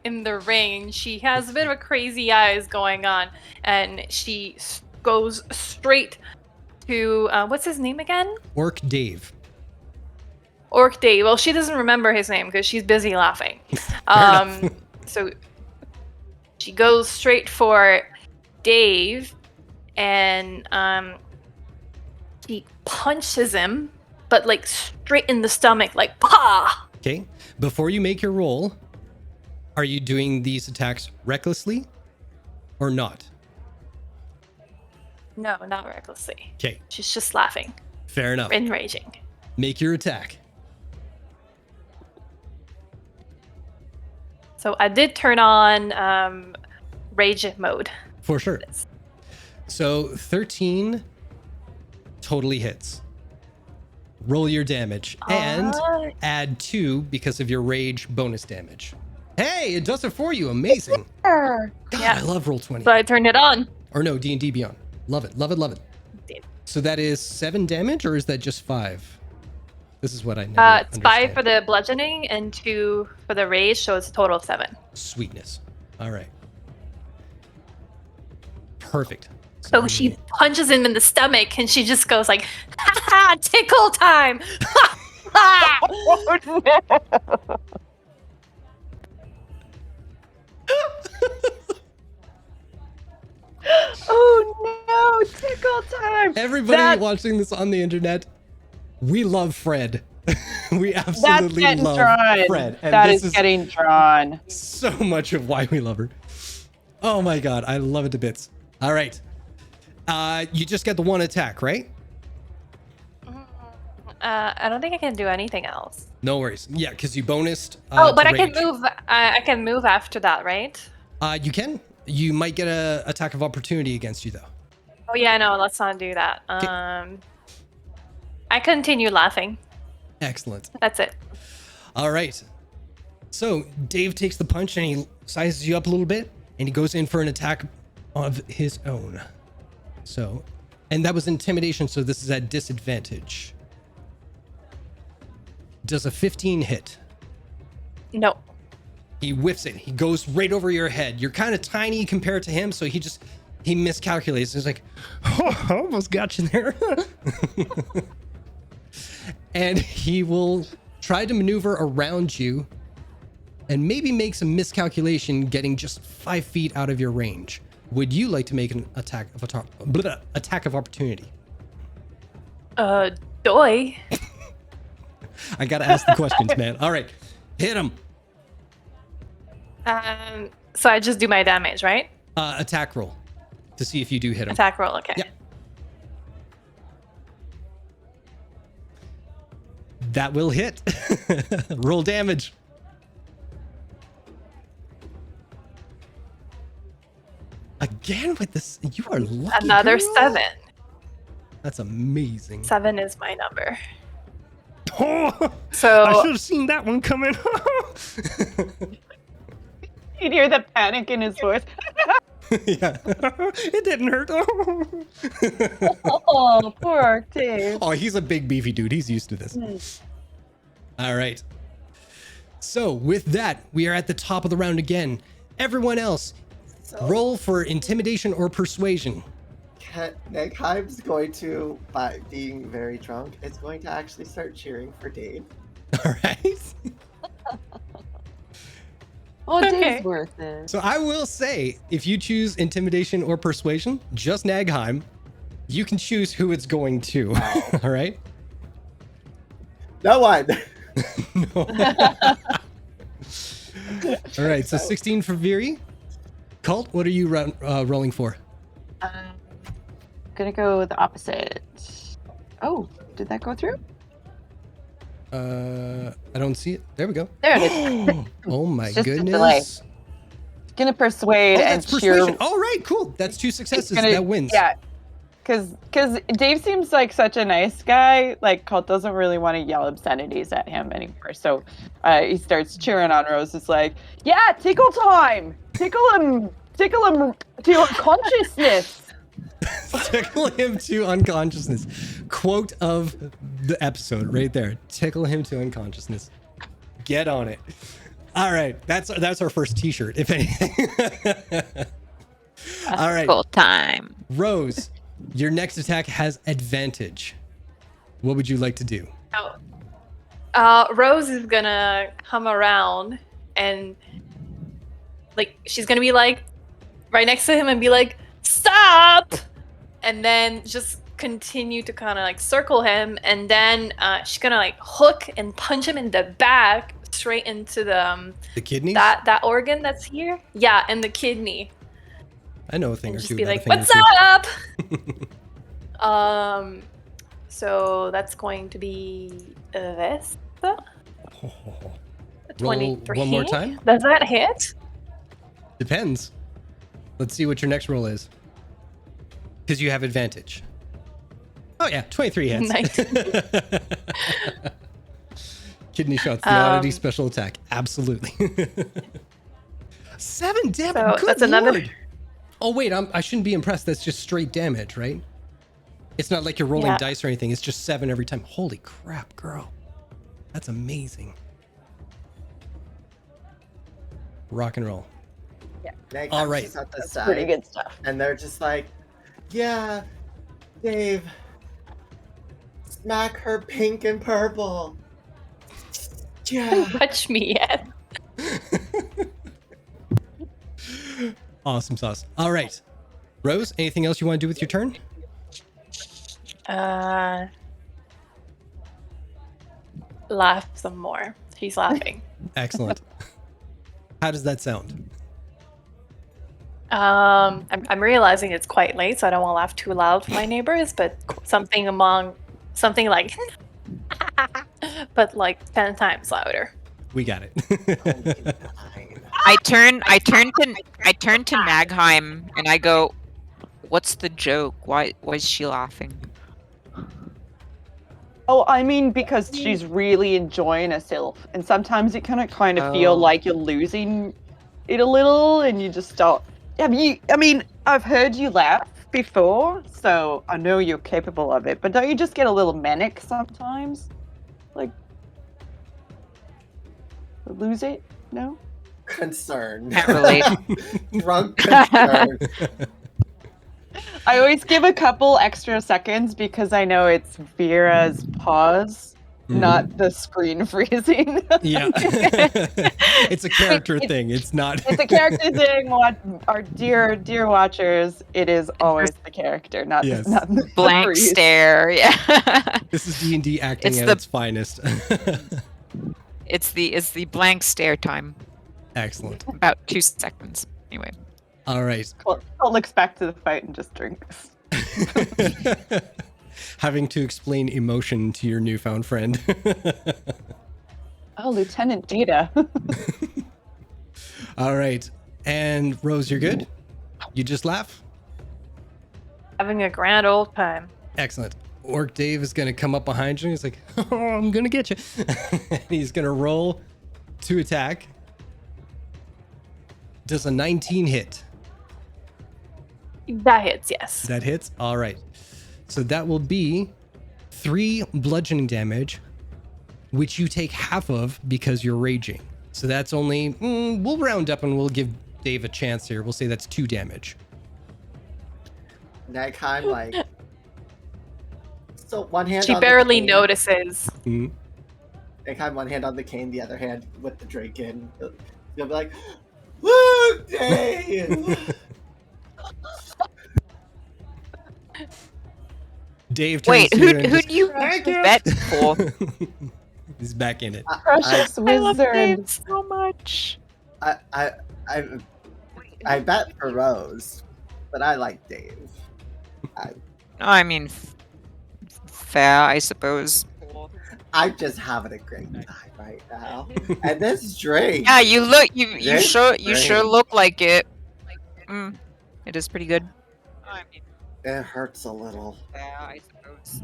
F: in the ring. She has a bit of a crazy eyes going on, and she goes straight to what's his name again?
B: Orc Dave.
F: Orc Dave. Well, she doesn't remember his name because she's busy laughing.
B: enough.
F: So she goes straight for Dave, and she punches him, but like straight in the stomach, like pa.
B: Okay. Before you make your roll, are you doing these attacks recklessly or not?
F: No, not recklessly.
B: Okay,
F: She's just laughing
B: fair enough.
F: and raging.
B: Make your attack.
F: So I did turn on rage mode.
B: For sure. So 13 totally hits. Roll your damage and add 2 because of your rage bonus damage. Hey, it does it for you. Amazing. God,
F: Yeah.
B: I love Roll20.
F: So I turned it on.
B: Or no, D&D Beyond. Love it, love it, love it.
F: Indeed.
B: So that is 7 damage, or is that just 5? This is what I never
F: It's 5
B: understand.
F: for the bludgeoning and 2 for the rage, so it's a total of 7.
B: Sweetness. All right. Perfect.
F: So she punches him in the stomach, and she just goes like, "Ha ha! Tickle time!"
D: Oh, no. Oh no, tickle time!
B: Everybody watching this on the internet, we love Fred. We
D: That's
B: absolutely
D: getting
B: love
D: drawn.
B: Fred. And
D: That
B: this
D: is getting drawn.
B: so much of why we love her. Oh my god, I love it to bits. All right. You just get the 1 attack, right?
F: I don't think I can do anything else.
B: No worries. Yeah, because you bonused.
F: Oh, but
B: to
F: I can
B: rage.
F: move. I can move after that, right?
B: You can. You might get a attack of opportunity against you, though.
F: Oh yeah, no, let's not do that. I continue laughing.
B: Excellent.
F: That's it.
B: All right. So Dave takes the punch and he sizes you up a little bit, and he goes in for an attack of his own. So, and that was intimidation, so this is at disadvantage. Does a 15 hit?
F: No.
B: He whiffs it. He goes right over your head. You're kind of tiny compared to him, so he miscalculates. He's like, oh, I almost got you there. And he will try to maneuver around you and maybe make some miscalculation getting just 5 feet out of your range. Would you like to make an attack of opportunity?
F: Doy.
B: I gotta ask the questions, man. All right, hit him.
F: So I just do my damage, right?
B: Attack roll to see if you do hit him.
F: Attack roll, okay.
B: Yeah. That will hit. Roll damage. Again with this, you are lucky.
F: Another
B: girl.
F: 7.
B: That's amazing.
F: 7 is my number.
B: Oh,
F: So
B: I should have seen that one coming.
D: You'd hear the panic in his voice.
B: Yeah, it didn't hurt.
D: Oh, poor Dave.
B: Oh, he's a big beefy dude. He's used to this. All right. So with that, we are at the top of the round again. Everyone else, roll for intimidation or persuasion.
C: Negheim's going to, by being very drunk, is going to actually start cheering for Dave.
B: All right.
D: Oh,
F: Okay.
D: Dave's worth it.
B: So I will say, if you choose intimidation or persuasion, just Nagheim, you can choose who it's going to. All right.
C: No one.
B: No. All right. So 16 for Viri. Cult, what are you rolling for?
D: Gonna go the opposite. Oh, did that go through?
B: I don't see it. There we go.
D: There it is.
B: Oh my
D: It's just a delay.
B: goodness.
D: Gonna persuade
B: Oh,
D: and
B: that's
D: cheer.
B: persuasion. All right, cool. That's 2 successes. That wins.
D: Yeah, because Dave seems like such a nice guy. Like Colt doesn't really want to yell obscenities at him anymore. So he starts cheering on Rose. It's like, yeah, tickle time. Tickle him to consciousness.
B: Tickle him to unconsciousness. Quote of the episode right there. Tickle him to unconsciousness. Get on it. All right. That's our first t-shirt, if anything. All right.
E: Full time.
B: Rose, your next attack has advantage. What would you like to do?
F: Rose is gonna come around and she's gonna be like right next to him and be like, stop, and then just continue to kind of circle him, and then she's gonna hook and punch him in the back straight into the
B: kidneys?
F: that organ that's here. Yeah, and the kidney.
B: I know a thing
F: and
B: or
F: just
B: two
F: be
B: about
F: like,
B: a thing
F: "What's
B: or
F: up?" So that's going to be this
B: two.
F: 23.
B: Roll one more time.
F: Does that hit?
B: Depends. Let's see what your next roll is. Because you have advantage. Oh yeah, 23 hits.
F: 19.
B: Kidney shots, the oddity special attack. Absolutely. 7 damage.
F: So
B: Good
F: that's another-
B: Lord. Oh wait, I shouldn't be impressed. That's just straight damage, right? It's not like you're rolling
F: Yeah.
B: dice or anything. It's just 7 every time. Holy crap, girl. That's amazing. Rock and roll.
C: Meg
B: All right.
C: just at the
D: That's
C: side,
D: pretty good stuff.
C: and they're just like, "Yeah, Dave, smack her pink and purple." Yeah.
F: Touch me yet?
B: Awesome sauce. All right. Rose, anything else you want to do with your turn?
F: Laugh some more. He's laughing.
B: Excellent. How does that sound?
F: I'm realizing it's quite late, so I don't want to laugh too loud for my neighbors, but something like, but like 10 times louder.
B: We got it.
E: I turn to Nagheim and I go, "What's the joke? Why is she laughing?"
D: Oh, I mean, because she's really enjoying herself, and sometimes it can kind of feel
E: Oh.
D: like you're losing it a little, and you just start. I mean, I've heard you laugh before, so I know you're capable of it. But don't you just get a little manic sometimes? Like, lose it? No.
C: Concerned.
E: Can't relate.
C: Drunk concerned.
D: I always give a couple extra seconds because I know it's Vera's pause, not the screen freezing.
B: Yeah. It's a character thing. It's not.
D: It's a character thing. What our dear watchers, it is always the character, not
B: Yes.
D: not the
E: Blank
D: freeze.
E: stare. Yeah.
B: This is D&D acting
E: It's
B: at
E: the-
B: its finest.
E: It's the blank stare time.
B: Excellent.
E: About 2 seconds. Anyway.
B: All right.
D: Colt looks back to the fight and just drinks.
B: Having to explain emotion to your newfound friend.
D: Oh, Lieutenant Data.
B: All right. And Rose, you're good? You just laugh?
F: Having a grand old time.
B: Excellent. Orc Dave is going to come up behind you. He's like, "Oh, I'm going to get you." And he's going to roll to attack. Does a 19 hit?
F: That hits, yes.
B: That hits? All right. So that will be 3 bludgeoning damage, which you take half of because you're raging. So that's only, we'll round up and we'll give Dave a chance here. We'll say that's 2 damage.
C: Nagheim, like, so one hand
F: She
C: on the
F: barely
C: cane.
F: notices.
B: Mhm.
C: Nagheim, one hand on the cane, the other hand with the drink in. You'll be like, "Woo, Dave!"
B: Dave turns
E: Wait,
B: to
E: who
B: you and
E: who
B: just-
E: do you bet for?
B: He's back in it.
D: Precious
E: I love
D: wizard.
E: Dave so much.
C: I bet for Rose, but I like Dave.
E: I mean, fair, I suppose.
C: I'm just having a great time right now. And this drink,
E: Yeah, you
C: This
E: sure
C: drink.
E: look like it. It is pretty good. I mean,
C: it hurts a little.
E: fair, I suppose.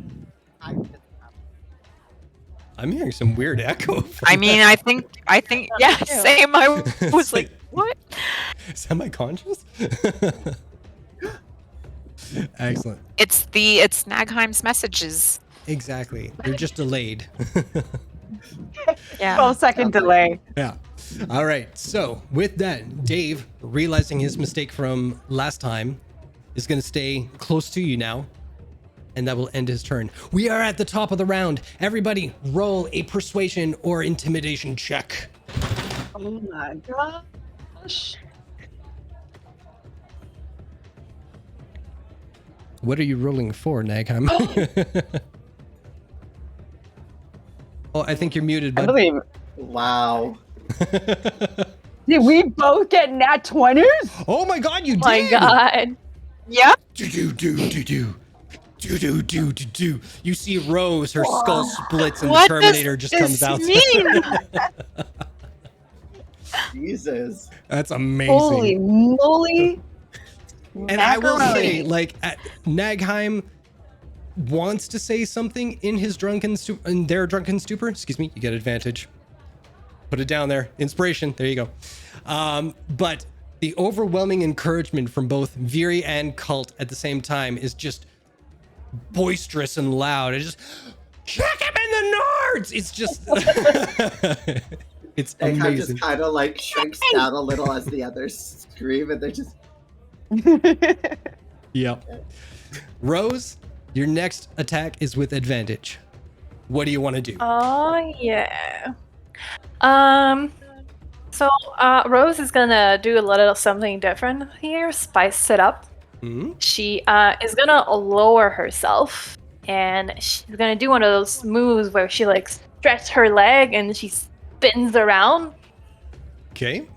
B: I'm hearing some weird echo. from
E: I mean,
B: that.
E: I think, yeah, same. I was like, what?
B: Is that my conscious? Excellent.
E: It's Nagheim's messages.
B: Exactly. They're just delayed.
E: Yeah.
D: 12-second delay.
B: Yeah. All right. So with that, Dave, realizing his mistake from last time, is going to stay close to you now. And that will end his turn. We are at the top of the round. Everybody roll a persuasion or intimidation check.
D: Oh my gosh.
B: What are you rolling for, Nagheim? Oh, I think you're muted,
D: I
B: bud.
D: believe
C: Wow.
D: Did we both get nat 20s?
B: Oh my god, you did!
F: My God.
D: Yep.
B: Do. You see Rose, her skull splits, and
E: What
B: the
E: does
B: Terminator just comes
E: this
B: out.
E: mean?
C: Jesus.
B: That's amazing.
D: Holy moly.
B: And I will say,
D: Macaroni.
B: like, Nagheim wants to say something in his in their drunken stupor. Excuse me, you get advantage. Put it down there. Inspiration. There you go. But the overwhelming encouragement from both Viri and Cult at the same time is just boisterous and loud. It's just, check him in the nards! It's just, it's
C: Nagheim
B: amazing.
C: just kind of like shrinks down a little as the others scream, and they're just.
B: Yep. Rose, your next attack is with advantage. What do you want to do?
F: Oh yeah. So Rose is gonna do a little something different here, spice it up.
B: Hmm?
F: She is gonna lower herself, and she's gonna do one of those moves where she like stretches her leg and she spins around
B: Okay.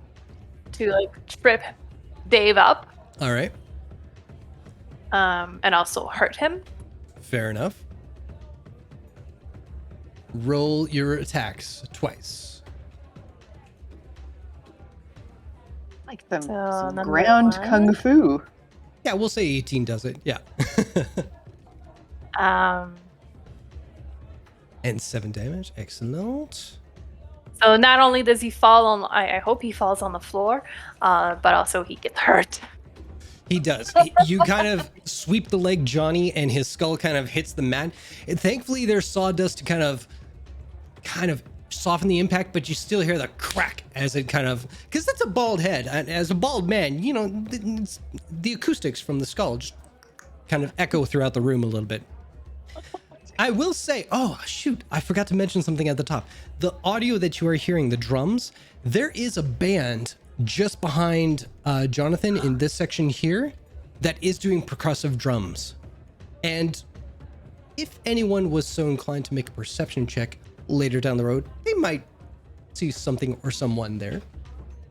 F: to like trip Dave up,
B: All right.
F: and also hurt him.
B: Fair enough. Roll your attacks twice.
D: Like some,
F: So,
D: some
F: number
D: ground
F: one.
D: kung fu.
B: Yeah, we'll say 18 does it. Yeah. And 7 damage. Excellent.
F: So not only does he fall on, I hope he falls on the floor, but also he gets hurt.
B: He does. You kind of sweep the leg, Johnny, and his skull kind of hits the mat. And thankfully, there's sawdust to kind of soften the impact, but you still hear the crack as it kind of, because that's a bald head. And as a bald man, you know, the acoustics from the skull just kind of echo throughout the room a little bit. I will say, oh shoot, I forgot to mention something at the top. The audio that you are hearing, the drums, there is a band just behind Jonathan in this section here that is doing percussive drums. And if anyone was so inclined to make a perception check later down the road, they might see something or someone there.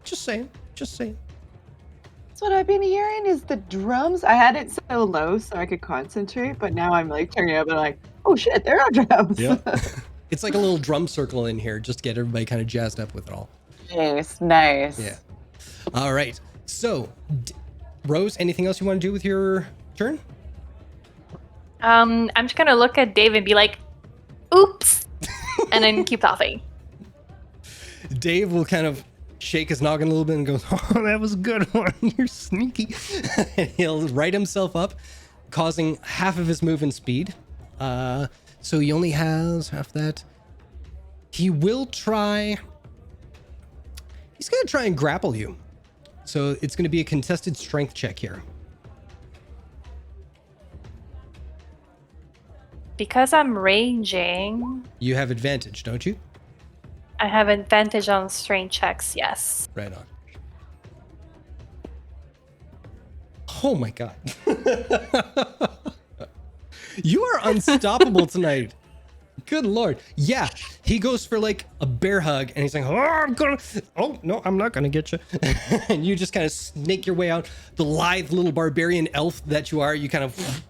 B: Just saying.
D: That's what I've been hearing is the drums. I had it so low so I could concentrate, but now I'm like turning up and like, oh shit, there are drums.
B: It's like a little drum circle in here just to get everybody kind of jazzed up with it all.
D: Nice.
B: Yeah. All right. So, Rose, anything else you want to do with your turn?
F: I'm just gonna look at Dave and be like, oops, and then keep laughing.
B: Dave will kind of shake his noggin a little bit and goes, oh, that was a good one. You're sneaky. And he'll right himself up, causing half of his movement speed. So he only has half that. He will try... He's going to try and grapple you. So it's going to be a contested strength check here.
F: Because I'm ranging,
B: You have advantage, don't you?
F: I have advantage on strength checks, yes.
B: Right on. Oh my god. You are unstoppable tonight. Good lord. Yeah, he goes for like a bear hug and he's like, oh, no, I'm not gonna get you. And you just kind of snake your way out. The lithe little barbarian elf that you are, you kind of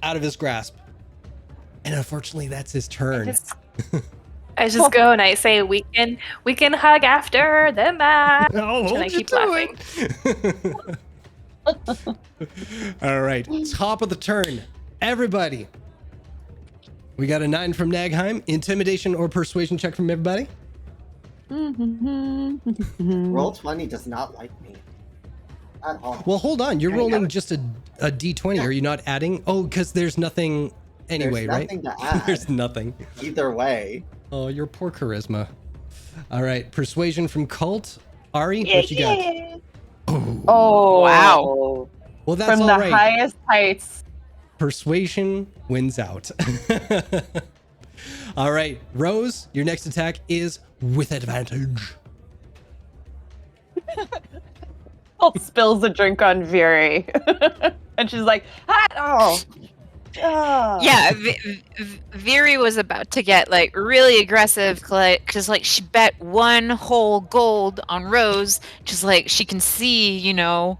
B: out of his grasp. And unfortunately, that's his turn.
F: I just go and I say, we can hug after the match.
B: I'll
F: And I
B: hold you
F: keep
B: to
F: laughing.
B: it. All right, top of the turn. Everybody. We got a 9 from Nagheim. Intimidation or persuasion check from everybody.
C: Roll 20 does not like me at all.
B: Well, hold on. You're
C: There you
B: rolling
C: go.
B: just a d20. Are you not adding? Oh, because there's nothing anyway,
C: There's
B: right?
C: nothing to add.
B: There's nothing.
C: Either way.
B: Oh, your poor charisma. All right, persuasion from Cult. Ari, what you got?
D: Oh,
E: Wow.
B: Well, that's
D: From
B: all
D: the
B: right.
D: highest heights.
B: Persuasion wins out. All right, Rose, your next attack is with advantage.
D: Holt spills a drink on Viri. And she's like, ah, oh.
E: Yeah, Viri was about to get like really aggressive because like she bet one whole gold on Rose, just like she can see, you know,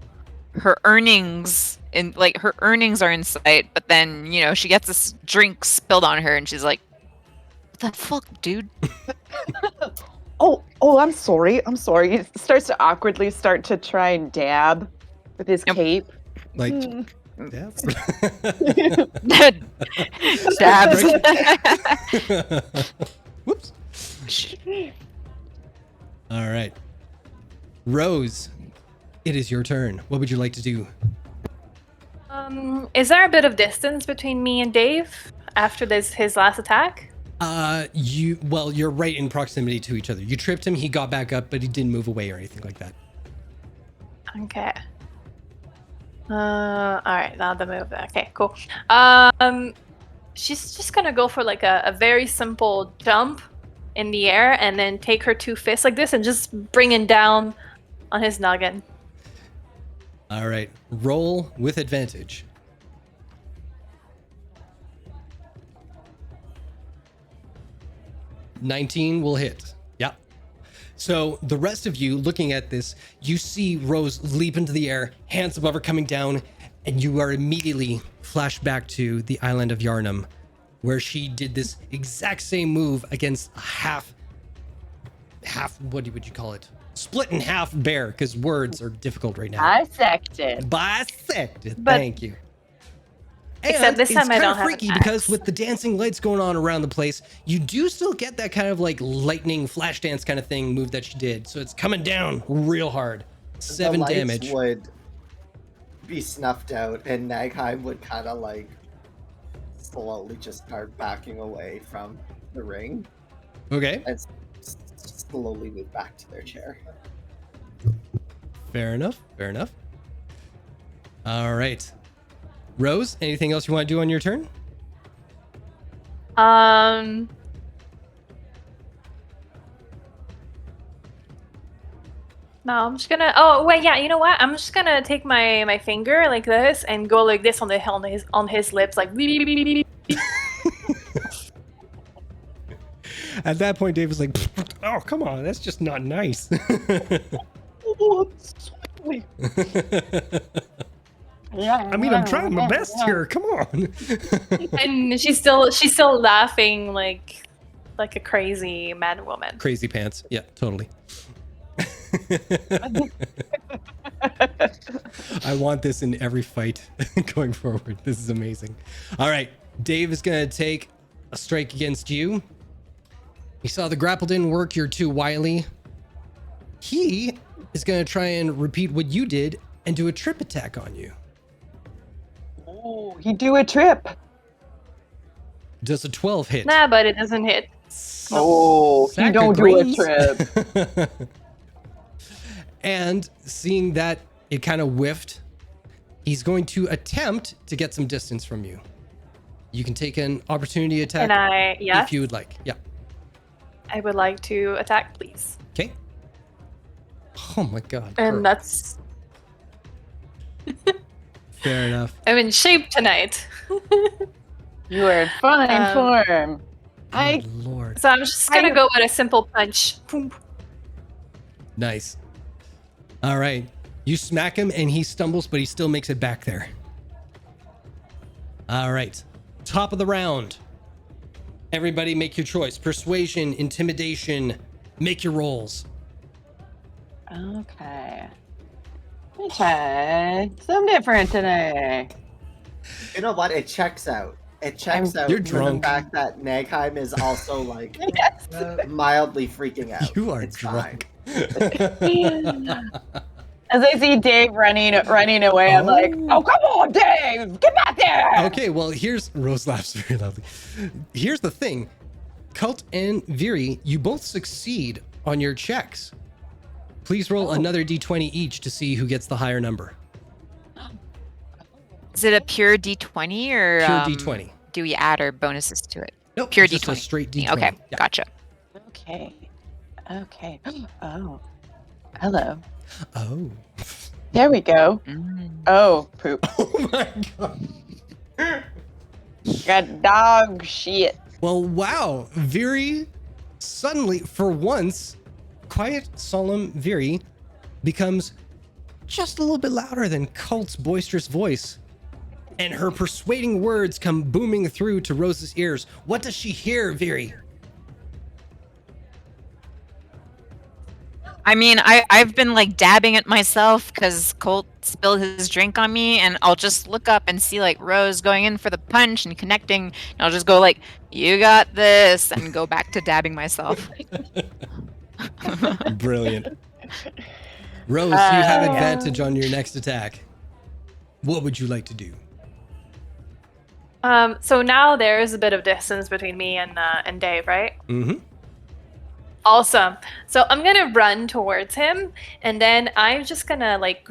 E: her earnings and like her earnings are in sight, but then you know she gets this drink spilled on her and she's like, "What the fuck, dude?"
D: Oh, I'm sorry. He starts to awkwardly start to try and dab with his
E: Yep.
D: cape.
B: Like,
D: Mm.
B: yeah.
E: Dabs.
B: Whoops. All right. Rose, it is your turn. What would you like to do?
F: Is there a bit of distance between me and Dave after his last attack?
B: You're right in proximity to each other. You tripped him, he got back up, but he didn't move away or anything like that.
F: Okay. All right, now the move. Okay, cool. She's just gonna go for like a very simple jump in the air and then take her two fists like this and just bring it down on his noggin.
B: All right. Roll with advantage. 19 will hit. Yeah. So the rest of you looking at this, you see Rose leap into the air, hands above her coming down, and you are immediately flashed back to the island of Yarnum, where she did this exact same move against a half, what would you call it? Split in half bear, because words are difficult right now.
D: Bisected.
B: Bisected.
F: But-
B: Thank you.
F: Except this time I don't have an
B: freaky because
F: axe.
B: with the dancing lights going on around the place, you do still get that kind of like lightning flash dance kind of thing move that she did. So it's coming down real hard. 7
C: the lights
B: damage.
C: would be snuffed out, and Nagheim would kind of like slowly just start backing away from the ring
B: Okay,
C: and slowly move back to their chair.
B: fair enough. Fair enough. All right. Rose, anything else you want to do on your turn?
F: No, I'm just gonna. Oh wait, yeah. You know what? I'm just gonna take my finger like this and go like this on his lips, like.
B: At that point, Dave was like, "Oh, come on, that's just not nice."
D: Oh, sweetly.
B: I mean, I'm trying my best here. Come on.
F: And she's still laughing like a crazy mad woman.
B: Crazy pants. Yeah, totally. I want this in every fight going forward. This is amazing. All right. Dave is going to take a strike against you. You saw the grapple didn't work. You're too wily. He is going to try and repeat what you did and do a trip attack on you.
D: Oh, he do a trip.
B: Does a 12 hit?
F: Nah, but it doesn't hit.
D: Oh, he
B: Sack
D: don't
B: of
D: do a
B: grains.
D: trip.
B: And seeing that it kind of whiffed, he's going to attempt to get some distance from you. You can take an opportunity attack
F: And
B: if you would like. Yeah.
F: I would like to attack, please.
B: Okay. Oh my god.
F: And
B: girl.
F: that's.
B: Fair enough.
F: I'm in shape tonight.
D: You are in fine form.
B: Good Lord.
F: So I'm just gonna go with a simple punch. Boom.
B: Nice. All right. You smack him and he stumbles, but he still makes it back there. All right. Top of the round. Everybody make your choice. Persuasion, intimidation. Make your rolls.
D: Okay. Let me try something different today.
C: You know what? It checks out. It checks out
B: You're
C: with
B: drunk.
C: the fact that Nagheim is also like
D: Yes.
C: mildly freaking out.
B: You are
C: It's
B: drunk.
D: As I see Dave running away, I'm like, oh, come on, Dave, get back there.
B: Okay, well, Rose laughs very loudly. Here's the thing. Cult and Viri, you both succeed on your checks. Please roll another d20 each to see who gets the higher number.
E: Is it a pure D20 or
B: Pure d20.
E: do we add our bonuses to it?
B: Nope,
E: Pure
B: just
E: D20.
B: a straight d20.
E: Okay,
B: Yeah.
E: gotcha.
D: Okay. Oh. Hello.
B: Oh.
D: There we go.
E: Mm.
D: Oh, poop.
B: Oh my god.
D: Got dog shit.
B: Well, wow. Viri suddenly, for once, quiet, solemn Viri becomes just a little bit louder than Cult's boisterous voice. And her persuading words come booming through to Rose's ears. What does she hear, Viri?
E: I mean, I've been like dabbing at myself because Colt spilled his drink on me, and I'll just look up and see like Rose going in for the punch and connecting, and I'll just go like, "You got this," and go back to dabbing myself.
B: Brilliant. Rose, you have advantage on your next attack. What would you like to do?
F: So now there is a bit of distance between me and Dave, right?
B: Mm-hmm.
F: Awesome. So I'm gonna run towards him, and then I'm just gonna like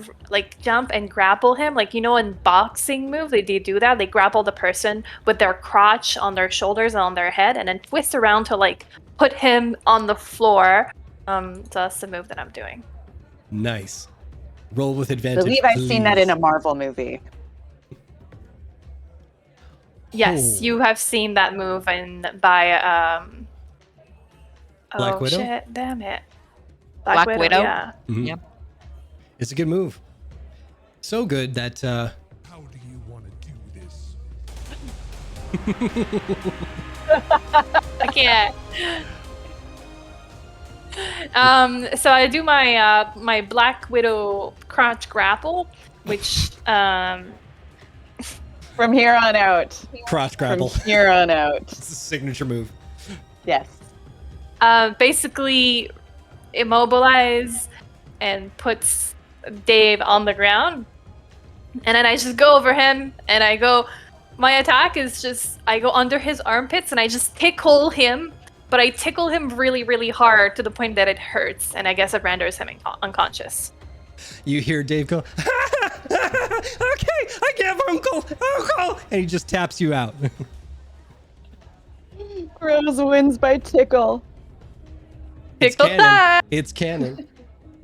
F: jump and grapple him. Like, you know, in boxing move, they do that. They grapple the person with their crotch on their shoulders and on their head, and then twist around to like put him on the floor. So that's the move that I'm doing.
B: Nice. Roll with
D: I
B: advantage.
D: believe I've seen that
B: please.
D: in a Marvel movie.
F: Yes,
B: Oh.
F: you have seen that move by
B: Black Widow?
F: Shit, damn it.
E: Black Widow?
F: Yeah.
B: Mhm.
E: Yep.
B: It's a good move. So good that
A: How do you want to do this?
F: I can't. So I do my my Black Widow crotch grapple, which
D: From here on out.
B: crotch grapple.
D: From here on out.
B: It's a signature move.
D: Yes.
F: basically immobilize and puts Dave on the ground, and then I just go over him and I go. My attack is just I go under his armpits and I just tickle him. But I tickle him really, really hard to the point that it hurts, and I guess it renders him unconscious.
B: You hear Dave go, okay, I give Uncle, and he just taps you out.
D: Rose wins by tickle.
B: It's
F: Tickle
B: canon.
F: time!
B: It's canon.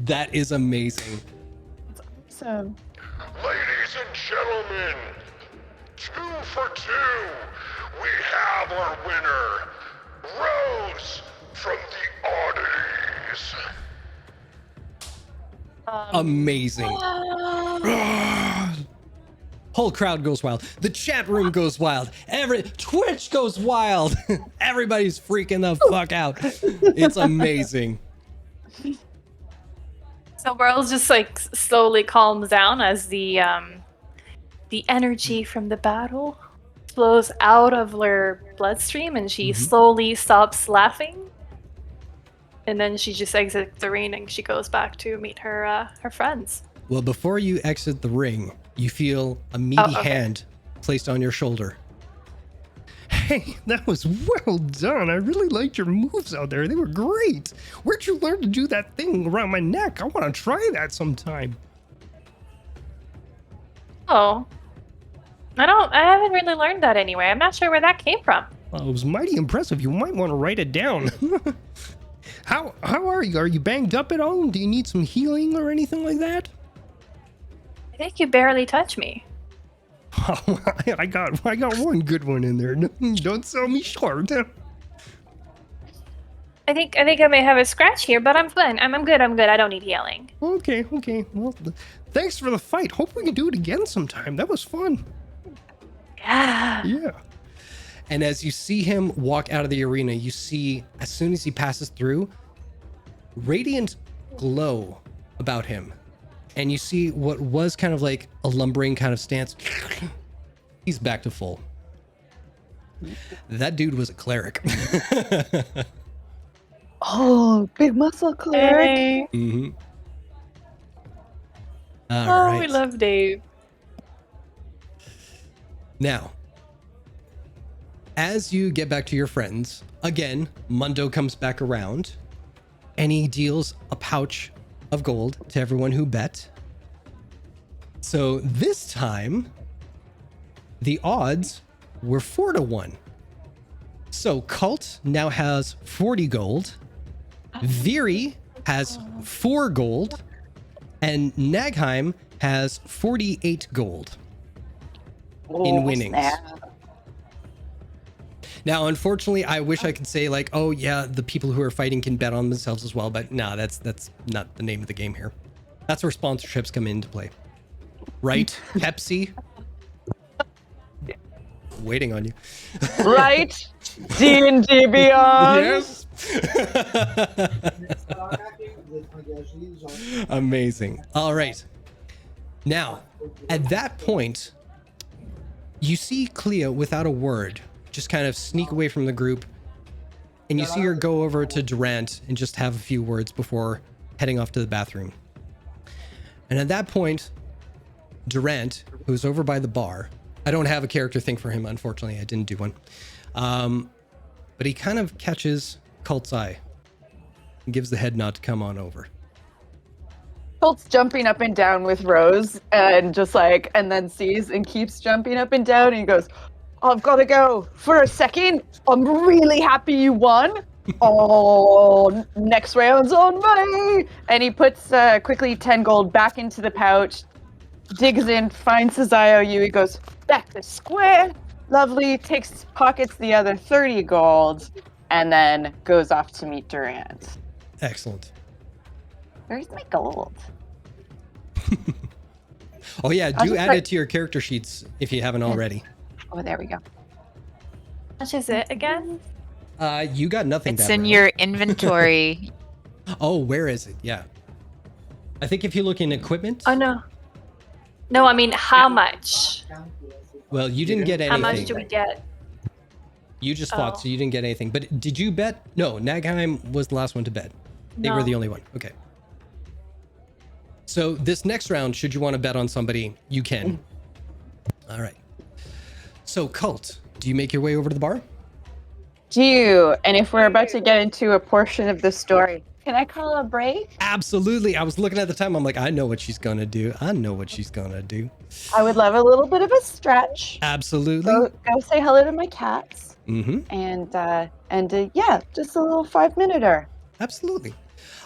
B: That is amazing.
D: So
H: Ladies and gentlemen, 2 for 2. We have our winner, Rose from the Oddities.
B: Amazing. Whole crowd goes wild. The chat room goes wild. Twitch goes wild. Everybody's freaking the fuck out. It's amazing.
F: So Rose just like slowly calms down as the energy from the battle flows out of her bloodstream, and she slowly stops laughing. And then she just exits the ring and she goes back to meet her friends.
B: Well, before you exit the ring, you feel a meaty
F: okay.
B: hand placed on your shoulder.
I: Hey, that was well done. I really liked your moves out there. They were great. Where'd you learn to do that thing around my neck? I want to try that sometime.
F: Oh. I haven't really learned that anyway. I'm not sure where that came from.
I: Well, it was mighty impressive. You might want to write it down. How are you? Are you banged up at all? Do you need some healing or anything like that?
F: I think you barely touch me.
I: Oh, I got one good one in there. Don't sell me short.
F: I think I may have a scratch here, but I'm fine. I'm good. I don't need healing.
I: Okay. Well, thanks for the fight. Hope we can do it again sometime. That was fun.
F: Yeah.
I: Yeah.
B: And as you see him walk out of the arena, you see, as soon as he passes through, radiant glow about him. And you see what was kind of like a lumbering kind of stance. He's back to full. That dude was a cleric.
D: Oh, big muscle cleric.
F: Hey.
B: Mm-hmm. All
F: Oh,
B: right.
F: we love Dave.
B: Now, as you get back to your friends, again, Mundo comes back around and he deals a pouch of gold to everyone who bet. So this time, the odds were 4-1. So Cult now has 40 gold, Viri has 4 gold, and Nagheim has 48 gold in winnings.
D: Snap.
B: Now, unfortunately, I wish I could say like, oh yeah, the people who are fighting can bet on themselves as well, but no, that's not the name of the game here. That's where sponsorships come into play, right? Pepsi, waiting on you.
D: Right? D&D Beyond.
B: Yes. Amazing. All right. Now, at that point, you see Cleo without a word just kind of sneak away from the group, and you see her go over to Durant and just have a few words before heading off to the bathroom. And at that point, Durant, who's over by the bar, I don't have a character thing for him, unfortunately. I didn't do one. But he kind of catches Cult's eye and gives the head nod to come on over.
D: Colt's jumping up and down with Rose and just like, and then sees and keeps jumping up and down. And he goes, I've got to go for a second. I'm really happy you won. Oh, next round's on me. And he puts quickly 10 gold back into the pouch, digs in, finds his IOU. He goes, back to square. Lovely. Pockets the other 30 gold and then goes off to meet Durant.
B: Excellent.
D: Where's my gold?
B: Oh yeah, do add it to your character sheets if you haven't already.
D: Oh, there we go.
F: How much is it again?
B: You got nothing.
E: It's
B: that
E: in
B: round.
E: your inventory.
B: Oh, where is it? Yeah. I think if you look in equipment.
F: Oh no. No, I mean how much?
B: Well, you didn't get anything.
F: How much do we get?
B: You just fought, so you didn't get anything. But did you bet? No, Nagheim was the last one to bet. They were
F: No.
B: the only one. Okay. So this next round, should you want to bet on somebody, you can. All right. So Cult, do you make your way over to the bar?
D: Do you? And if we're about to get into a portion of the story, can I call a break?
B: Absolutely. I was looking at the time. I'm like, I know what she's going to do. I know what she's going to do.
D: I would love a little bit of a stretch.
B: Absolutely.
D: Go say hello to my cats.
B: Mm-hmm.
D: And yeah, just a little 5-minute-er.
B: Absolutely.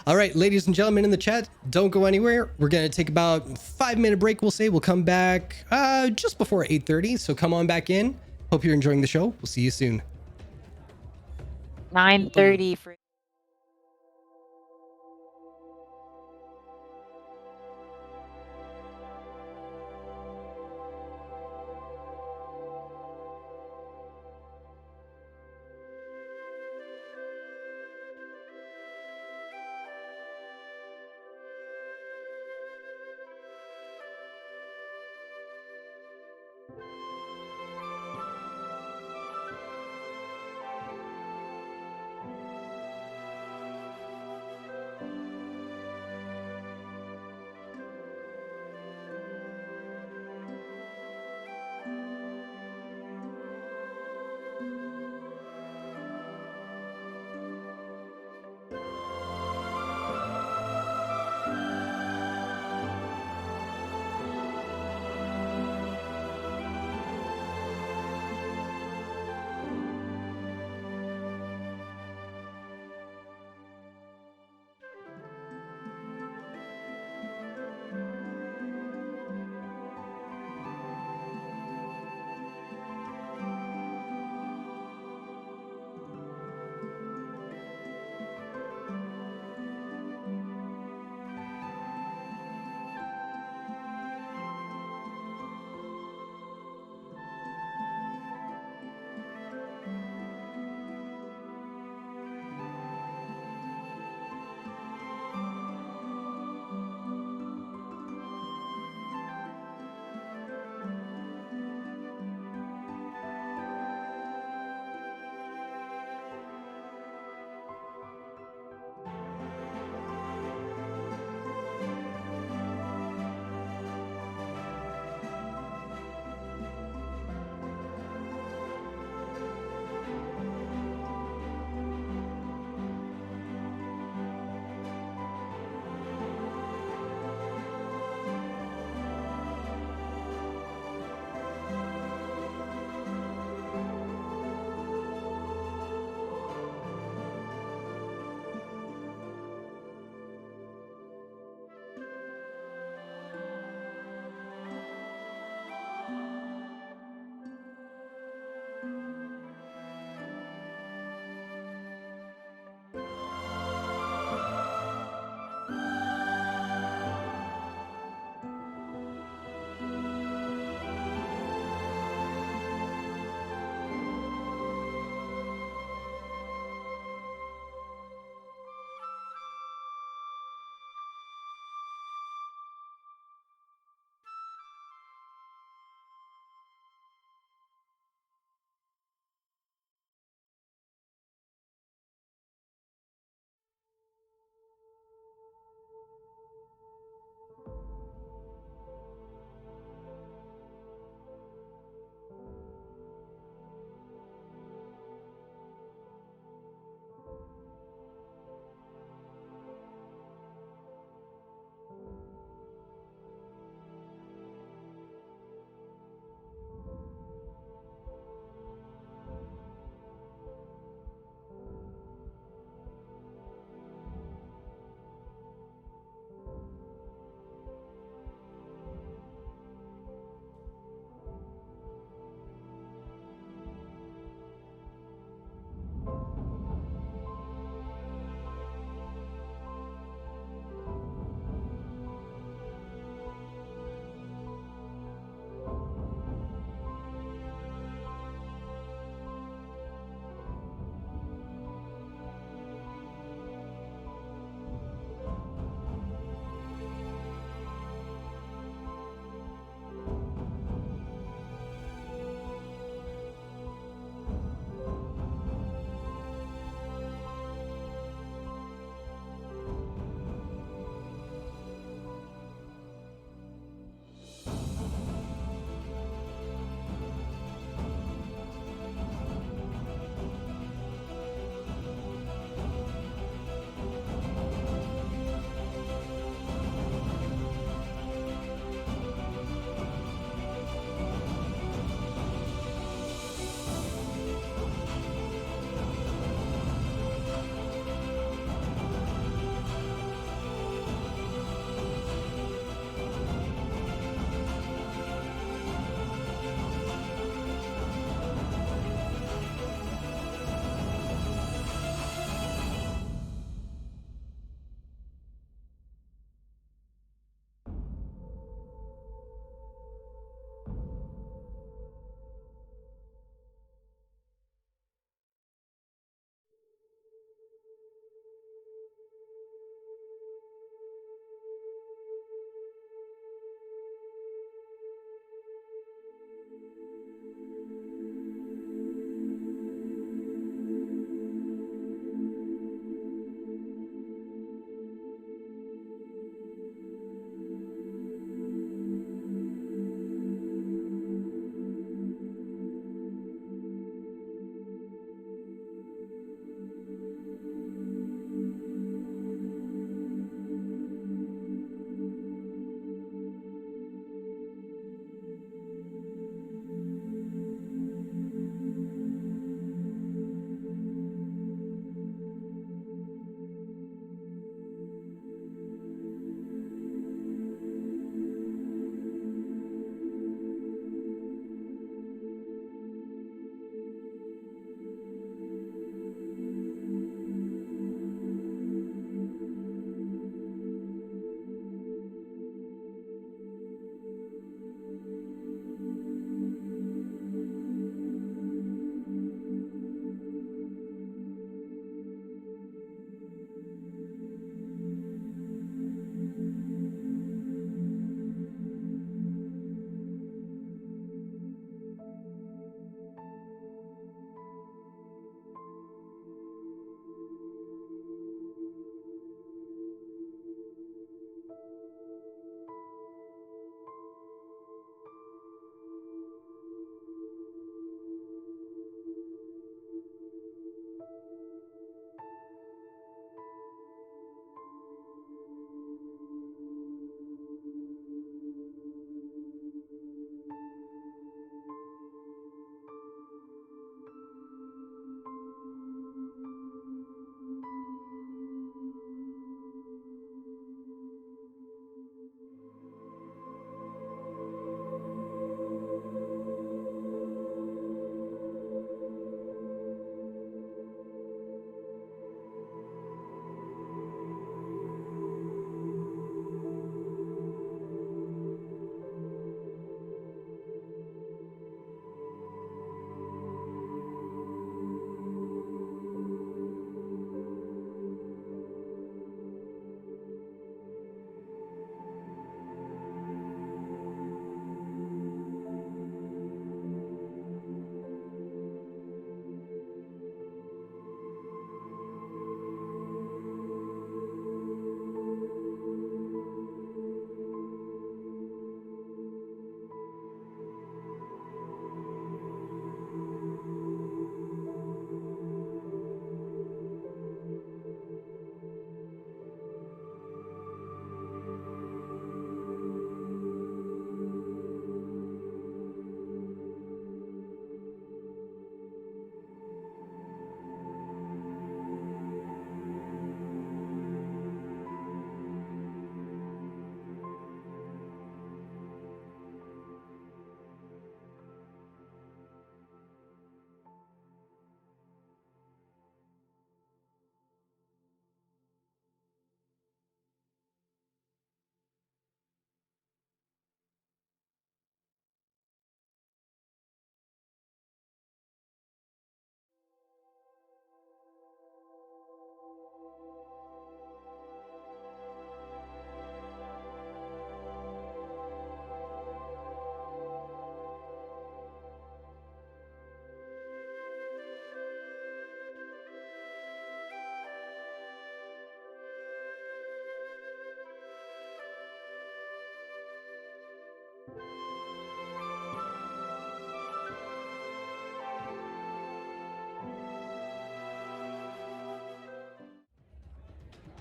B: All right, ladies and gentlemen in the chat, don't go anywhere. We're going to take about a 5-minute break, we'll say. We'll come back just before 8:30. So come on back in. Hope you're enjoying the show. We'll see you soon.
E: 9:30 for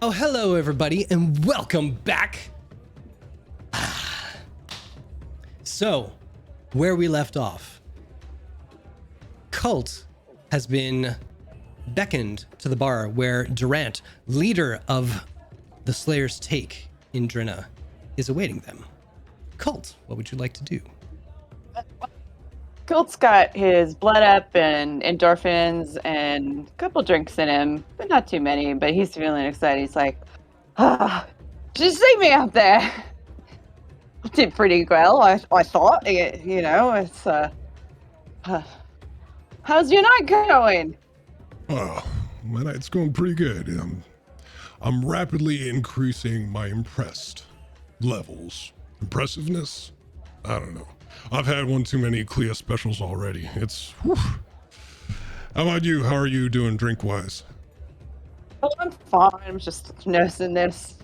B: Oh, hello, everybody, and welcome back. So, where we left off, Cult has been beckoned to the bar where Durant, leader of the Slayer's Take in Drina, is awaiting them. Cult, what would you like to do?
D: Colt's got his blood up and endorphins and a couple drinks in him, but not too many. But he's feeling excited. He's like, just see me out there. I did pretty well, I thought. It's, how's your night going?
A: Oh, my night's going pretty good. I'm rapidly increasing my impressed levels. Impressiveness? I don't know. I've had one too many Clea specials already. It's... Whew. How about you? How are you doing drink-wise?
D: Oh, I'm fine. I'm just nursing this.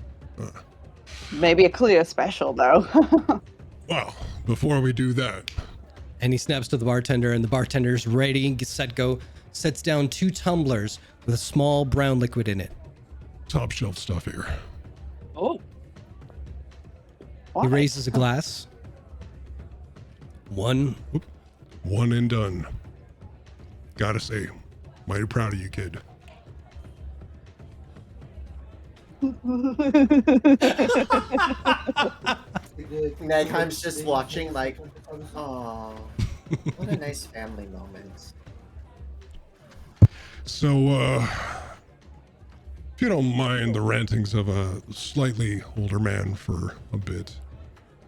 D: Maybe a Cleo special, though.
A: Well, before we do that...
B: And he snaps to the bartender, and the bartender's ready, set, go, sets down 2 tumblers with a small brown liquid in it.
A: Top shelf stuff here.
D: Oh.
B: He raises a glass. One.
A: One and done. Gotta say, mighty proud of you, kid.
C: Nagheim's just watching like, oh, what a nice family moment.
A: So, if you don't mind the rantings of a slightly older man for a bit,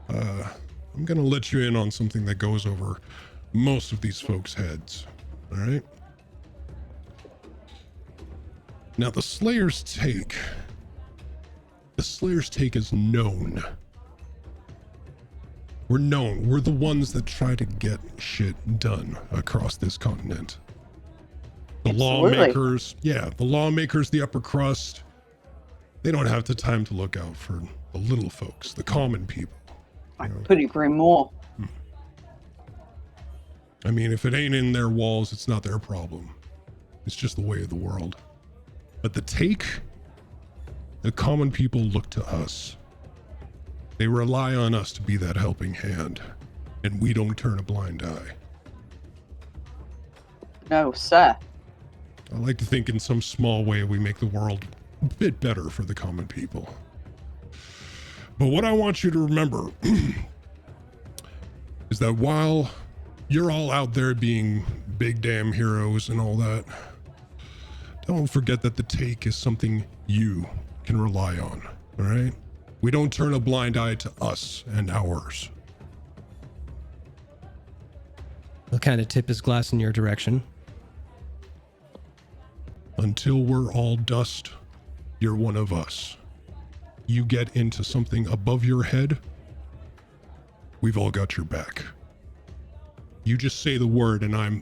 A: I'm gonna let you in on something that goes over most of these folks' heads, all right? Now, the Slayer's Take is known. We're known. We're the ones that try to get shit done across this continent. The lawmakers, the lawmakers, the upper crust, they don't have the time to look out for the little folks, the common people.
D: I couldn't agree more.
A: I mean, if it ain't in their walls, it's not their problem. It's just the way of the world. But the Take, the common people look to us. They rely on us to be that helping hand, and we don't turn a blind eye.
D: No, sir.
A: I like to think in some small way we make the world a bit better for the common people. But what I want you to remember is that while you're all out there being big damn heroes and all that, don't forget that the Take is something you can rely on, all right? We don't turn a blind eye to us and ours.
B: He'll kind of tip his glass in your direction.
A: Until we're all dust, you're one of us. You get into something above your head, we've all got your back. You just say the word and I'm...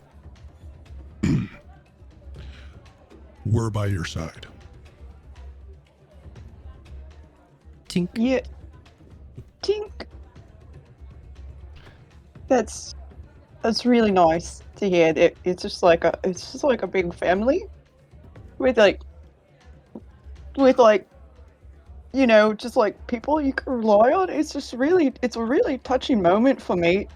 A: we're by your side.
B: Tink.
D: Yeah. Tink. That's really nice to hear. It's just like a big family with just like people you can rely on. It's a really touching moment for me.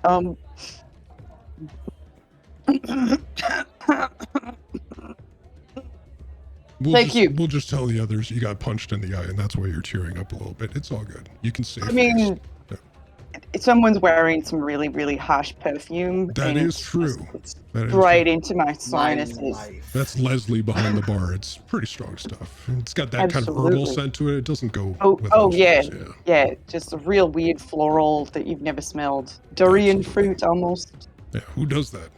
A: We'll just tell the others you got punched in the eye and that's why you're tearing up a little bit. It's all good. You can save face.
D: Someone's wearing some really, really harsh perfume.
A: That is true.
D: It's right into my
C: My
D: sinuses.
C: life.
A: That's Leslie behind the bar. It's pretty strong stuff. It's got that kind of herbal
D: Absolutely.
A: scent to it. It doesn't go with
D: Oh
A: those
D: yeah.
A: things,
D: Yeah, just a real weird floral that you've never smelled. Durian
A: Absolutely.
D: fruit almost.
A: Yeah, who does that?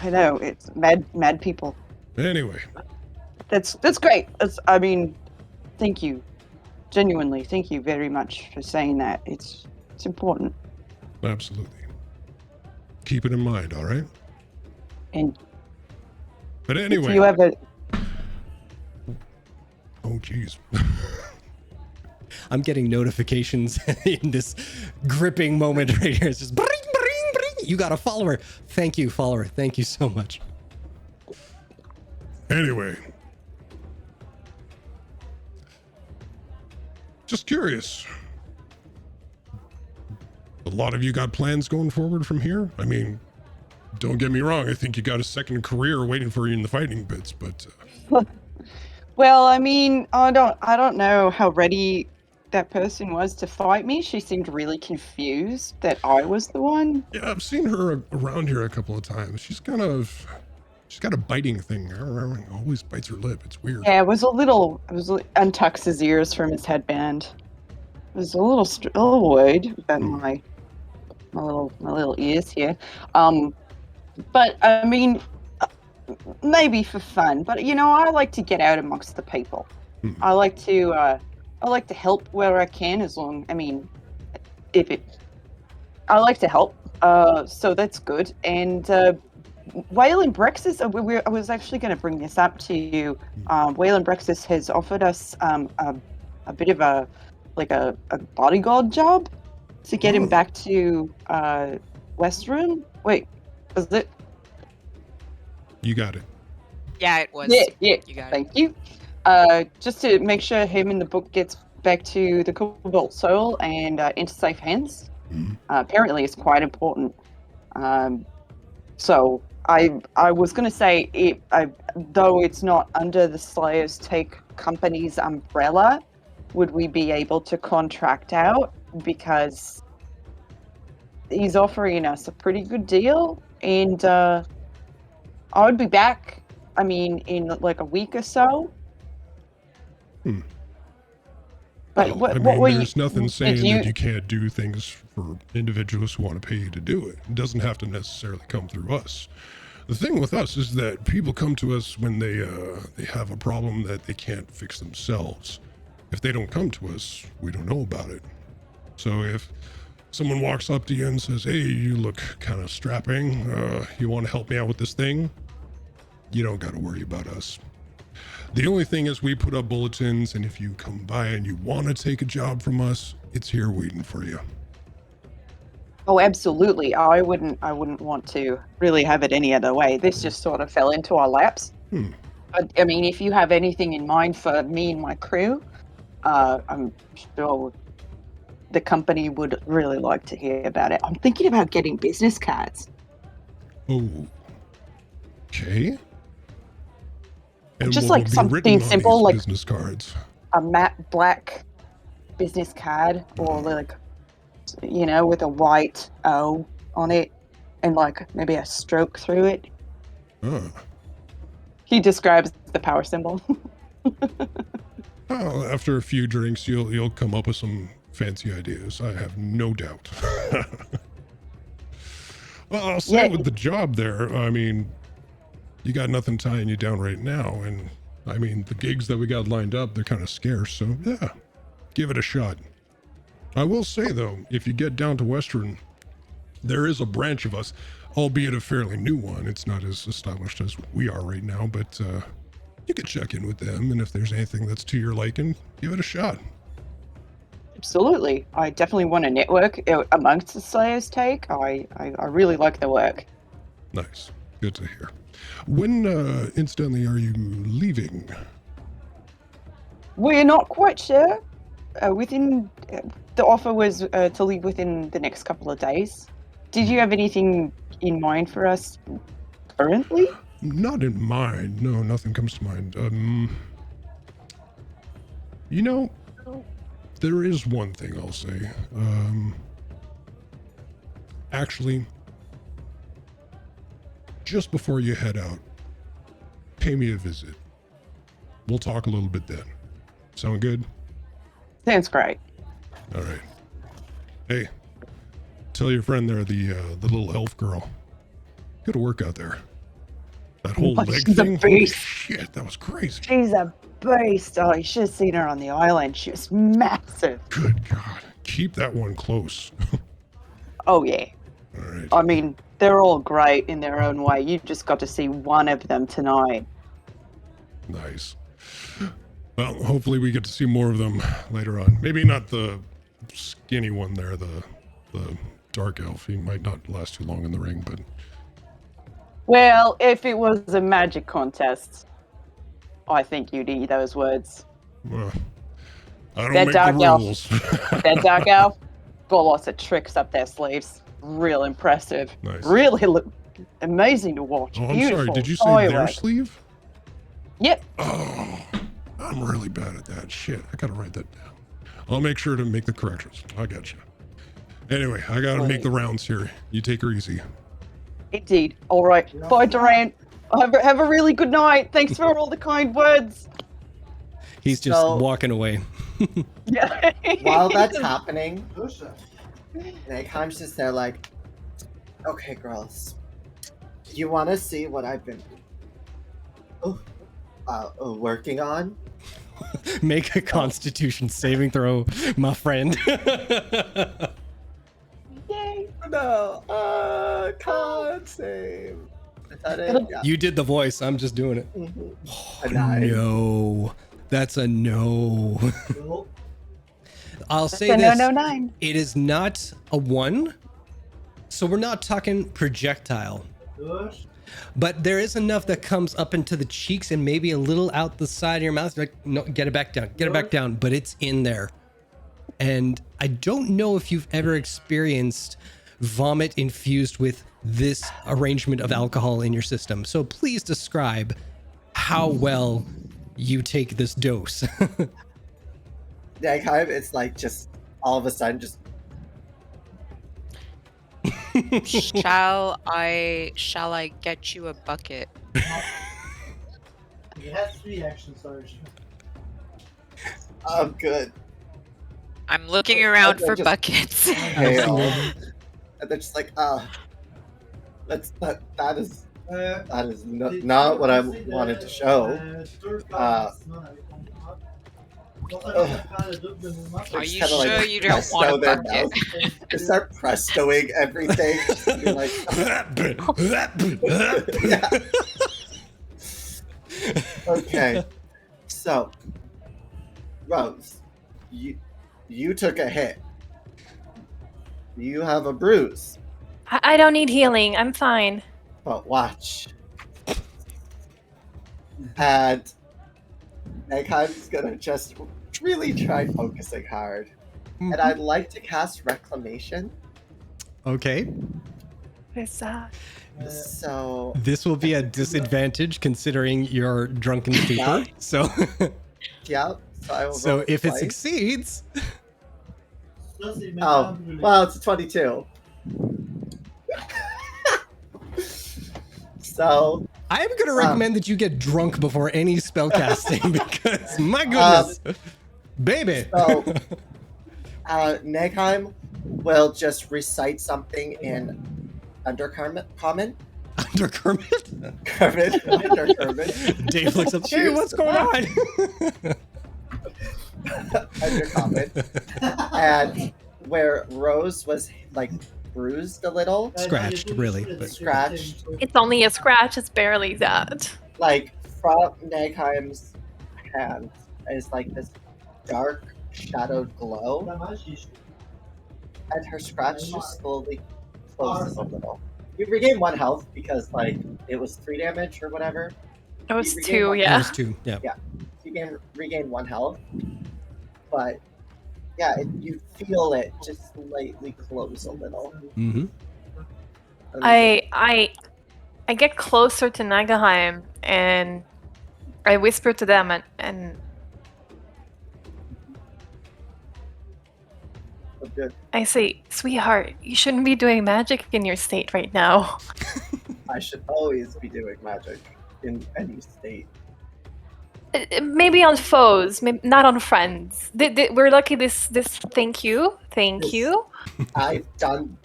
D: I know, it's mad people.
A: Anyway,
D: That's great. Thank you. Genuinely, thank you very much for saying that. It's important.
A: absolutely. Keep it in mind, all right?
D: And
A: But
D: if
A: anyway.
D: you ever
A: Oh, geez.
B: I'm getting notifications in this gripping moment right here. It's just bring, bring, bring. You got a follower. Thank you, follower. Thank you so much.
A: Anyway. Just curious. A lot of you got plans going forward from here? I mean, don't get me wrong, I think you got a second career waiting for you in the fighting pits, but...
D: Well, I mean, I don't know how ready that person was to fight me. She seemed really confused that I was the one.
A: Yeah, I've seen her around here a couple of times. She's got a biting thing. Always bites her lip. It's weird.
D: Yeah, it was untucks his ears from his headband. I was a little worried about my little ears here. But I mean, maybe for fun. But I like to get out amongst the people. I like to help where I can, I like to help. So that's good. And Wayland Brexis, I was actually going to bring this up to you. Wayland Brexis has offered us a bit of a bodyguard job to get him back to Westerun. Wait, was it?
E: You got it. Yeah, it was.
D: Yeah.
E: You got
D: Thank you. Just to make sure him and the book gets back to the Cobalt Soul and into safe hands. Apparently, it's quite important. So I was going to say, though it's not under the Slayers Take Company's umbrella, would we be able to contract out? Because he's offering us a pretty good deal, and I would be back, in like a week or so. But
A: there's nothing saying that you can't do things for individuals who want to pay you to do it. It doesn't have to necessarily come through us. The thing with us is that people come to us when they have a problem that they can't fix themselves. If they don't come to us, we don't know about it. So if someone walks up to you and says, hey, you look kind of strapping, you want to help me out with this thing? You don't got to worry about us. The only thing is we put up bulletins, and if you come by and you want to take a job from us, it's here waiting for you.
D: Oh, absolutely. I wouldn't want to really have it any other way. This just sort of fell into our laps. If you have anything in mind for me and my crew, I'm sure the company would really like to hear about it. I'm thinking about getting business cards.
A: Oh, okay. And
D: just
A: what
D: like
A: will be
D: something
A: written on
D: simple,
A: these
D: like
A: business cards?
D: A matte black business card, or with a white O on it, and like maybe a stroke through it. He describes the power symbol.
A: Well, after a few drinks, you'll come up with some fancy ideas. I have no doubt. Well, I'll say with the job there, you got nothing tying you down right now, and the gigs that we got lined up, they're kind of scarce. So yeah, give it a shot. I will say though, if you get down to Western, there is a branch of us, albeit a fairly new one. It's not as established as we are right now, but you could check in with them, and if there's anything that's to your liking, give it a shot.
D: Absolutely. I definitely want to network amongst the Slayers Take. I really like the work.
A: Nice. Good to hear. When, incidentally, are you leaving?
D: We're not quite sure. The offer was to leave within the next couple of days. Did you have anything in mind for us currently?
A: Not in mind. No, nothing comes to mind. There is one thing I'll say. Actually, just before you head out, pay me a visit. We'll talk a little bit then. Sound good?
D: Sounds great.
A: All right. Hey, tell your friend there, the little elf girl. Good work out there. That whole leg thing. Holy shit, that was crazy.
D: She's a beast. Oh, you should have seen her on the island. She was massive.
A: Good God. Keep that one close.
D: Oh, yeah.
A: All right.
D: They're all great in their own way. You just got to see one of them tonight.
A: Nice. Well, hopefully we get to see more of them later on. Maybe not the skinny one there, the dark elf. He might not last too long in the ring, but...
D: Well, if it was a magic contest, I think you'd eat those words.
A: Well, I don't
D: That
A: make
D: dark
A: the
D: elf.
A: rules.
D: That dark elf got lots of tricks up their sleeves. Real impressive.
A: Nice.
D: Really look amazing to watch.
A: Oh, I'm
D: Beautiful.
A: sorry. Did you say their
D: firework.
A: sleeve?
D: Yep.
A: Oh, I'm really bad at that. Shit, I gotta write that down. I'll make sure to make the corrections. I got you. Anyway, I gotta make the rounds here. You take her easy.
D: Indeed. All right. Bye, Durant. Have a really good night. Thanks for all the kind words.
B: He's just
C: So-
B: walking away.
D: Yeah.
C: While that's happening, Nagheim's just there like, okay, girls, you want to see what I've been working on?
B: Make a Constitution saving throw, my friend.
D: Yay.
C: No, can't save. Is that it? Yeah.
B: You did the voice. I'm just doing it.
C: A 9.
B: No, that's a no. I'll say
D: So
B: this.
D: no 9.
B: It is not a 1, so we're not talking projectile. But there is enough that comes up into the cheeks and maybe a little out the side of your mouth. Like, no, get it back down, get it back down. But it's in there. And I don't know if you've ever experienced vomit infused with this arrangement of alcohol in your system. So please describe how well you take this dose.
C: Nagheim, it's like just all of a sudden just
E: Shall I get you a bucket?
J: It has 3 action stars.
C: I'm good.
E: I'm looking around
C: Okay,
E: for
C: just-
E: buckets.
C: Okay, and they're just like, that is not what I wanted to show.
E: Are
C: Just
E: you
C: kinda, like,
E: sure you don't
C: presto
E: want a
C: their
E: bucket?
C: mouth. They start prestoing everything. Just to be like, yeah. Okay. So, Rose, you took a hit. You have a bruise,
F: I don't need healing. I'm fine.
C: but watch. And Nagheim's gonna just really try focusing hard. And I'd like to cast Reclamation.
B: Okay.
F: What is that?
C: So,
B: This will be a disadvantage considering your drunken stupor. So,
C: yeah. So, I will
B: so
C: roll
B: if it
C: twice.
B: succeeds,
C: Oh, well, it's a 22. So,
B: I am going to recommend that you get drunk before any spell casting because my goodness, baby.
C: so Nagheim will just recite something in Undercommon.
B: Under Kermit,
C: Undercommon.
B: Dave looks up. Hey, what's going on?
C: Undercommon. And where Rose was like bruised a little,
B: Scratched, really, but-
C: Scratched.
F: It's only a scratch. It's barely that.
C: like from Nagheim's hand is like this dark shadowed glow, and her scratch just slowly closes a little. You regain 1 health because like it was 3 damage or whatever.
F: It was
C: You regain
F: 2,
C: one-
B: That
F: yeah.
B: was 2. Yeah.
C: You regain 1 health, but yeah, you feel it just slightly close a little.
B: Mm-hmm.
F: I get closer to Nagaheim and I whisper to them and
C: Good.
F: I say, sweetheart, you shouldn't be doing magic in your state right now.
C: I should always be doing magic in any state.
F: Maybe on foes, maybe not on friends. We're lucky this thank you.
C: I've done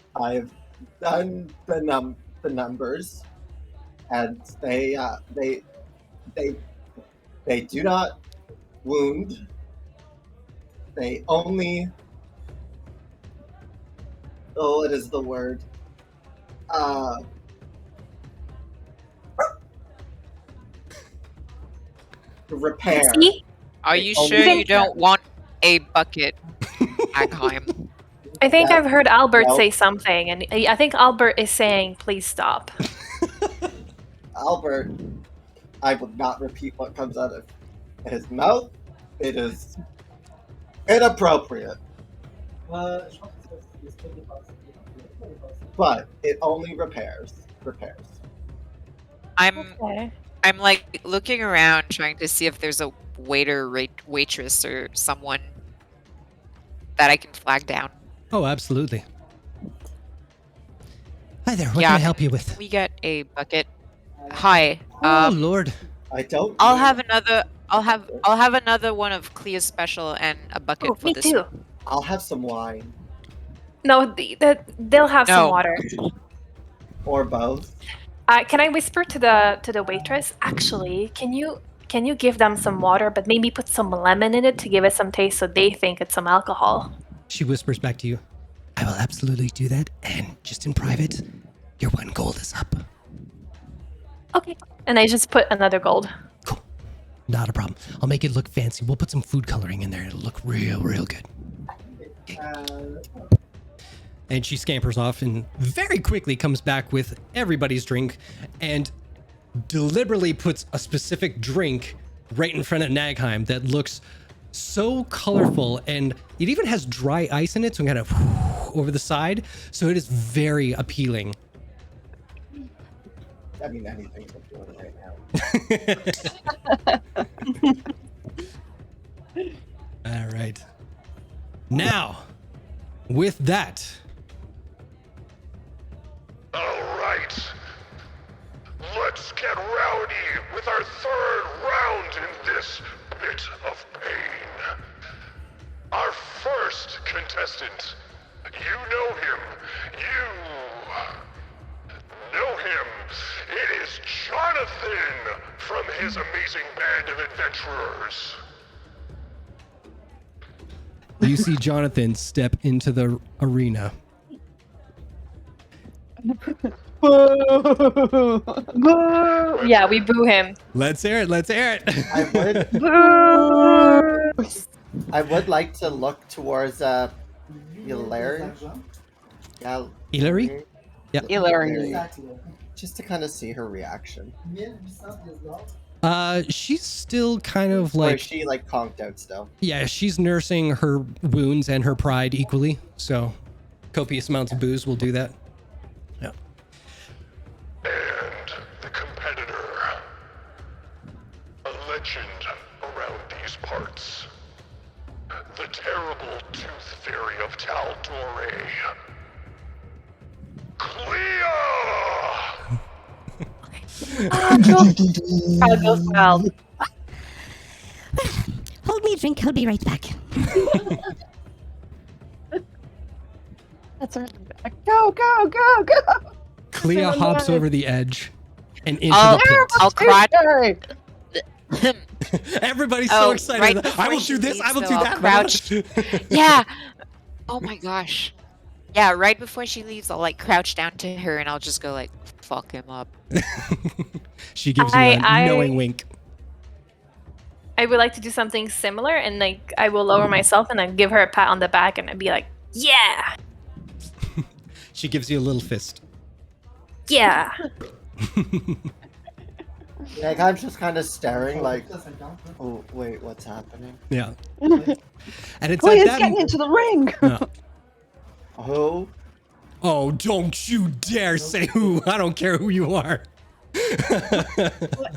C: the numbers, and they do not wound. They only what is the word? Repair.
F: See?
E: Are you
C: Oh,
E: sure
F: we
E: you don't want a bucket, Agheim?
F: I think
C: Yeah.
F: I've heard Albert
C: No.
F: say something, and I think Albert is saying, please stop.
C: Albert, I will not repeat what comes out of his mouth. It is Inappropriate. But it only repairs.
F: Okay.
E: I'm like looking around trying to see if there's a waiter, waitress, or someone that I can flag down.
B: Oh, absolutely. Hi there. What
E: Yeah,
B: can I help you with?
E: Can we get a bucket? Hi.
B: Oh Lord.
C: I don't.
E: I'll have another. I'll have another one of Clea's special and a bucket
F: Oh,
E: for
F: me
E: this
F: too.
E: one.
C: I'll have some wine
F: No, they'll have some
E: No.
F: water.
C: or both.
F: Can I whisper to the waitress? Actually, can you give them some water, but maybe put some lemon in it to give it some taste, so they think it's some alcohol.
B: She whispers back to you. I will absolutely do that, and just in private, your 1 gold is up.
F: Okay. And I just put another gold.
B: Cool. Not a problem. I'll make it look fancy. We'll put some food coloring in there. It'll look real good. And she scampers off and very quickly comes back with everybody's drink and deliberately puts a specific drink right in front of Nagheim that looks so colorful, and it even has dry ice in it, so kind of over the side. So it is very appealing.
C: I mean, anything I'm doing right now.
B: All right. Now, with that,
H: All right. Let's get rowdy with our third round in this bit of pain. Our first contestant. You know him. You know him. It is Jonathan from his amazing band of adventurers.
B: you see Jonathan step into the arena.
F: Yeah, we boo him.
B: Let's hear it. Let's hear it.
C: I would like to look towards Hilary. Yeah,
B: Hilary? Yep.
D: Hilary.
C: just to kind of see her reaction.
B: She's still kind of
C: Or
B: like,
C: is she like conked out still?
B: yeah, she's nursing her wounds and her pride equally. So copious amounts of booze will do that. Yeah.
H: And the competitor. A legend around these parts. The terrible tooth fairy of TAL'DOREI. Clea!
D: Crowd goes wild.
G: Hold me a drink, I'll be right back.
D: That's right. Go, go, go, go.
B: Clea hops over the edge and into
E: I'll,
B: the
E: I'll crouch.
B: pit. Everybody's so excited.
E: Right
B: I will
E: before she
B: do this. I will
E: leaves,
B: do
E: though,
B: that.
E: I'll crouch. Yeah. Oh my gosh. Yeah, right before she leaves, I'll like crouch down to her and I'll just go like, fuck him up.
B: She gives you a
F: I-
B: knowing wink.
F: I would like to do something similar, and like I will lower myself and then give her a pat on the back, and I'd be like, "Yeah,
B: She gives you a little fist.
F: yeah."
C: Like I'm just kind of staring, like, oh wait, what's happening?
B: Yeah. And it's like
D: Clea's
B: that.
D: getting into the ring.
C: Oh,
B: Oh, don't you dare say who. I don't care who you are.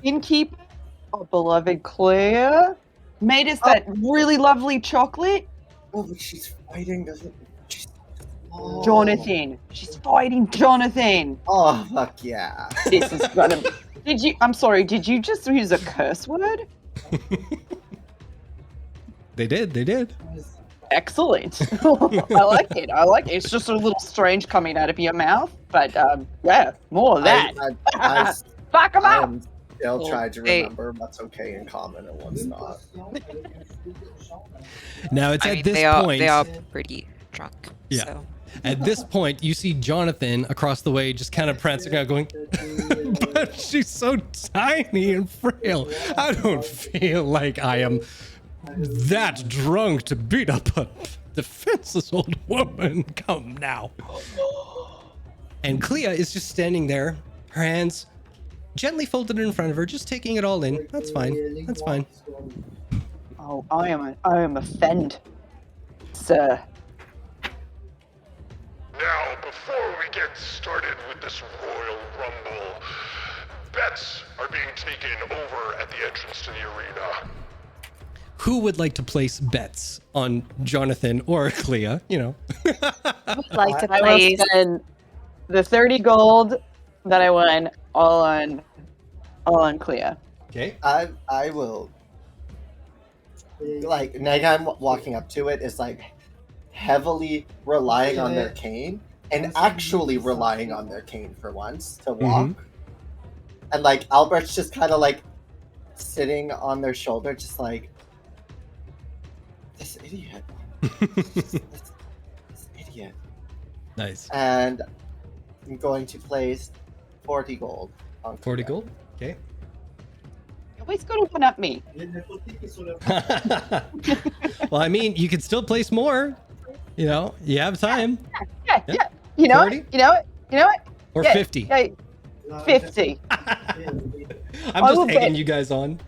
D: Innkeeper, our beloved Clea, made us that really lovely chocolate.
C: oh, but she's fighting, doesn't? She's... Oh.
D: Jonathan. She's fighting Jonathan.
C: Oh fuck yeah!
D: This is gonna. I'm sorry. Did you just use a curse word?
B: They did.
D: Excellent. I like it. It's just a little strange coming out of your mouth, but yeah, more of that.
C: I
D: Fuck him up.
C: am still trying to
E: Hey.
C: remember what's okay in common and what's not.
B: Now it's
E: I
B: at
E: mean,
B: this point.
E: they are pretty drunk.
B: Yeah.
E: So.
B: At this point, you see Jonathan across the way just kind of prancing out going, but she's so tiny and frail. I don't feel like I am that drunk to beat up a defenseless old woman. Come now. And Clea is just standing there, her hands gently folded in front of her, just taking it all in. That's fine. That's fine.
D: Oh, I am offended. sir.
H: Now, before we get started with this Royal Rumble, bets are being taken over at the entrance to the arena.
B: Who would like to place bets on Jonathan or Clea? You know.
F: Like to
D: I will
F: place.
D: spend the 30 gold that I won all on Clea.
B: Okay.
C: I will. Like Nagheim walking up to it is like heavily relying on their cane and actually relying on their cane for once to walk. And like Albert's just kind of like sitting on their shoulder, just like this idiot. this idiot.
B: Nice.
C: And I'm going to place 40 gold on
B: 40
C: Clea.
B: gold. Okay.
D: Always going to one up me.
B: Well, I mean, you could still place more. You know, you have time.
D: Yeah.
B: Yeah.
D: You know
B: 40?
D: it. You know it.
B: Or
D: Yeah,
B: 50.
D: Yeah, 50.
B: I'm
D: I will
B: just egging
D: bet-
B: you guys on.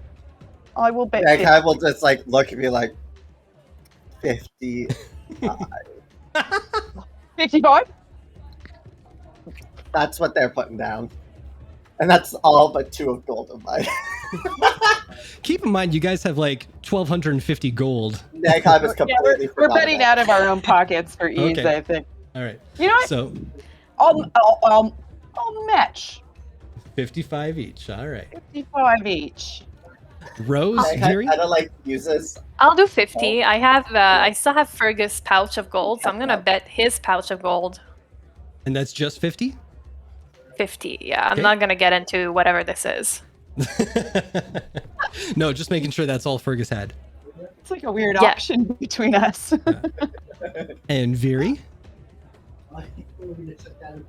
D: I will bet.
C: Nagheim will just like look at me like 50.
D: 55.
C: That's what they're putting down. And that's all but 2 of gold of mine.
B: Keep in mind, you guys have like 1,250 gold.
C: Nagheim is completely
D: We're betting out of our own pockets for ease,
B: Okay.
D: I think.
B: All right.
D: You know what?
B: So
D: I'll match
B: 55 each. All right.
D: 55 each.
B: Rose,
C: Nagheim
B: Viri?
C: kind of like uses.
F: I'll do 50. I still have Fergus' pouch of gold, so I'm gonna bet his pouch of gold.
B: And that's just 50?
F: 50. Yeah, I'm
B: Okay.
F: not gonna get into whatever this is.
B: No, just making sure that's all Fergus had.
D: It's like a weird
F: Yeah.
D: auction between us.
B: And Viri?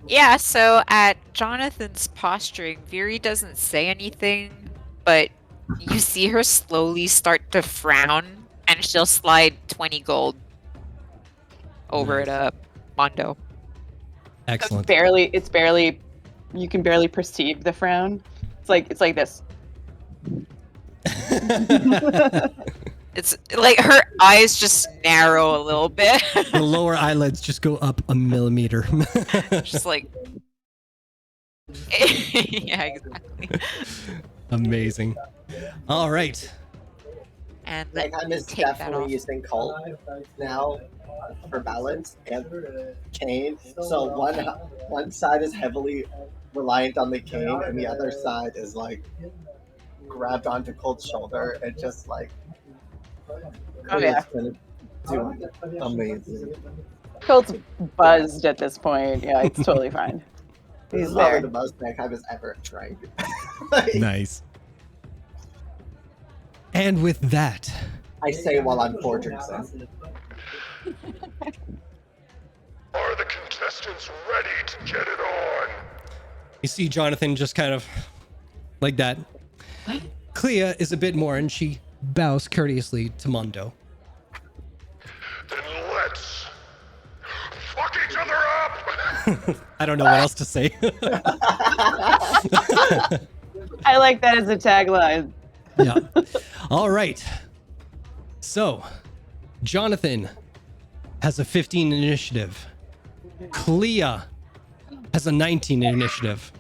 E: Yeah, so at Jonathan's posturing, Viri doesn't say anything, but you see her slowly start to frown, and she'll slide 20 gold over to Mondo.
B: Excellent.
D: It's barely, you can barely perceive the frown. It's like this.
E: It's like her eyes just narrow a little bit.
B: The lower eyelids just go up a millimeter.
E: Just like. Yeah, exactly.
B: Amazing. All right.
E: And let
C: Nagheim
E: me
C: is
E: take that
C: definitely
E: off.
C: using cult now for balance and cane. So one side is heavily reliant on the cane, and the other side is like grabbed onto Colt's shoulder and just like.
D: Oh, yeah.
C: Gonna do amazing.
D: Colt's buzzed at this point. Yeah, it's totally fine.
C: This
D: He's
C: is probably
D: there.
C: the most Nagheim has ever drank.
B: Nice. And with that,
C: I say while I'm fortressing.
H: Are the contestants ready to get it on?
B: you see Jonathan just kind of like that. Clea is a bit more, and she bows courteously to Mondo.
H: Then let's fuck each other up!
B: I don't know what else to say.
D: I like that as a tagline.
B: Yeah. All right. So, Jonathan has a 15 initiative. Clea has a 19 initiative.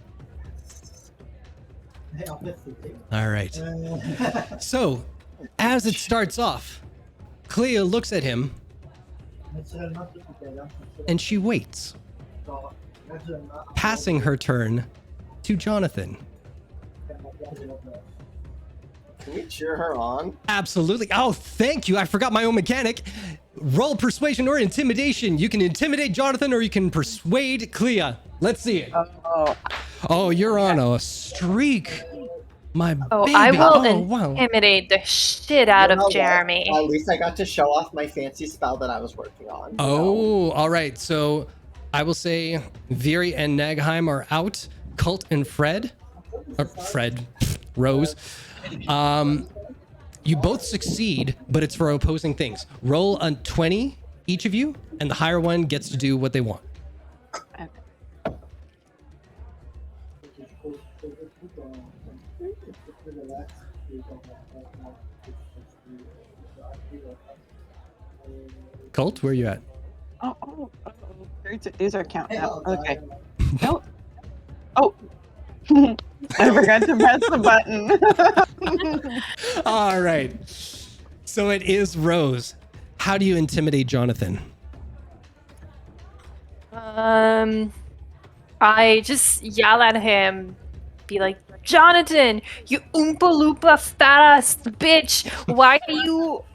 B: All right. So, as it starts off, Clea looks at him and she waits, passing her turn to Jonathan.
C: Can we cheer her on?
B: Absolutely. Oh, thank you. I forgot my own mechanic. Roll persuasion or intimidation. You can intimidate Jonathan or you can persuade Clea. Let's see it.
D: Oh,
B: Oh, you're on a streak. My
F: Oh,
B: baby.
F: I will
B: Oh, wow.
F: intimidate the shit out
C: You know
F: of
C: what?
F: Jeremy.
C: At least I got to show off my fancy spell that I was working on.
B: Oh, all right. So I will say Viri and Nagheim are out. Cult and Fred. Rose. You both succeed, but it's for opposing things. Roll a 20, each of you, and the higher one gets to do what they want. Colt, where are you at?
D: Oh. These are counting up. Okay. Nope. Oh. I forgot to press the button.
B: All right. So it is Rose. How do you intimidate Jonathan?
F: I just yell at him, be like, Jonathan, you oompa loompa fat ass bitch! Why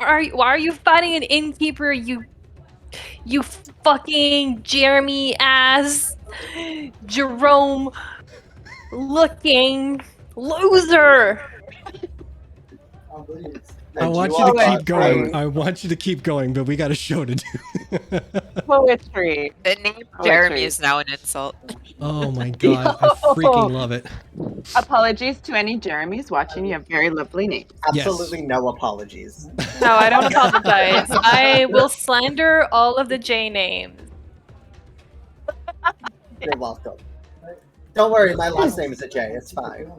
F: are you fighting an innkeeper? You fucking Jeremy ass Jerome looking loser!
B: I want you to keep going. I want you to keep going, but we got a show to do.
D: Poetry.
E: The name Jeremy is now an insult.
B: Oh my god, I freaking love it.
D: Apologies to any Jeremys watching. You have very lovely names.
C: Absolutely no apologies.
F: No, I don't apologize. I will slander all of the J names.
C: You're welcome. Don't worry, my last name is a J. It's fine.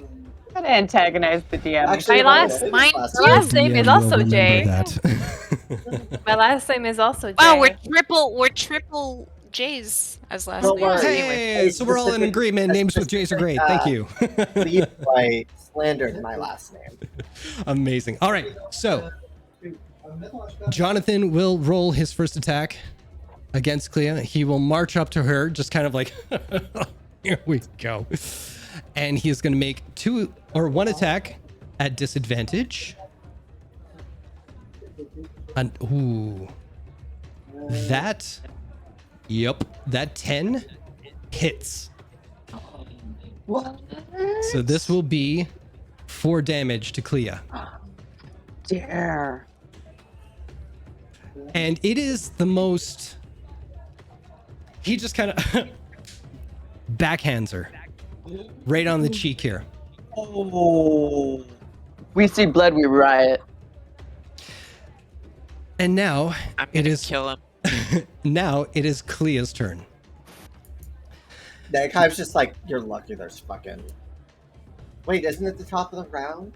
D: Gotta antagonize the DM.
C: Actually,
F: My last name is also J.
B: That.
F: My last name is also J.
E: Wow, we're triple J's as last
C: Don't
E: names.
C: worry.
B: Hey, so we're all in agreement. Names with J's are great. Thank you.
C: I slandered my last name.
B: Amazing. All right, so Jonathan will roll his first attack against Clea. He will march up to her, just kind of like, here we go. And he is going to make one attack at disadvantage. And that 10 hits.
D: What?
B: So this will be 4 damage to Clea.
D: Dear.
B: And it is the most... He just kind of backhands her. Right on the cheek here.
D: Oh. We see blood, we riot.
B: And now
E: I'm
B: it
E: gonna
B: is
E: kill him.
B: now it is Clea's turn.
C: Naghive's just like, you're lucky there's fucking... Wait, isn't it the top of the round?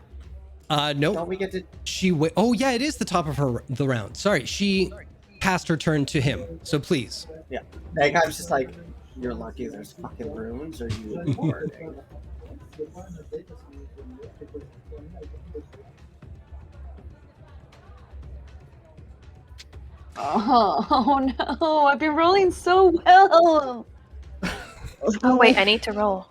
B: No.
C: Don't we get to...
B: Oh yeah, it is the top of the round. Sorry, she passed her turn to him. So please.
C: Yeah. Naghive's just like, you're lucky there's fucking runes, or you recording.
D: Oh no, I've been rolling so well.
F: Oh wait, I need to roll.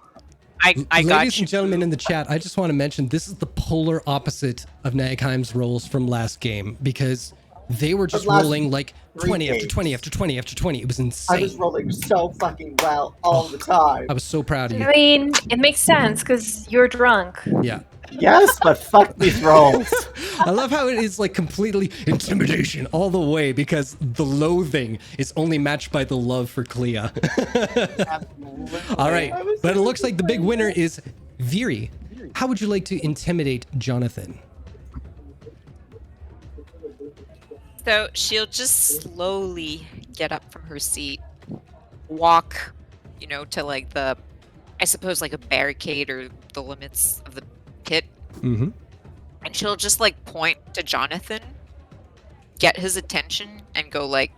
E: I got
B: Ladies
E: you.
B: and gentlemen in the chat, I just want to mention this is the polar opposite of Nagheim's rolls from last game because they were just rolling like 20 after 20 after 20 after 20. It was insane.
C: I was rolling so fucking well all the time.
B: I was so proud of you.
F: I mean, it makes sense because you're drunk.
B: Yeah.
C: Yes, but fuck these rolls.
B: I love how it is like completely intimidation all the way because the loathing is only matched by the love for Clea. All right, but it looks like the big winner is Viri. How would you like to intimidate Jonathan?
E: So she'll just slowly get up from her seat, walk, to like I suppose like a barricade or the limits of the pit.
B: Mm-hmm.
E: And she'll just like point to Jonathan, get his attention, and go like,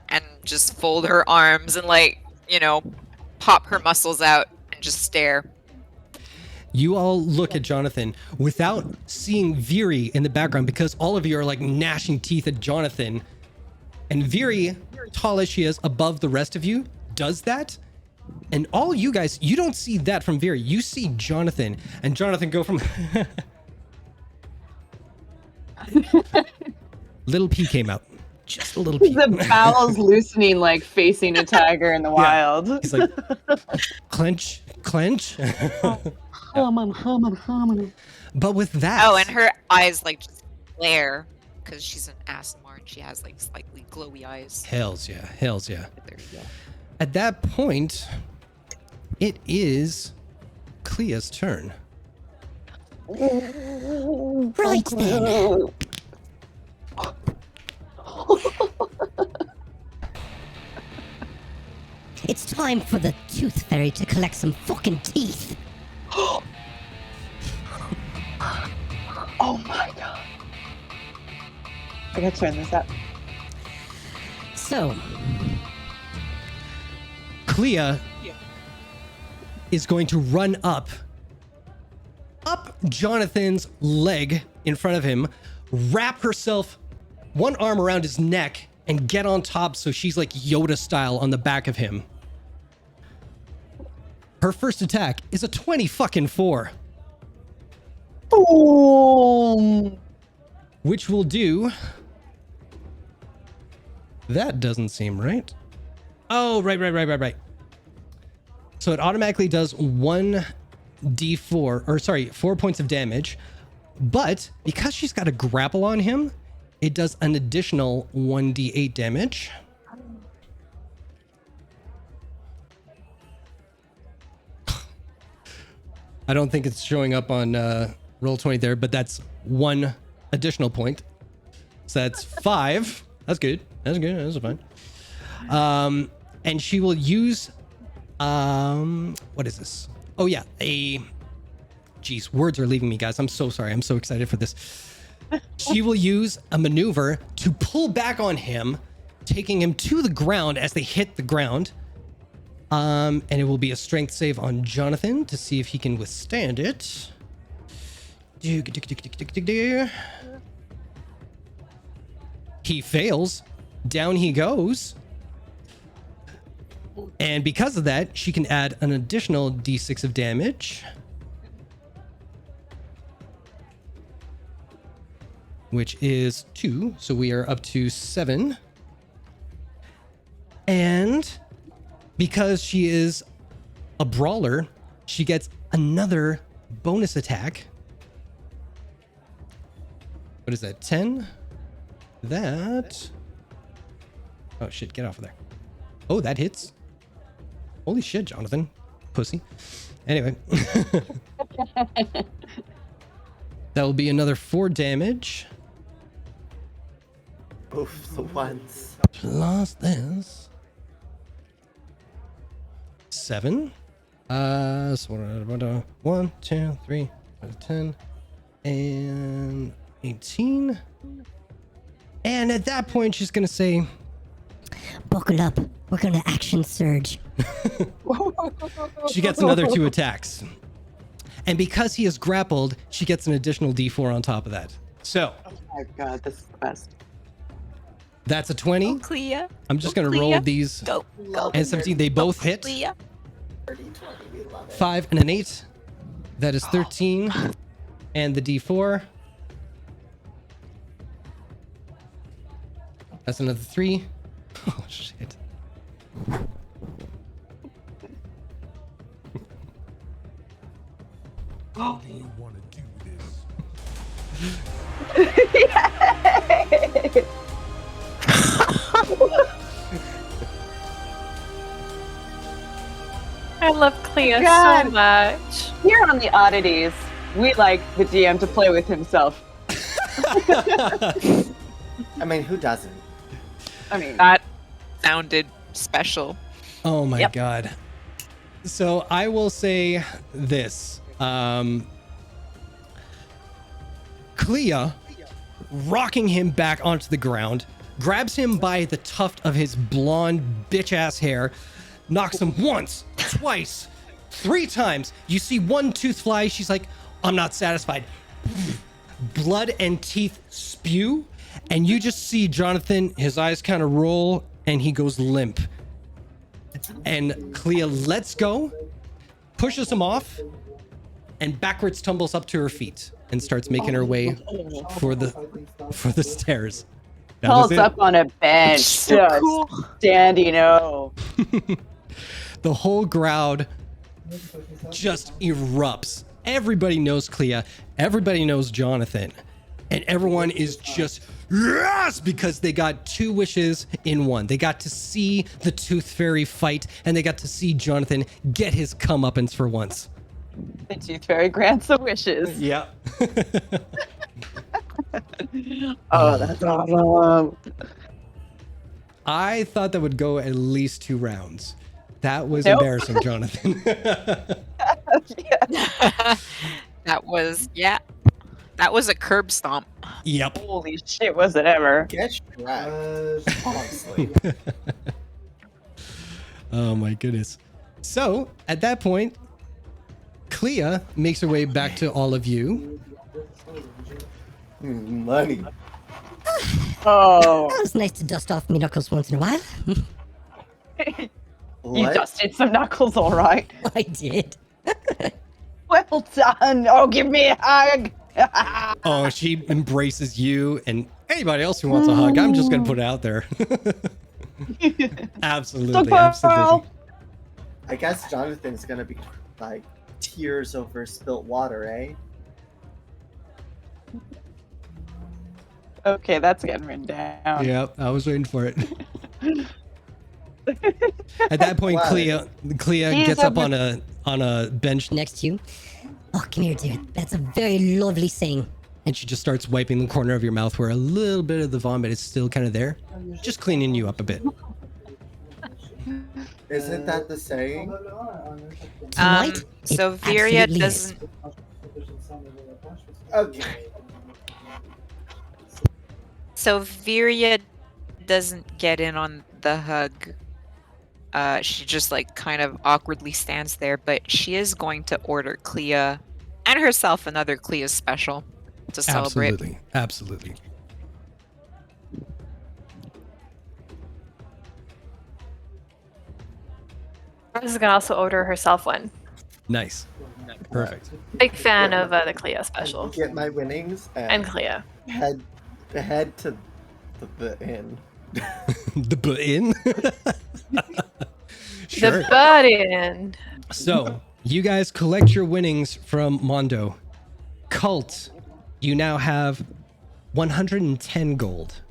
E: and just fold her arms and like, pop her muscles out and just stare.
B: You all look at Jonathan without seeing Viri in the background because all of you are like gnashing teeth at Jonathan. And Viri, tall as she is above the rest of you, does that. And all you guys, you don't see that from Viri. You see Jonathan, and Jonathan go from... Little P came out. Just a little P.
D: The bowels loosening like facing a tiger in the wild.
B: He's like, clench.
D: Hum.
B: But with that...
E: Oh, and her eyes like just glare because she's an Asimar and she has like slightly glowy eyes.
B: Hells yeah.
E: There you go.
B: At that point, it is Clea's turn.
G: Right then. It's time for the Tooth Fairy to collect some fucking teeth.
D: Oh my god. I gotta turn this up.
G: So,
B: Clea is going to run up Jonathan's leg in front of him, wrap herself one arm around his neck, and get on top so she's like Yoda style on the back of him. Her first attack is a 24,
D: Boom!
B: which will do... That doesn't seem right. Oh, right. So it automatically does 1d4, or sorry, 4 points of damage. But because she's got a grapple on him, it does an additional 1d8 damage. I don't think it's showing up on Roll20 there, but that's 1 additional point. So that's 5. That's good. That's fine. And she will use what is this? Oh yeah, geez, words are leaving me, guys. I'm so sorry. I'm so excited for this. She will use a maneuver to pull back on him, taking him to the ground as they hit the ground. And it will be a strength save on Jonathan to see if he can withstand it. He fails. Down he goes. And because of that, she can add an additional d6 of damage, which is 2. So we are up to 7. And because she is a brawler, she gets another bonus attack. What is that? 10? That... Oh shit, get off of there. Oh, that hits. Holy shit, Jonathan. Pussy. Anyway. That will be another 4 damage.
C: Oof, the ones.
B: Plus this. 7. So 1, 2, 3, 10, and 18. And at that point, she's gonna say,
G: buckle up. We're gonna action surge.
B: she gets another 2 attacks. And because he is grappled, she gets an additional d4 on top of that. So,
D: Oh my god, this is the best.
B: that's a 20.
E: Clea.
B: I'm just gonna
E: Clea.
B: roll these.
E: Go.
B: And 17, they both hit.
E: Clea.
B: 5 and an 8. That is 13. And the d4. That's another 3. Oh, shit.
A: Do you want to do this?
F: I love Clea so
D: God.
F: much.
D: Here on the Oddities, we like the DM to play with himself.
C: I mean, who doesn't?
D: I mean,
E: That sounded special.
B: Oh my
D: Yep.
B: god. So I will say this. Clea, rocking him back onto the ground, grabs him by the tuft of his blonde bitch-ass hair, knocks him once, twice, 3 times. You see one tooth fly. She's like, I'm not satisfied. Blood and teeth spew. And you just see Jonathan, his eyes kind of roll, and he goes limp. And Clea lets go, pushes him off, and backwards tumbles up to her feet and starts making her way for the stairs. That was
D: pulls
B: it.
D: up on a bench,
E: So
D: just
E: cool.
D: standing O.
B: The whole crowd just erupts. Everybody knows Clea. Everybody knows Jonathan. And everyone is just, yes, because they got 2 wishes in one. They got to see the Tooth Fairy fight, and they got to see Jonathan get his comeuppance for once.
D: The Tooth Fairy grants the wishes.
B: Yeah.
D: Oh, that's awesome.
B: I thought that would go at least 2 rounds. That was
D: Nope.
B: embarrassing, Jonathan.
E: That was, yeah. That was a curb stomp.
B: Yep.
D: Holy shit, was it ever?
C: Get wrecked, honestly.
B: Oh my goodness. So at that point, Clea makes her way back to all of you.
C: Money.
D: Oh.
G: It was nice to dust off me knuckles once in a while.
D: You
C: What?
D: dusted some knuckles, all right.
G: I did.
D: Well done. Oh, give me a hug.
B: Oh, she embraces you and anybody else who wants a hug. I'm just gonna put it out there. Absolutely, absolutely.
C: I guess Jonathan's gonna be like tears over spilt water, eh?
D: Okay, that's getting written down.
B: Yep, I was waiting for it. At that point,
C: Wow.
B: Clea gets up on a bench
G: Next to you. Oh, come here, dear. That's a very lovely saying.
B: and she just starts wiping the corner of your mouth where a little bit of the vomit is still kind of there, just cleaning you up a bit.
C: Isn't that the saying?
G: Tonight, it
E: So Viria
G: absolutely
E: doesn't.
C: Okay.
E: So Viria doesn't get in on the hug. She just like kind of awkwardly stands there, but she is going to order Clea and herself another Clea special to celebrate.
B: Absolutely, absolutely.
F: Rose is gonna also order herself one.
B: Nice, perfect.
F: Big fan of the Clea special
C: Get my winnings
F: and Clea.
C: head to the inn.
B: The in. Sure.
F: The button.
B: So you guys collect your winnings from Mondo. Cult, you now have 110 gold.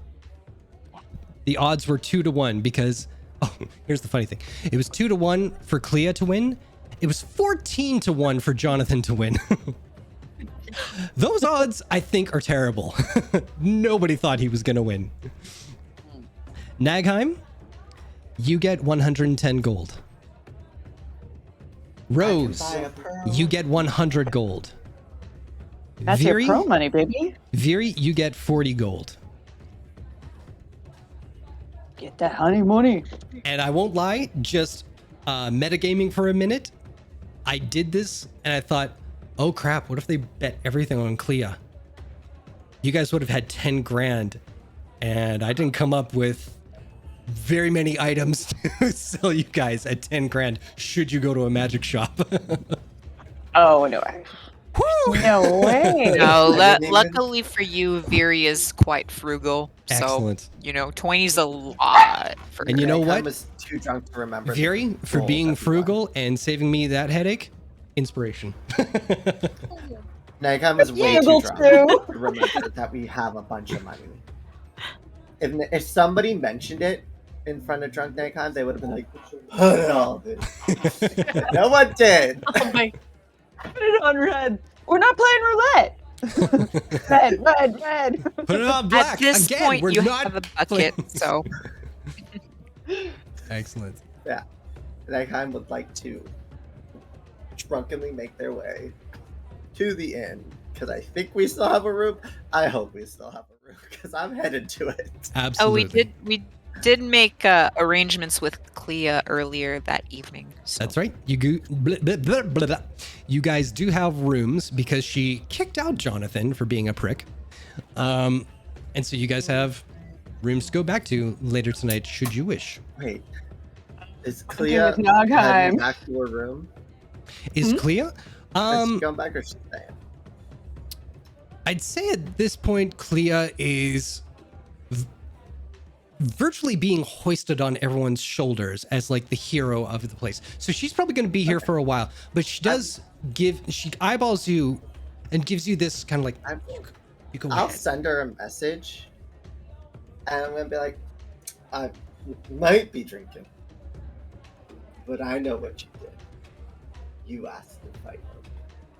B: The odds were 2-1 because, oh, here's the funny thing. It was 2-1 for Clea to win. It was 14-1 for Jonathan to win. Those odds, I think, are terrible. Nobody thought he was going to win. Nagheim, you get 110 gold. Rose, you get 100 gold.
D: That's your pro money, baby.
B: Viri, you get 40 gold.
D: Get that honey money.
B: And I won't lie, just metagaming for a minute, I did this and I thought, oh crap, what if they bet everything on Clea? You guys would have had 10 grand and I didn't come up with very many items to sell you guys at 10 grand should you go to a magic shop.
D: Oh, no way. No way.
E: No,
C: I didn't even-
E: luckily for you, Viri is quite frugal.
B: Excellent.
E: So, 20's a lot for
B: And you
E: her.
B: know
C: I
B: what?
C: was too drunk to remember.
B: Viri, for
C: rules
B: being
C: that we
B: frugal and saving me that headache, inspiration.
C: Nagheim was way
D: Able
C: too drunk
D: to.
C: to remember that we have a bunch of money. If somebody mentioned it in front of drunk Nagheim, they would have been like, "Put it all in." No one did.
F: Oh my.
D: Put it on red. We're not playing roulette. Red.
B: Put it on black.
E: At this
B: Again,
E: point,
B: we're
E: you
B: not
E: have a bucket,
B: playing-
E: so
B: Excellent.
C: Nagheim would like to drunkenly make their way to the inn because I think we still have a room. I hope we still have a room because I'm headed to it.
B: Absolutely.
E: we did make arrangements with Clea earlier that evening. So.
B: That's right. You guys do have rooms because she kicked out Jonathan for being a prick. And so you guys have rooms to go back to later tonight should you wish.
C: Wait, is
D: Okay,
C: Clea
D: with Nagheim.
C: heading back to her room?
B: Is Clea?
C: Is she going back or she's staying?
B: I'd say at this point, Clea is virtually being hoisted on everyone's shoulders as like the hero of the place. So she's probably going to be here for a while, but she does she eyeballs you and gives you this kind of like, you go
C: I'll
B: ahead.
C: send her a message and I'm gonna be like, I might be drinking, but I know what you did. You asked to fight her.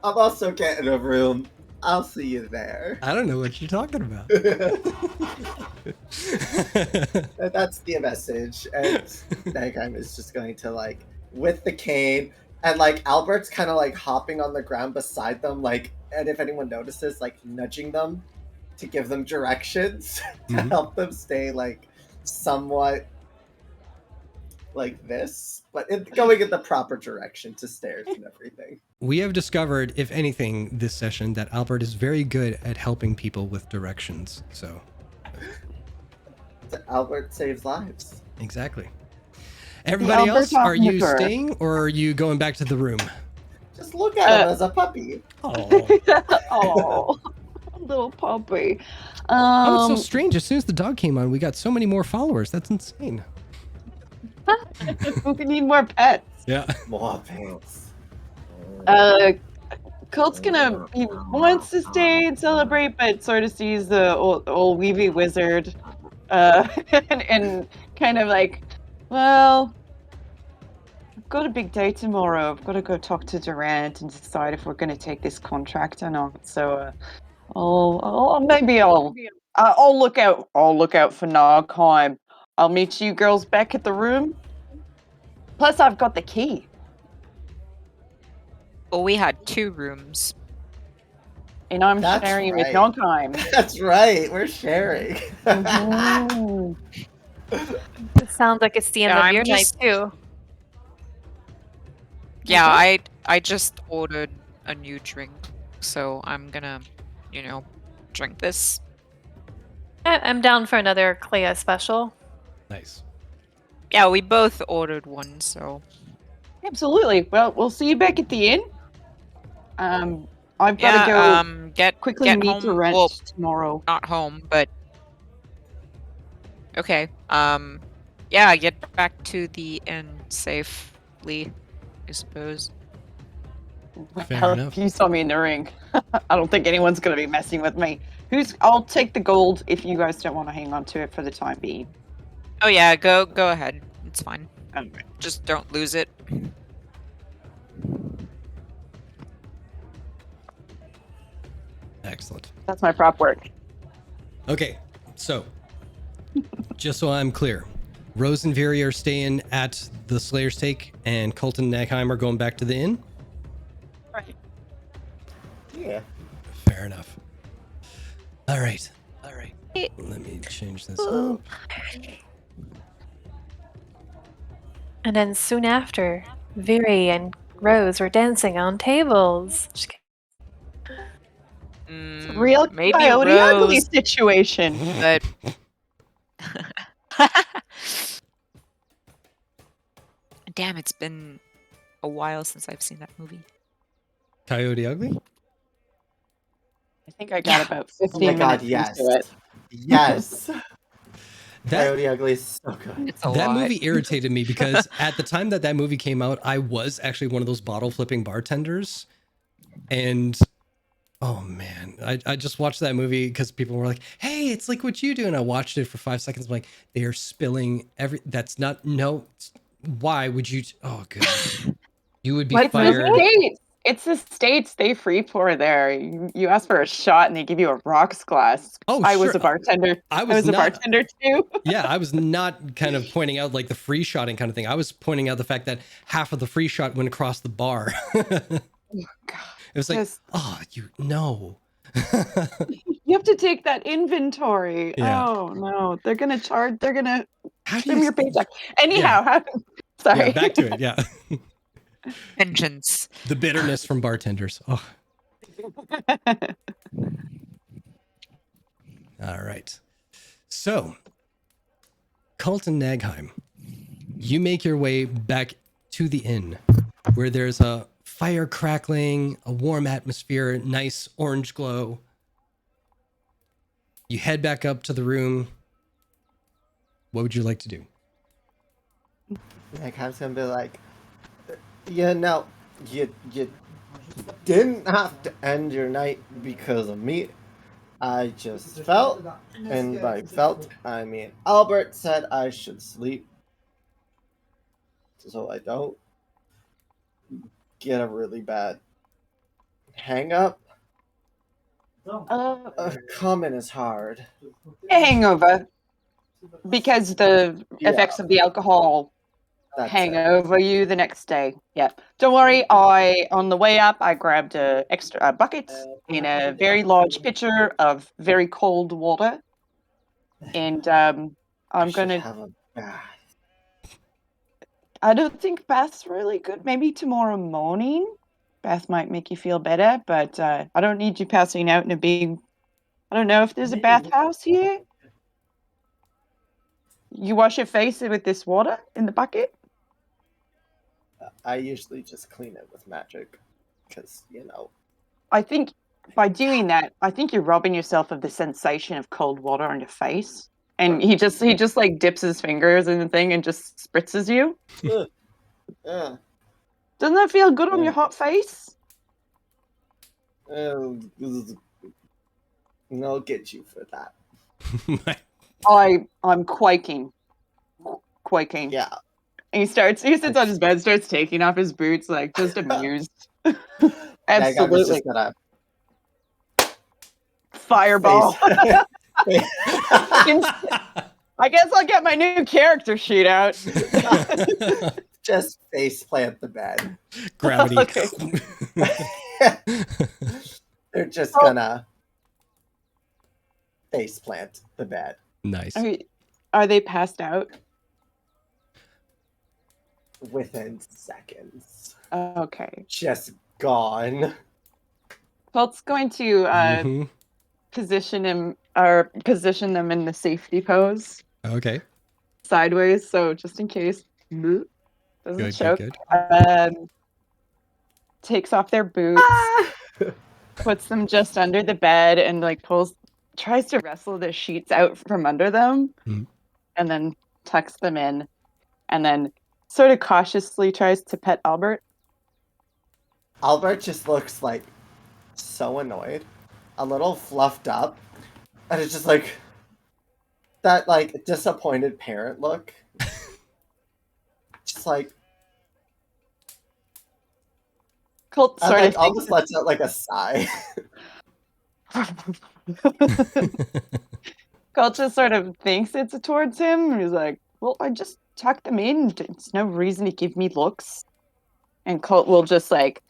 C: I'm also getting a room. I'll see you there.
B: I don't know what you're talking about.
C: That's the message. And Nagheim is just going to, like, with the cane, And like Albert's kind of like hopping on the ground beside them, like, and if anyone notices, like nudging them to give them directions to
B: Mhm.
C: help them stay like somewhat like this, but going in the proper direction to stairs and everything.
B: We have discovered, if anything, this session that Albert is very good at helping people with directions. So
C: Albert saves lives.
B: exactly. Everybody else, are you staying or are you going back to the room?
C: Just look at him as a puppy.
B: Oh,
D: Oh, little puppy.
B: oh, it's so strange. As soon as the dog came on, we got so many more followers. That's insane.
D: We need more pets.
B: Yeah.
C: More pants.
D: Colt's he wants to stay and celebrate, but sort of sees the old Weavy wizard, and kind of like, well, I've got a big day tomorrow. I've got to go talk to Durant and decide if we're going to take this contract or not. So, I'll look out. I'll look out for Nargheim. I'll meet you girls back at the room. Plus, I've got the key.
E: Well, we had 2 rooms.
D: And I'm
C: That's
D: sharing
C: right.
D: with Nargheim.
C: That's right. We're sharing.
D: Mhm.
F: It sounds like it's the end
E: Yeah,
F: of
E: I'm
F: your
E: just-
F: night too.
E: Yeah, I just ordered a new drink, so I'm gonna, drink this.
F: I'm down for another Clea special.
B: Nice.
E: Yeah, we both ordered one, so
D: Absolutely. Well, we'll see you back at the inn. I've got to go
E: get
D: quickly
E: get
D: meet
E: home.
D: Durant
E: Well,
D: tomorrow.
E: not home, but okay. Yeah, get back to the inn safely, I suppose.
B: Fair
D: Well,
B: enough.
D: if you saw me in the ring, I don't think anyone's going to be messing with me. I'll take the gold if you guys don't want to hang on to it for the time being.
E: Oh yeah, go ahead. It's fine.
D: Okay.
E: Just don't lose it.
B: Excellent.
D: That's my prop work.
B: Okay, so just so I'm clear, Rose and Viri are staying at the Slayer's Take, and Colton and Nagheim are going back to the inn.
D: Right.
C: Yeah.
B: Fair enough. All right. Let me change this up.
F: And then soon after, Viri and Rose were dancing on tables. Just
D: Real
E: Maybe
D: Coyote Ugly
E: Rose,
D: situation.
E: but damn, it's been a while since I've seen that movie.
B: Coyote Ugly?
D: I think I got about 15
C: Oh my god,
D: minutes
C: yes.
D: into it.
C: Yes.
B: That
C: Coyote Ugly is so good.
E: It's a
B: that
E: lot.
B: movie irritated me because at the time that movie came out, I was actually one of those bottle flipping bartenders, and oh man, I just watched that movie because people were like, "Hey, it's like what you do," and I watched it for 5 seconds. I'm like, they are spilling every. That's not no. Why would you? Oh god, you would be
D: But
B: fired.
D: it's the States. They free pour there. You ask for a shot and they give you a rocks glass.
B: Oh,
D: I was
B: sure.
D: a bartender.
B: I
D: I was a
B: not-
D: bartender too.
B: Yeah, I was not kind of pointing out like the free shotting kind of thing. I was pointing out the fact that half of the free shot went across the bar. It was like,
D: Yes.
B: oh, you no.
D: You have to take that inventory.
B: Yeah.
D: Oh no, they're gonna charge. They're gonna
B: How do
D: trim
B: you
D: your paycheck. Anyhow, sorry.
B: Yeah, back to it. Yeah.
E: Vengeance.
B: The bitterness from bartenders. Oh. All right. So, Colton Nagheim, you make your way back to the inn where there's a fire crackling, a warm atmosphere, nice orange glow. You head back up to the room. What would you like to do?
C: Like, I'm gonna be like, you know, you didn't have to end your night because of me. I just felt, and by felt, I mean Albert said I should sleep so I don't get a really bad hang up. Common is hard.
D: A hangover because the effects of the alcohol
C: That's
D: hang
C: it.
D: over you the next day. Yeah. Don't worry. On the way up, I grabbed a extra bucket in a very large pitcher of very cold water, and
C: I
D: I'm
C: should
D: gonna.
C: have a bath.
D: I don't think bath's really good. Maybe tomorrow morning, bath might make you feel better, but I don't need you passing out in a big. I don't know if there's a bathhouse here. You wash your face with this water in the bucket.
C: I usually just clean it with magic, because
D: I think by doing that, I think you're robbing yourself of the sensation of cold water on your face. And he just like dips his fingers in the thing and just spritzes you.
C: Yeah.
D: Doesn't that feel good on
C: Yeah.
D: your hot face?
C: I'll get you for that.
D: I'm quaking.
C: Yeah.
D: And he sits on his bed, starts taking off his boots, like just amused.
C: Like, I was
D: Absolutely.
C: just gonna
D: Fireball.
C: face-
D: I guess I'll get my new character sheet out.
C: just face plant the bed.
B: Gravity.
D: Okay.
C: They're just gonna face plant the bed.
B: Nice.
D: Are they passed out?
C: Within seconds.
D: Okay.
C: Just gone.
D: Colt's going to
B: Mhm.
D: position them in the safety pose
B: Okay.
D: sideways, so just in case doesn't
B: Good,
D: choke.
B: good.
D: Takes off their boots, puts them just under the bed, and like tries to wrestle the sheets out from under them,
B: Mhm.
D: and then tucks them in, and then sort of cautiously tries to pet Albert.
C: Albert just looks like so annoyed, a little fluffed up, and it's just like that like disappointed parent look. Just like
D: Colt
C: and
D: sort
C: like
D: of
C: almost lets out like a sigh.
D: Colt just sort of thinks it's towards him. And he's like, well, I just tucked them in. It's no reason to give me looks. And Colt will just like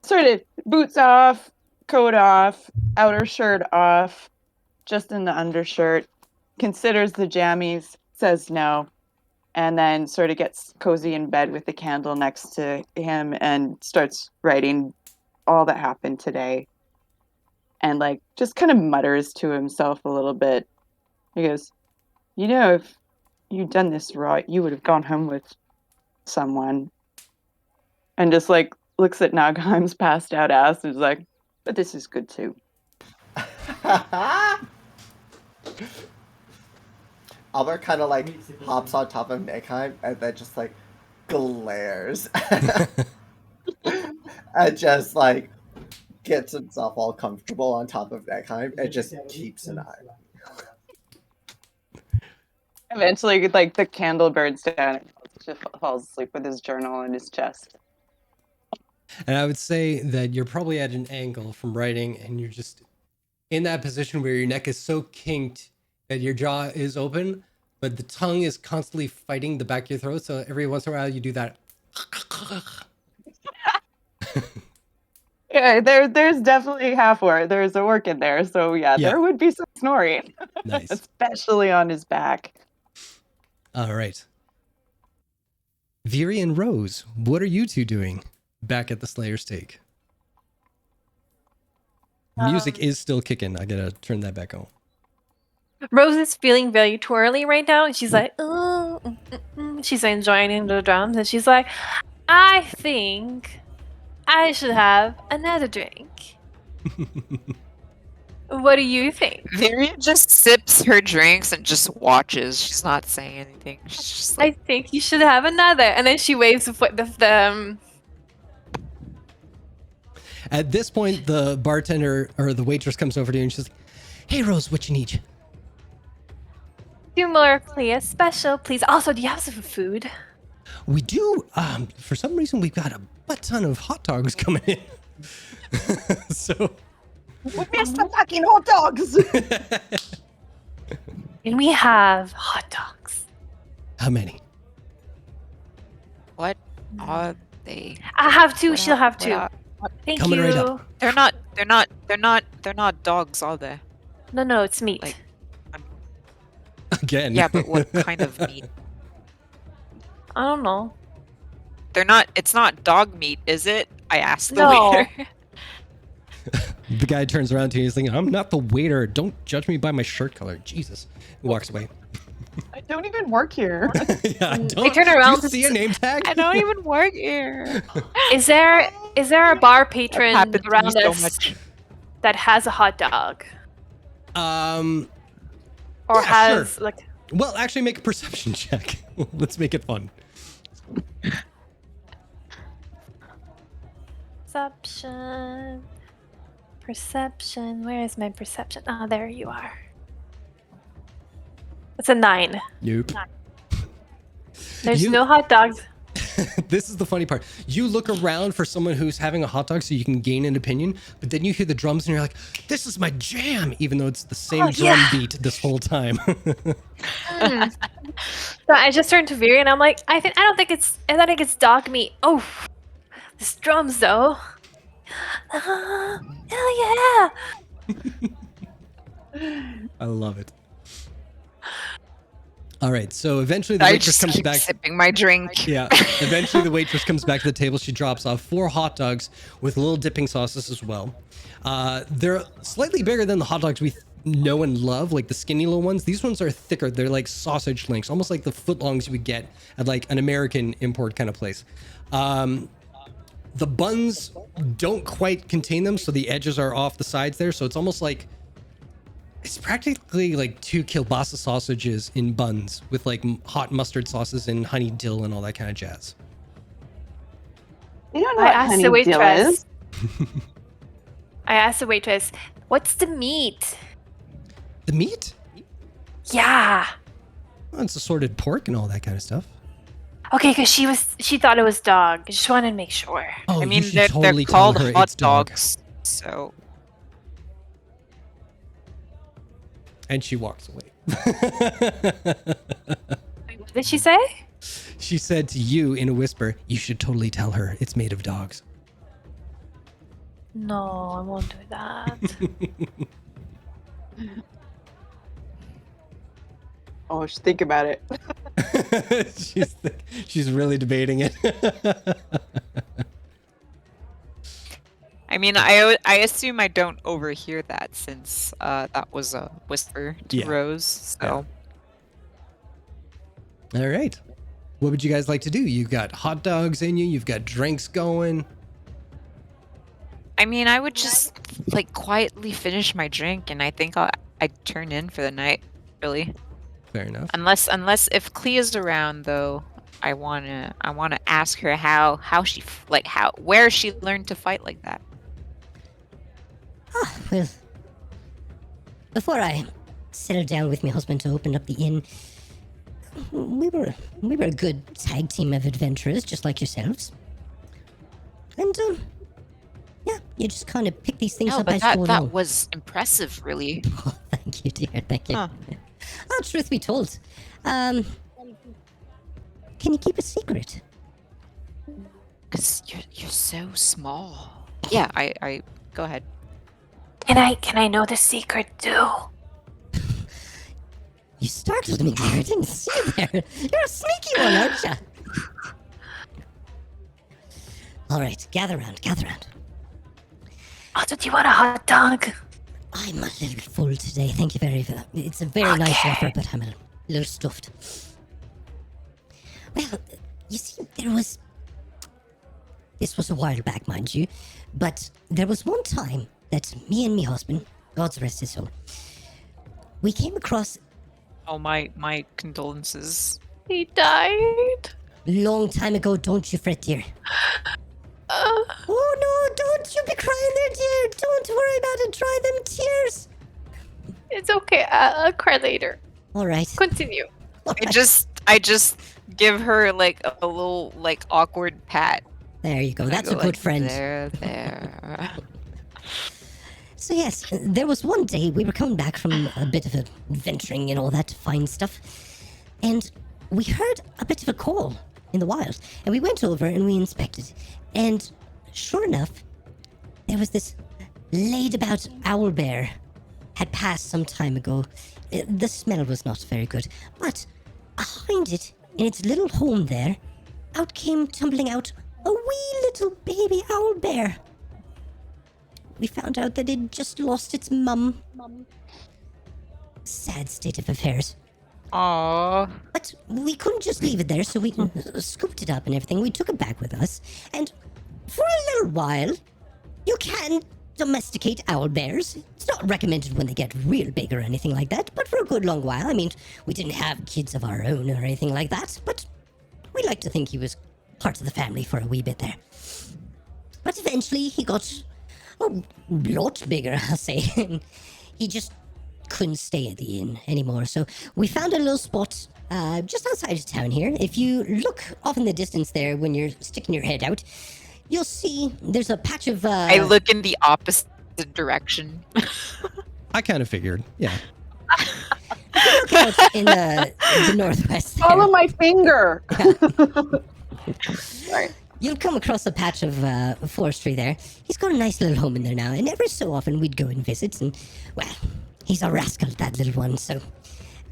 D: sort of boots off, coat off, outer shirt off, just in the undershirt, considers the jammies, says no, and then sort of gets cozy in bed with the candle next to him and starts writing all that happened today. And like just kind of mutters to himself a little bit. He goes, if you'd done this right, you would have gone home with someone. And just like looks at Nagheim's passed out ass and is like, but this is good too.
C: Albert kind of like hops on top of Nickheim and then just like glares and just like gets himself all comfortable on top of Nickheim and just keeps an eye.
D: Eventually, like the candle burns down and he just falls asleep with his journal on his chest.
B: And I would say that you're probably at an angle from writing and you're just in that position where your neck is so kinked that your jaw is open, but the tongue is constantly fighting the back of your throat. So every once in a while you do that.
D: Yeah, there's definitely there's a work in there. So yeah,
B: Yeah.
D: there would be some snoring.
B: Nice.
D: Especially on his back.
B: All right. Viri and Rose, what are you two doing back at the Slayer's Take? Music is still kicking. I gotta turn that back on.
F: Rose is feeling very twirly right now, and she's like, oh, she's enjoying the drums, and she's like, I think I should have another drink. What do you think?
E: Viria just sips her drinks and just watches. She's not saying anything. She's just
F: I
E: like,
F: think you should have another. And then she waves the
B: At this point, the bartender or the waitress comes over to you and she's like, hey, Rose, what you need?
F: two more clear special, please. Also, do you have some food?
B: We do. For some reason, we've got a butt ton of hot dogs coming in. So
D: We missed the fucking hot dogs.
F: And we have hot dogs.
B: how many?
E: What are they?
F: I have two.
E: What
F: She'll
E: are-
F: have
E: what
F: two.
E: are-
F: Thank
B: Coming
F: you.
B: right up.
E: They're not dogs, are they?
F: No, it's meat.
E: Like-
B: Again.
E: Yeah, but what kind of meat?
F: I don't know.
E: It's not dog meat, is it? I asked the
F: No.
E: waiter.
B: The guy turns around to you. He's thinking, "I'm not the waiter. Don't judge me by my shirt color." Jesus. He walks away.
D: I don't even work here.
B: Yeah,
F: They
B: don't.
F: turn around
B: Do you see a name tag?
E: I don't even work here.
F: Is there a bar patron
E: happened to me
F: around
E: so
F: us
E: much.
F: that has a hot dog
B: Um.
F: or
B: Yeah,
F: has
B: sure.
F: like?
B: Well, actually, make a perception check. Let's make it fun.
F: Perception. Where is my perception? Oh, there you are. It's a 9.
B: Nope.
F: There's
B: You-
F: no hot dogs.
B: This is the funny part. You look around for someone who's having a hot dog so you can gain an opinion, but then you hear the drums and you're like, "This is my jam," even though it's the same
F: Oh,
B: drum
F: yeah.
B: beat this whole time.
F: So I just turned to Viri and I'm like, I don't think it's dog meat. Oh, this drums though. Hell yeah!
B: I love it. All right, so eventually the
E: I
B: waitress
E: just
B: comes
E: keep
B: back.
E: sipping my drink.
B: Yeah, eventually the waitress comes back to the table. She drops off 4 hot dogs with little dipping sauces as well. They're slightly bigger than the hot dogs we know and love, like the skinny little ones. These ones are thicker. They're like sausage links, almost like the footlongs you would get at like an American import kind of place. The buns don't quite contain them, so the edges are off the sides there. So it's almost like it's practically like 2 kielbasa sausages in buns with like hot mustard sauces and honey dill and all that kind of jazz.
D: You don't know
F: I
D: what
F: asked
D: honey
F: the
D: dill
F: waitress.
D: is.
F: I asked the waitress, "What's the meat?"
B: The meat?
F: Yeah.
B: Well, it's assorted pork and all that kind of stuff.
F: Okay, because she thought it was dog. I just wanted to make sure.
B: Oh,
E: I mean,
B: you should
E: they're
B: totally
E: called
B: tell her
E: hot
B: it's dog.
E: dogs, so
B: And she walks away.
F: What did she say?
B: She said to you in a whisper, "You should totally tell her it's made of dogs."
F: No, I won't do that.
D: Oh, just think about it.
B: she's really debating it.
E: I mean, I assume I don't overhear that since that was a whisper to
B: Yeah.
E: Rose. So
B: All right. What would you guys like to do? You've got hot dogs in you. You've got drinks going.
E: I mean, I would just like quietly finish my drink, and I think I'd turn in for the night. Really,
B: Fair enough.
E: unless if Clea's around though, I wanna ask her how she where she learned to fight like that.
G: Ah, well, before I settled down with my husband to open up the inn, we were a good tag team of adventurers, just like yourselves. And yeah, you just kind of pick these things
E: No,
G: up
E: but
G: as you go
E: that
G: along.
E: was impressive, really.
G: Oh, thank you, dear. Thank you.
E: Huh.
G: Oh, truth be told, can you keep a secret?
E: Cause you're so small. Yeah, I go ahead.
F: Can I know the secret too?
G: You startled me there. I didn't see you there. You're a sneaky one, aren't you? All right, gather round, gather round.
F: Also, do you want a hot dog?
G: I'm a little full today. Thank you very much. It's a very nice offer, but I'm a little stuffed. Well, you see, this was a while back, mind you, but there was one time that me and my husband, God's rest his soul, we came across
E: Oh, my condolences.
F: He died.
G: long time ago. Don't you fret, dear. Oh no, don't you be crying there, dear. Don't worry about it. Dry them tears.
F: It's okay. I'll cry later.
G: All right.
F: Continue.
G: All
E: I
G: right.
E: just give her like a little like awkward pat.
G: There you go.
E: I
G: That's
E: go
G: a good
E: like,
G: friend.
E: There.
G: So yes, there was one day we were coming back from a bit of adventuring and all that to find stuff, and we heard a bit of a call in the wild. And we went over and we inspected. And sure enough, there was this laid about owlbear had passed some time ago. The smell was not very good. But behind it, in its little home there, out came tumbling out a wee little baby owlbear. We found out that it just lost its mum. Sad state of affairs.
E: Aww.
G: But we couldn't just leave it there, so we scooped it up and everything. We took it back with us, and for a little while, you can domesticate owlbears. It's not recommended when they get real big or anything like that, but for a good long while. I mean, we didn't have kids of our own or anything like that, but we like to think he was part of the family for a wee bit there. But eventually, he got a lot bigger, I'll say. He just couldn't stay at the inn anymore, so we found a little spot just outside of town here. If you look off in the distance there when you're sticking your head out, you'll see there's a patch of
E: I look in the opposite direction.
B: I kind of figured, yeah.
G: look out in the northwest there.
D: Follow my finger. Sorry.
G: You'll come across a patch of forestry there. He's got a nice little home in there now, and every so often we'd go and visit, and, well, he's a rascal, that little one, so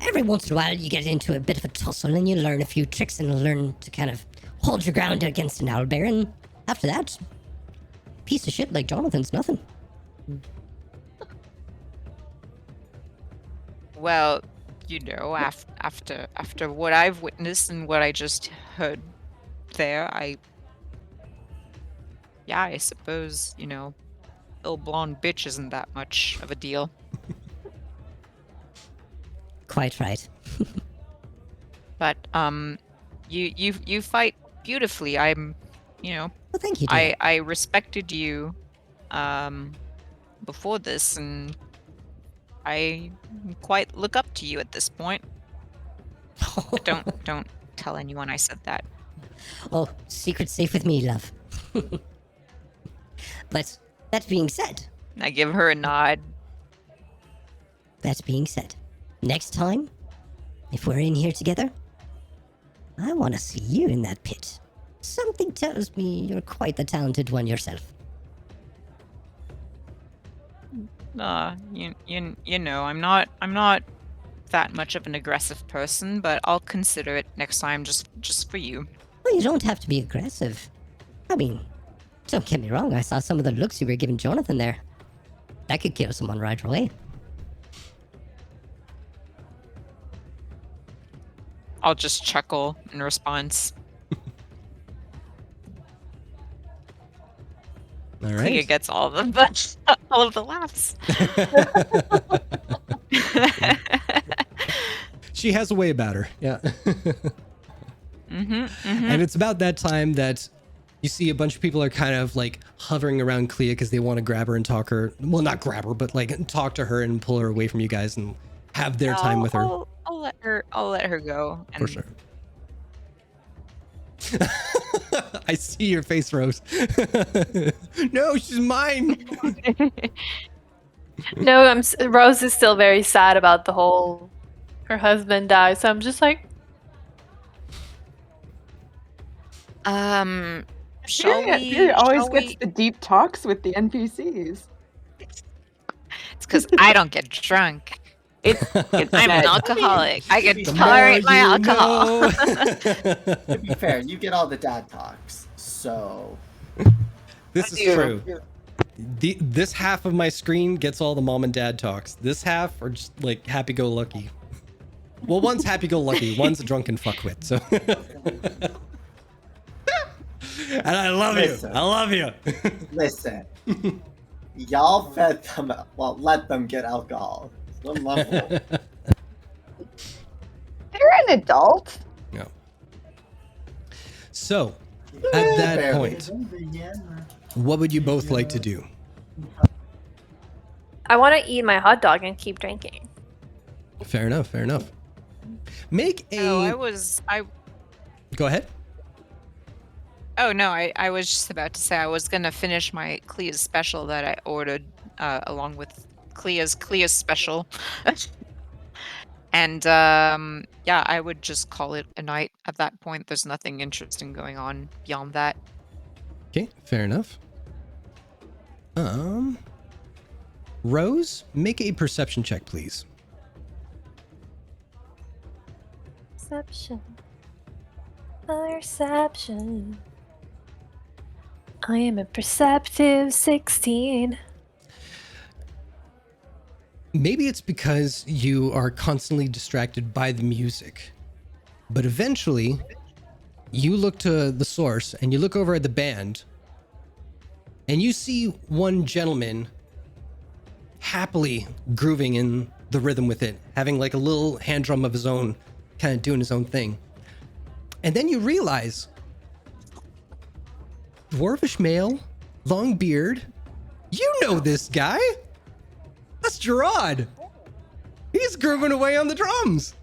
G: every once in a while you get into a bit of a tussle and you learn a few tricks and learn to kind of hold your ground against an owlbear, and after that, piece of shit like Jonathan's nothing.
E: Well, you know, after what I've witnessed and what I just heard there, I suppose, you know, little blonde bitch isn't that much of a deal.
G: Quite right.
E: But you fight beautifully. I'm, you know,
G: Well, thank you, dear.
E: I respected you before this, and I quite look up to you at this point. But don't tell anyone I said that.
G: Oh, secret safe with me, love. But that being said,
E: I give her a nod.
G: that being said, next time, if we're in here together, I want to see you in that pit. Something tells me you're quite the talented one yourself.
E: You know, I'm not that much of an aggressive person, but I'll consider it next time just for you.
G: Well, you don't have to be aggressive. I mean, don't get me wrong, I saw some of the looks you were giving Jonathan there. That could kill someone right away.
E: I'll just chuckle in response.
B: All
E: Clea
B: right.
E: gets all of the laughs.
B: She has a way about her, yeah. And it's about that time that you see a bunch of people are kind of like hovering around Clea because they want to grab her and talk her. Well, not grab her, but like talk to her and pull her away from you guys and have their time with her.
E: I'll let her go. And
B: For sure. I see your face, Rose. No, she's mine.
F: No, Rose is still very sad about the whole her husband died. So I'm just like,
E: shall we?
D: always
E: shall
D: gets
E: we-
D: the deep talks with the NPCs.
E: It's because I don't get drunk.
D: It's
E: I'm an
D: dead.
E: alcoholic. I can
J: The
E: tolerate my
B: more you
E: alcohol.
B: know.
J: To be fair, you get all the dad talks, so
B: This is
D: do.
B: true. This half of my screen gets all the mom and dad talks. This half are just like happy-go-lucky. Well, one's happy-go-lucky, one's a drunken fuckwit. So, and I love
J: Listen.
B: you. I love you.
J: listen. Y'all fed them, well, let them get alcohol. Some level.
D: They're an adult.
B: No. So, at that
J: Barely.
B: point, what would you both like to do?
F: I want to eat my hot dog and keep drinking.
B: Fair enough. Fair enough. Make a. Go ahead.
E: Oh no, I was just about to say I was gonna finish my Clea's special that I ordered along with Clea's special. And yeah, I would just call it a night at that point. There's nothing interesting going on beyond that.
B: Okay, fair enough. Rose, make a perception check, please.
F: Perception. Perception. I am a perceptive 16.
B: Maybe it's because you are constantly distracted by the music, but eventually you look to the source and you look over at the band and you see one gentleman happily grooving in the rhythm with it, having like a little hand drum of his own, kind of doing his own thing. And then you realize, dwarvish male, long beard, you know this guy. That's Gerard. He's grooving away on the drums.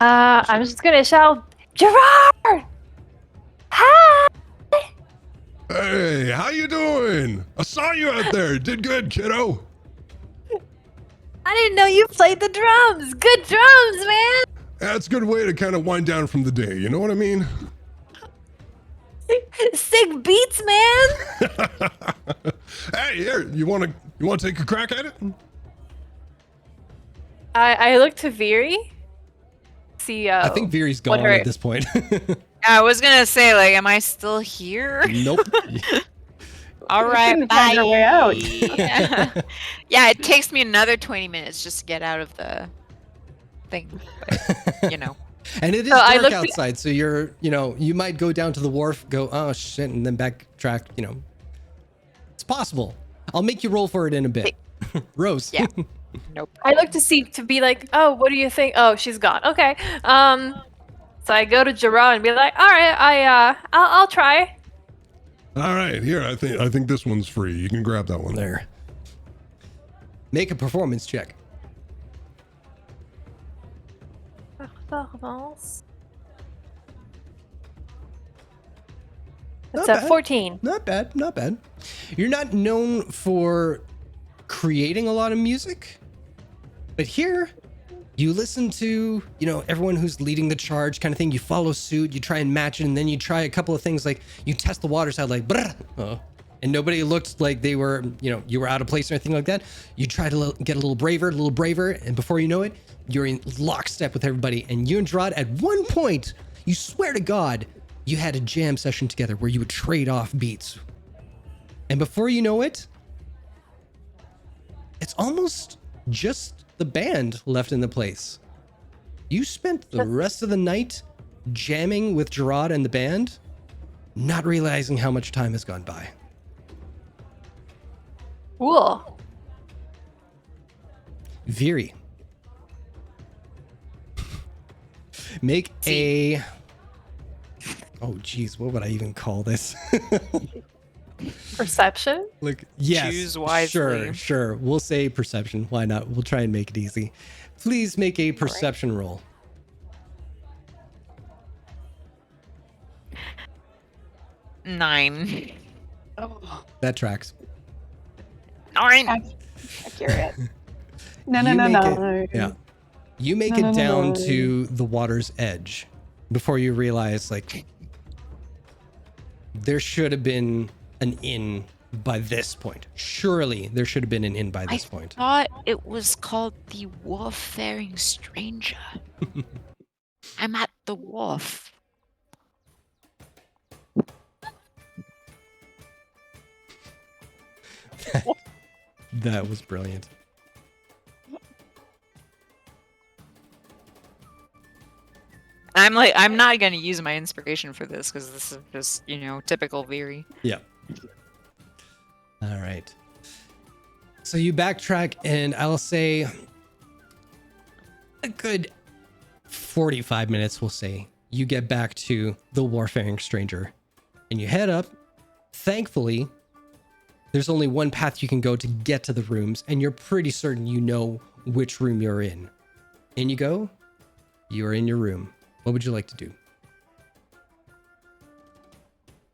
F: I'm just gonna shout, Gerard! Hi!
A: Hey, how you doing? I saw you out there. Did good, kiddo.
F: I didn't know you played the drums. Good drums, man.
A: That's a good way to kind of wind down from the day. You know what I mean?
F: Sick beats, man.
A: Hey, here. You want to take a crack at it?
F: I look to Viri. See,
B: I think Viri's gone at this point.
E: I was gonna say, like, am I still here?
B: Nope.
E: All right,
D: couldn't
E: bye.
D: find her way out.
E: Yeah, it takes me another 20 minutes just to get out of the thing. But, you know.
B: And it is dark outside, so you're, you might go down to the wharf, go, oh shit, and then backtrack, It's possible. I'll make you roll for it in a bit. Rose.
E: Yeah. Nope.
F: I look to be like, oh, what do you think? Oh, she's gone. Okay. So I go to Gerard and be like, all right, I'll try.
A: All right, here. I think this one's free. You can grab that one.
B: There. Make a performance check.
F: It's a 14.
B: Not bad, not bad. You're not known for creating a lot of music, but here you listen to, everyone who's leading the charge kind of thing. You follow suit, you try and match it, and then you try a couple of things like you test the waters out like, and nobody looked like they were, you were out of place or anything like that. You try to get a little braver, and before you know it, you're in lockstep with everybody. And you and Gerard, at one point, you swear to God, you had a jam session together where you would trade off beats. And before you know it, it's almost just the band left in the place. You spent the rest of the night jamming with Gerard and the band, not realizing how much time has gone by.
F: Cool.
B: Viri. Make a... Oh, geez, what would I even call this?
F: Perception?
B: Like, yes,
E: Choose wisely.
B: Sure. We'll say perception. Why not? We'll try and make it easy. Please make a perception roll.
E: Nine.
D: Oh,
B: That tracks.
E: 9.
D: accurate. No.
B: Yeah. You make it down to the water's edge before you realize, like, there should have been an inn by this point. Surely there should have been an inn by this point.
E: I thought it was called the Wharf-faring Stranger. I'm at the wharf.
B: That was brilliant.
E: I'm not gonna use my inspiration for this because this is just, typical Viri.
B: Yeah. All right. So you backtrack, and I'll say a good 45 minutes, we'll say. You get back to the Warfaring Stranger, and you head up. Thankfully, there's only one path you can go to get to the rooms, and you're pretty certain you know which room you're in. In you go. You are in your room. What would you like to do?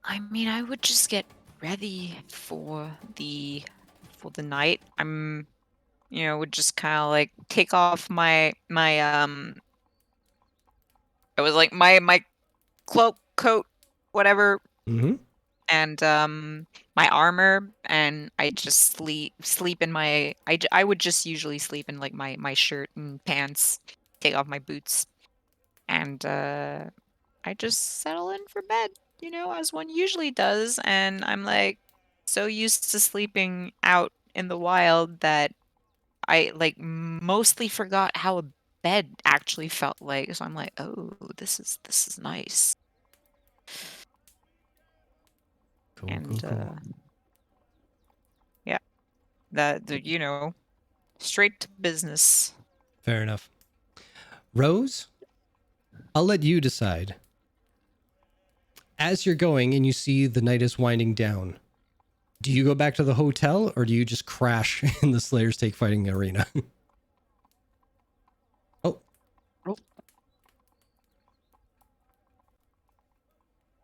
E: I mean, I would just get ready for the night. I'm would just kind of like take off my it was like my cloak, coat, whatever,
B: Mm-hmm.
E: and my armor, and I just sleep in my I would just usually sleep in like my shirt and pants, take off my boots, and I just settle in for bed, as one usually does, and I'm like so used to sleeping out in the wild that I like mostly forgot how a bed actually felt like. So I'm like, oh, this is nice.
B: Cool,
E: And
B: cool.
E: yeah, straight to business.
B: Fair enough. Rose, I'll let you decide. As you're going and you see the night is winding down, do you go back to the hotel or do you just crash in the Slayer's Take fighting arena? Oh.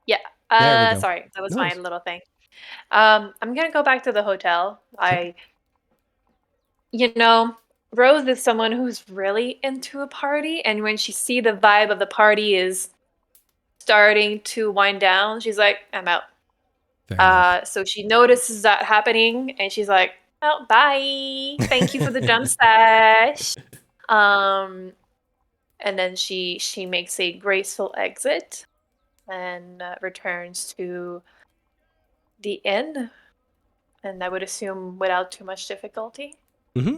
F: Yeah.
B: There we go.
F: Sorry, that was
B: No
F: my
B: worries.
F: little thing. I'm gonna go back to the hotel. Rose is someone who's really into a party, and when she see the vibe of the party is starting to wind down, she's like, I'm out.
B: Fair enough.
F: So she notices that happening, and she's like, oh, bye. Thank you for the jump stash. And then she makes a graceful exit and returns to the inn, and I would assume without too much difficulty.
B: Mm-hmm.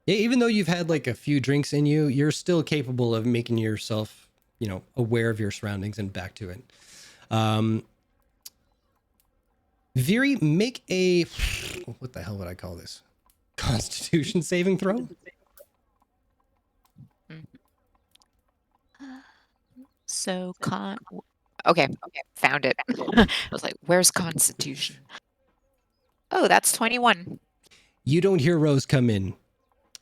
B: Yeah, even though you've had like a few drinks in you, you're still capable of making yourself, aware of your surroundings and back to it. Viri, make a, what the hell would I call this? Constitution saving throw?
E: So okay, found it. I was like, where's Constitution? Oh, that's 21.
B: You don't hear Rose come in.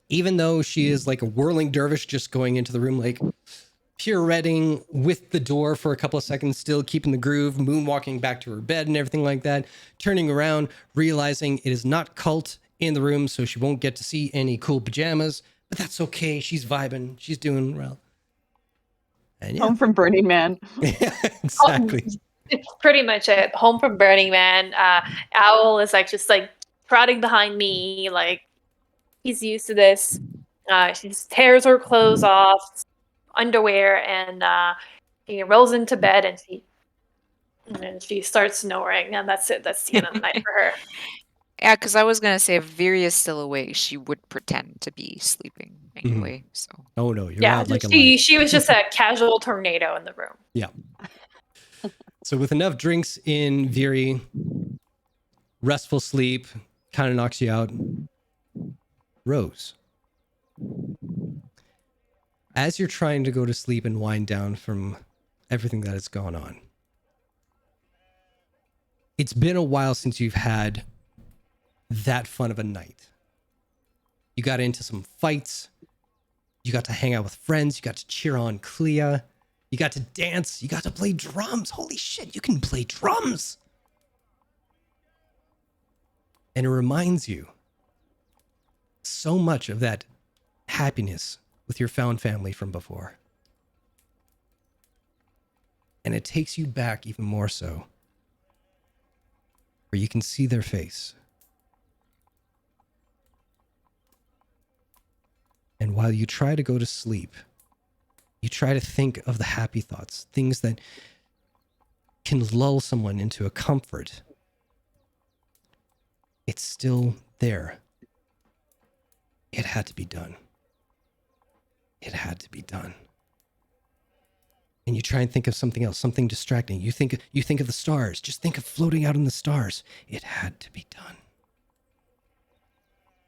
B: Even though she is like a whirling dervish just going into the room, like pirouetting with the door for a couple of seconds, still keeping the groove, moonwalking back to her bed and everything like that, turning around, realizing it is not Cult in the room, so she won't get to see any cool pajamas, but that's okay. She's vibing. She's doing well. And yeah.
D: Home from Burning Man.
B: Exactly.
F: It's pretty much it. Home from Burning Man. Owl is just trotting behind me, like he's used to this. She just tears her clothes off, underwear, and she rolls into bed, and she starts snoring, and that's it. That's the end of the night for her.
E: Yeah, because I was gonna say if Viri is still awake, she would pretend to be sleeping anyway. So.
B: Oh no, you're out like a
F: light.
B: light.
F: She was just a casual tornado in the room.
B: Yeah. So with enough drinks in Viri, restful sleep kind of knocks you out. Rose, as you're trying to go to sleep and wind down from everything that has gone on, it's been a while since you've had that fun of a night. You got into some fights. You got to hang out with friends. You got to cheer on Clea. You got to dance. You got to play drums. Holy shit, you can play drums. And it reminds you so much of that happiness with your found family from before. And it takes you back even more so, where you can see their face. And while you try to go to sleep, you try to think of the happy thoughts, things that can lull someone into a comfort. It's still there. It had to be done. It had to be done. And you try and think of something else, something distracting. You think of the stars. Just think of floating out in the stars. It had to be done.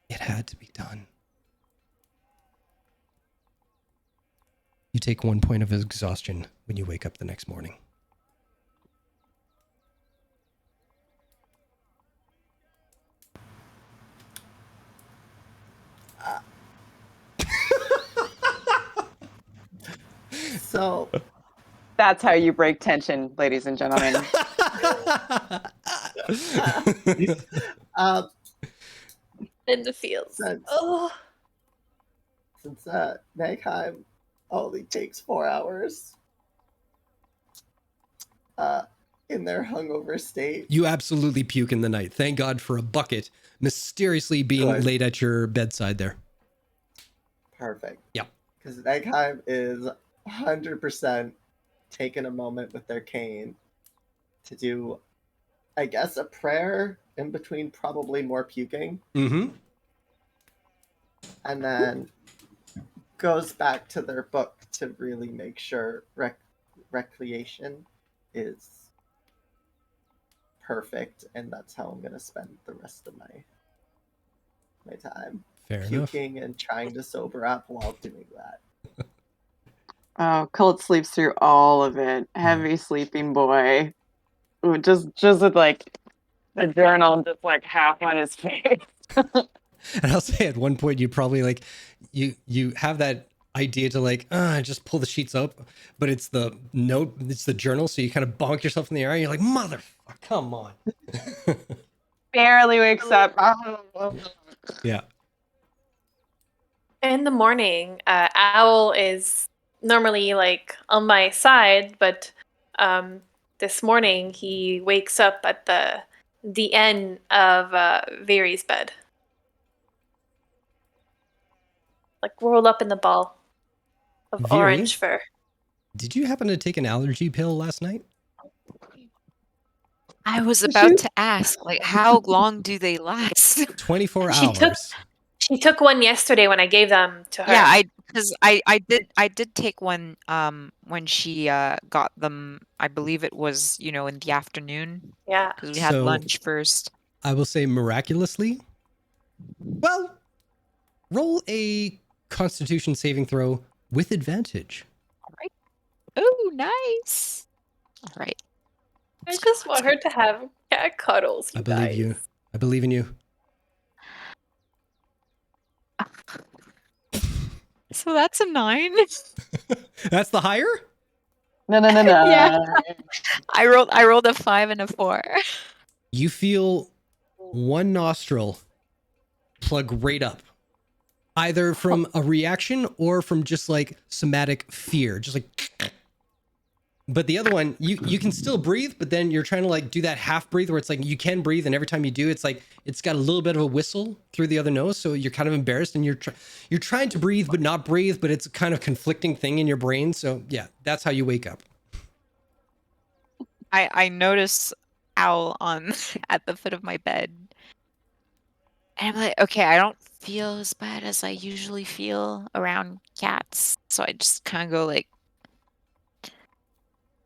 B: It had to be done. You take 1 point of exhaustion when you wake up the next morning.
J: So
D: that's how you break tension, ladies and gentlemen.
F: in the fields.
C: Since,
F: Oh,
C: since Nagheim only takes 4 hours in their hungover state.
B: You absolutely puke in the night. Thank God for a bucket mysteriously being
C: Good.
B: laid at your bedside there.
C: Perfect.
B: Yeah.
C: Because Nagheim is 100% taking a moment with their cane to do, I guess, a prayer in between probably more puking.
B: Mm-hmm.
C: And then goes back to their book to really make sure recreation is perfect, and that's how I'm gonna spend the rest of my time.
B: Fair enough.
C: Puking and trying to sober up while doing that.
D: Oh, Colt sleeps through all of it. Heavy sleeping boy. Ooh, just with like the journal just like half on his face.
B: And I'll say at one point you probably like you have that idea to like just pull the sheets up, but it's the journal, so you kind of bonk yourself in the eye. You're like, motherfucker, come on.
D: Barely wakes up.
B: Yeah.
F: in the morning, Owl is normally like on my side, but this morning he wakes up at the end of Veery's bed, like rolled up in the ball of
B: Veery?
F: orange fur.
B: Did you happen to take an allergy pill last night?
E: I was about to ask, like, how long do they last?
B: 24
F: She took-
B: hours.
F: She took one yesterday when I gave them to her.
E: Yeah, because I did take one when she got them. I believe it was, in the afternoon,
F: Yeah.
E: because we had
B: So-
E: lunch first.
B: I will say miraculously. Well, roll a Constitution saving throw with advantage.
E: Oh, nice. All right.
F: I just want her to have cat cuddles.
B: I believe you. I believe in you.
E: So that's a 9.
B: That's the higher?
D: No.
E: Yeah. I rolled a 5 and a 4.
B: You feel one nostril plug right up, either from a reaction or from just like somatic fear, just like. But the other one, you can still breathe, but then you're trying to like do that half breathe where it's like you can breathe, and every time you do, it's like it's got a little bit of a whistle through the other nose, so you're kind of embarrassed, and you're trying to breathe but not breathe, but it's a kind of conflicting thing in your brain. So yeah, that's how you wake up.
E: I notice Owl at the foot of my bed. And I'm like, okay, I don't feel as bad as I usually feel around cats. So I just kind of go like,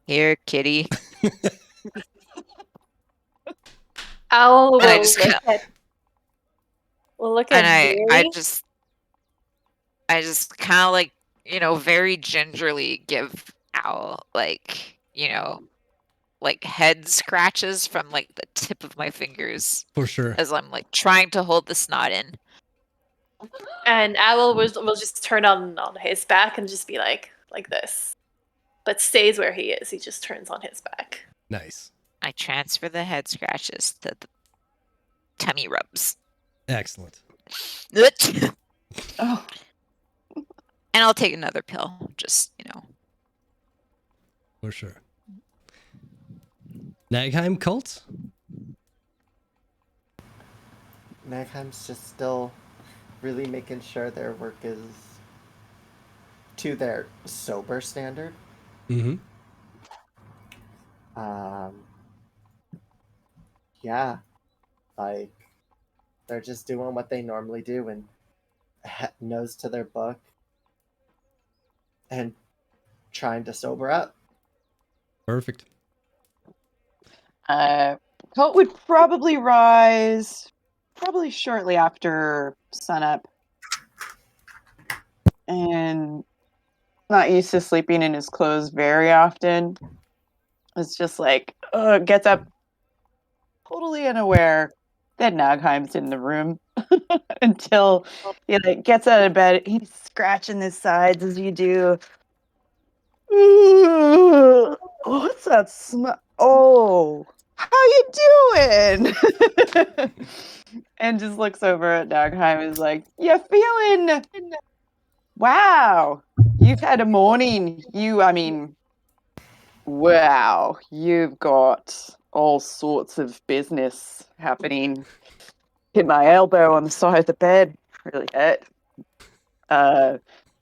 E: here, kitty.
F: Owl will
E: And I just
F: look
E: kinda-
F: at. We'll look at
E: And I
F: Veery.
E: just kind of like, very gingerly give Owl like, like head scratches from like the tip of my fingers
B: For sure.
E: as I'm like trying to hold the snot in.
F: And Owl will just turn on his back and just be like this, but stays where he is. He just turns on his back.
B: Nice.
E: I transfer the head scratches to the tummy rubs.
B: Excellent.
E: And
D: Oh,
E: I'll take another pill, just,
B: For sure. Nagheim cult?
C: Nagheim's just still really making sure their work is to their sober standard.
B: Mm-hmm.
C: Yeah, like they're just doing what they normally do and nose to their book and trying to sober up.
B: Perfect.
D: Colt would probably rise shortly after sunup, and not used to sleeping in his clothes very often. It's just like gets up totally unaware that Nagheim's in the room until he like gets out of bed. He's scratching his sides as you do. What's that smell? Oh, how you doing? and just looks over at Dagheim and is like, "You're feeling? Wow, you've had a morning. Wow, you've got all sorts of business happening. Hit my elbow on the side of the bed. Really hurt.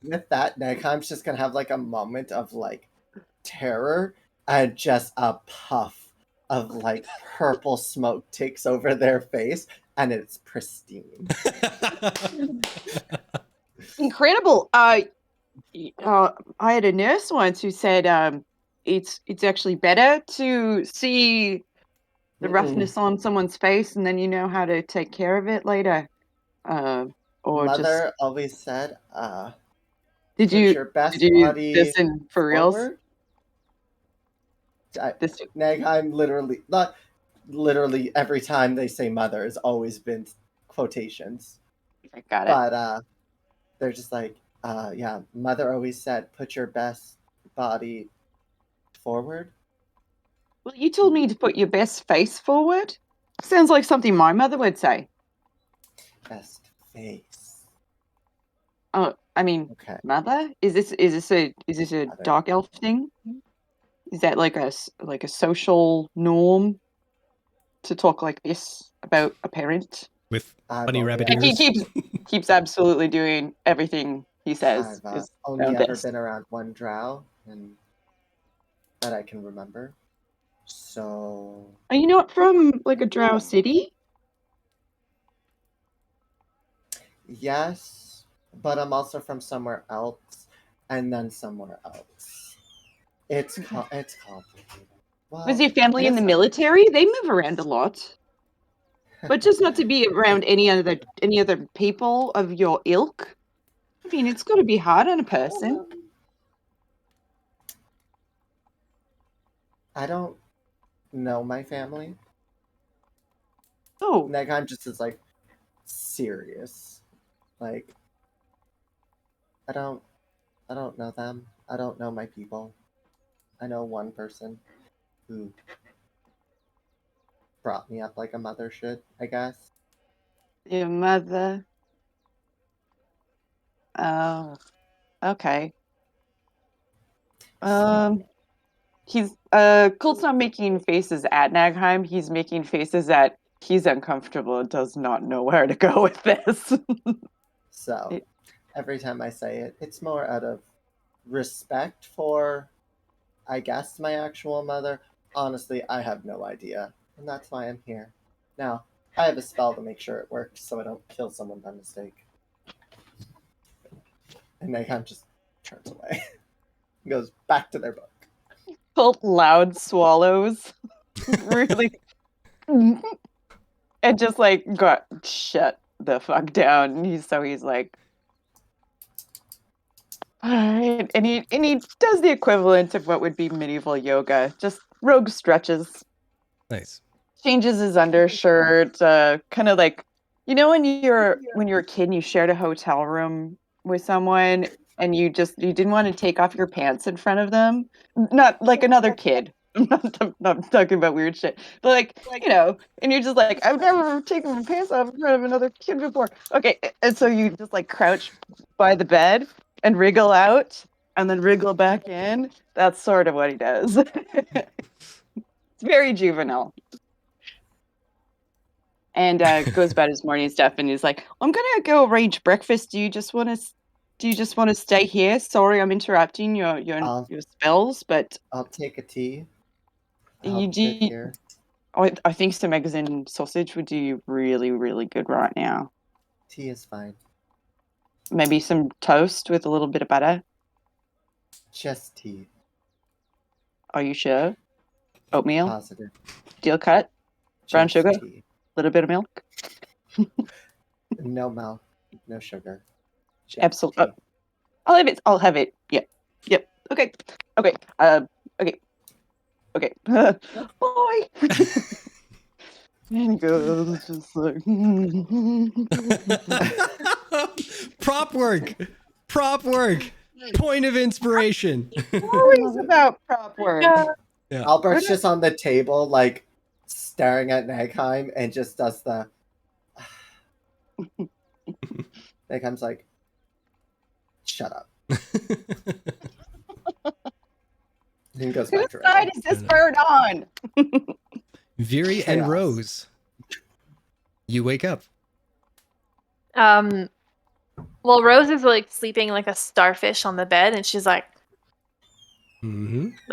C: With that, Nagheim's just gonna have like a moment of like terror, and just a puff of like purple smoke takes over their face, and it's pristine.
D: Incredible. I had a nurse once who said it's actually better to see the roughness on someone's face, and then you know how to take care of it later. Or
C: Mother always said,
D: did
C: put
D: you
C: your best
D: did you
C: body
D: listen for reals?
C: forward. Nagheim literally, not literally every time they say mother has always been quotations.
D: I got it.
C: But they're just like, yeah, mother always said, put your best body forward.
D: Well, you told me to put your best face forward. Sounds like something my mother would say.
C: Best face.
D: Oh, I mean,
C: Okay.
D: mother? Is this a
C: Mother.
D: dark elf thing? Is that like a social norm to talk like this about a parent?
B: With
C: I've
B: bunny
C: only
B: rabbit
C: ever-
B: ears.
D: He keeps absolutely doing everything he says.
C: I've
D: is
C: only
D: about
C: ever
D: this.
C: been around one drow, and that I can remember. So
D: Are you not from like a drow city?
C: yes, but I'm also from somewhere else, and then somewhere else. It's complicated. Well,
D: Was your family in the military? They move around a lot. But just not to be around any other people of your ilk. I mean, it's got to be hard on a person.
C: I don't know my family.
D: Oh,
C: Nagheim just is like serious. Like I don't know them. I don't know my people. I know one person who brought me up like a mother should, I guess.
D: your mother. Oh, okay. He's Colt's not making faces at Nagheim. He's making faces at he's uncomfortable and does not know where to go with this.
C: So every time I say it, it's more out of respect for, I guess, my actual mother. Honestly, I have no idea. And that's why I'm here. Now, I have a spell to make sure it works so I don't kill someone by mistake. And Nagheim just turns away. Goes back to their book.
D: Colt loud swallows. Really. And just like got shut the fuck down. He's like, all right. And he does the equivalent of what would be medieval yoga, just rogue stretches.
B: Nice.
D: Changes his undershirt, kind of like, you know, when you're a kid and you shared a hotel room with someone and you didn't want to take off your pants in front of them, not like another kid. I'm not talking about weird shit, but like, you know, and you're just like, I've never taken my pants off in front of another kid before. Okay, and so you just like crouch by the bed and wriggle out and then wriggle back in. That's sort of what he does. It's very juvenile. And goes about his morning stuff, and he's like, "I'm gonna go arrange breakfast. Do you just want to stay here? Sorry, I'm interrupting your spells, but
C: I'll take a tea.
D: you
C: I'll
D: do.
C: sit here.
D: I think some eggs and sausage would do you really, really good right now.
C: Tea is fine.
D: Maybe some toast with a little bit of butter.
C: Just tea.
D: Are you sure? Oatmeal,
C: Positive.
D: steel cut, brown
C: Just
D: sugar,
C: tea.
D: little bit of milk.
C: No milk. No sugar. Just
D: Absolutely.
C: tea.
D: I'll have it. Yep. Okay. Okay. Okay. Bye. And he goes just like
B: Prop work. Point of inspiration.
D: always about prop work.
F: Yeah.
C: Albert's just on the table, like staring at Nagheim, and just does the. Megheim's like, shut up. He goes back
D: Whose
C: to
D: side
C: writing.
D: is this bird on?
B: Viri and
C: Chaos.
B: Rose, you wake up.
F: Well, Rose is like sleeping like a starfish on the bed, and she's like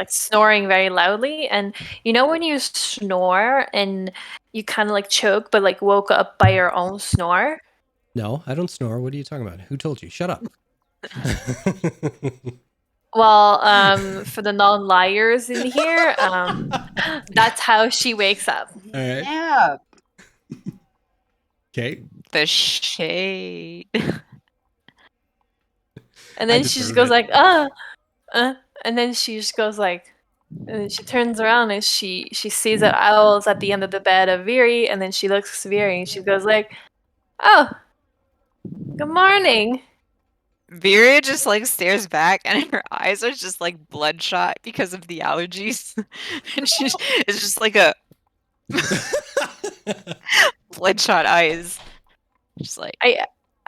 F: snoring very loudly. And you know when you snore and you kind of like choke, but like woke up by your own snore?
B: No, I don't snore. What are you talking about? Who told you? Shut up.
F: Well, for the non-liars in here, that's how she wakes up.
B: All right.
D: Yeah.
B: Okay.
E: The shade.
F: And then she
B: deserve
F: just goes
B: it.
F: like, and then she just goes like, and then she turns around and she sees that Owl's at the end of the bed of Viri, and then she looks at Viri and she goes like, oh, good morning.
E: Vera just like stares back and her eyes are just like bloodshot because of the allergies. And it's just like a bloodshot eyes. Just like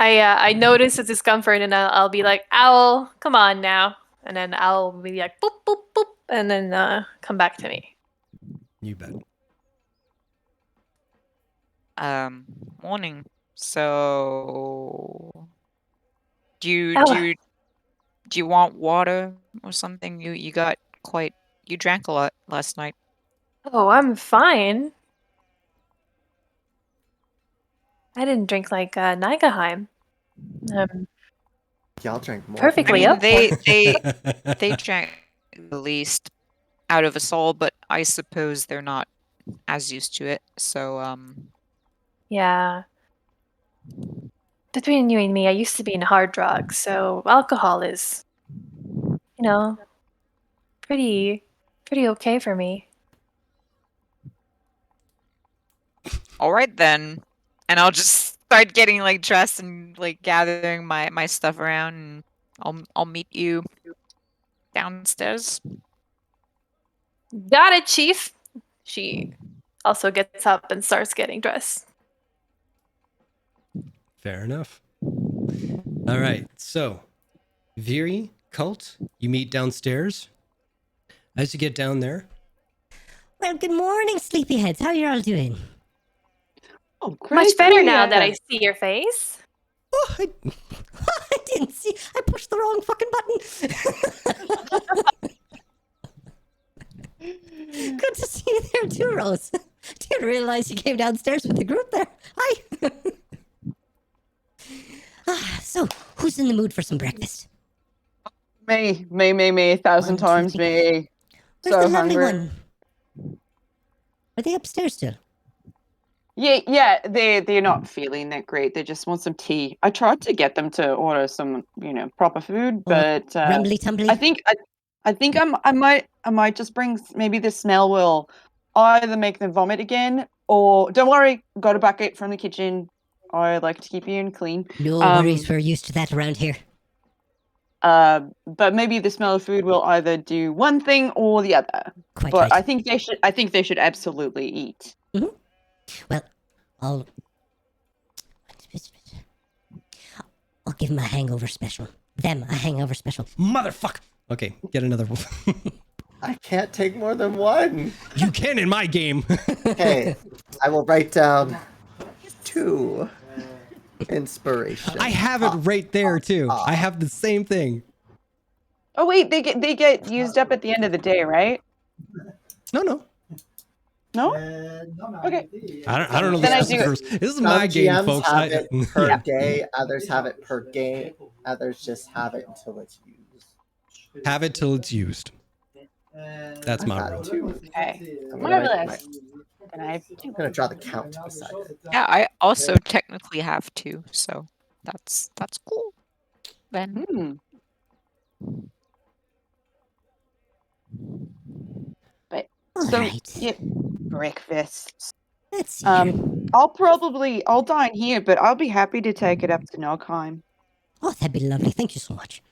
F: I notice the discomfort, and I'll be like, Owl, come on now. And then Owl will be like, boop, boop, boop, and then come back to me.
B: You bet.
E: Morning. So do you want water or something? You drank a lot last night.
F: Oh, I'm fine. I didn't drink like Nagaheim.
C: Y'all drank more.
F: Perfectly
E: I
F: up.
E: mean, they drank the least out of us all, but I suppose they're not as used to it. So
F: Yeah. Between you and me, I used to be in hard drugs, so alcohol is, pretty okay for me.
E: all right then. And I'll just start getting like dressed and like gathering my stuff around, and I'll meet you downstairs.
F: Got it, Chief. She also gets up and starts getting dressed.
B: Fair enough. All right. So, Viri, Cult, you meet downstairs. As you get down there,
G: Well, good morning, sleepyheads. How you all doing?
D: Oh, great.
F: Much better now that I
D: Julia.
F: see your face.
G: Oh, I didn't see. I pushed the wrong fucking button. Good to see you there too, Rose. Didn't realize you came downstairs with the group there. Hi. So, who's in the mood for some breakfast?
D: Me, 1,000 times me.
G: Where's
D: So
G: the lovely
D: hungry.
G: one? Are they upstairs still?
D: Yeah, they're not feeling that great. They just want some tea. I tried to get them to order some, proper food, but
G: Rumbly tumbly?
D: I think I might just bring, maybe the smell will either make them vomit again, or don't worry, got a bucket from the kitchen. I like to keep you clean.
G: No worries, we're used to that around here.
D: But maybe the smell of food will either do one thing or the other.
G: Quite
D: But
G: right.
D: I think they should absolutely eat.
G: Well, I'll give them a hangover special. Them a hangover special.
B: motherfucker. Okay, get another one.
C: I can't take more than one.
B: You can in my game.
C: Okay, I will write down 2 inspiration.
B: I have it right there too. I have the same thing.
D: Oh wait, they get used up at the end of the day, right?
B: No.
D: No? Okay.
B: I don't know
D: Then
B: the
D: I do
B: specifics. This is
C: Some
B: my game,
C: GMs
B: folks.
C: have it per
B: Yeah.
C: day, others have it per game, others just have it until it's used.
B: Have it till it's used. That's my
C: I've
B: rule.
C: got 2.
D: Okay.
C: I'm gonna write
D: Marvelous. Then I have
C: I'm gonna draw the count beside it.
E: Yeah, I also technically have 2, so that's cool. Then
D: But
G: All
D: so
G: right.
D: yeah, breakfast.
G: Let's see here.
D: I'll dine here, but I'll be happy to take it up to Nogheim.
G: Oh, that'd be lovely. Thank you so much.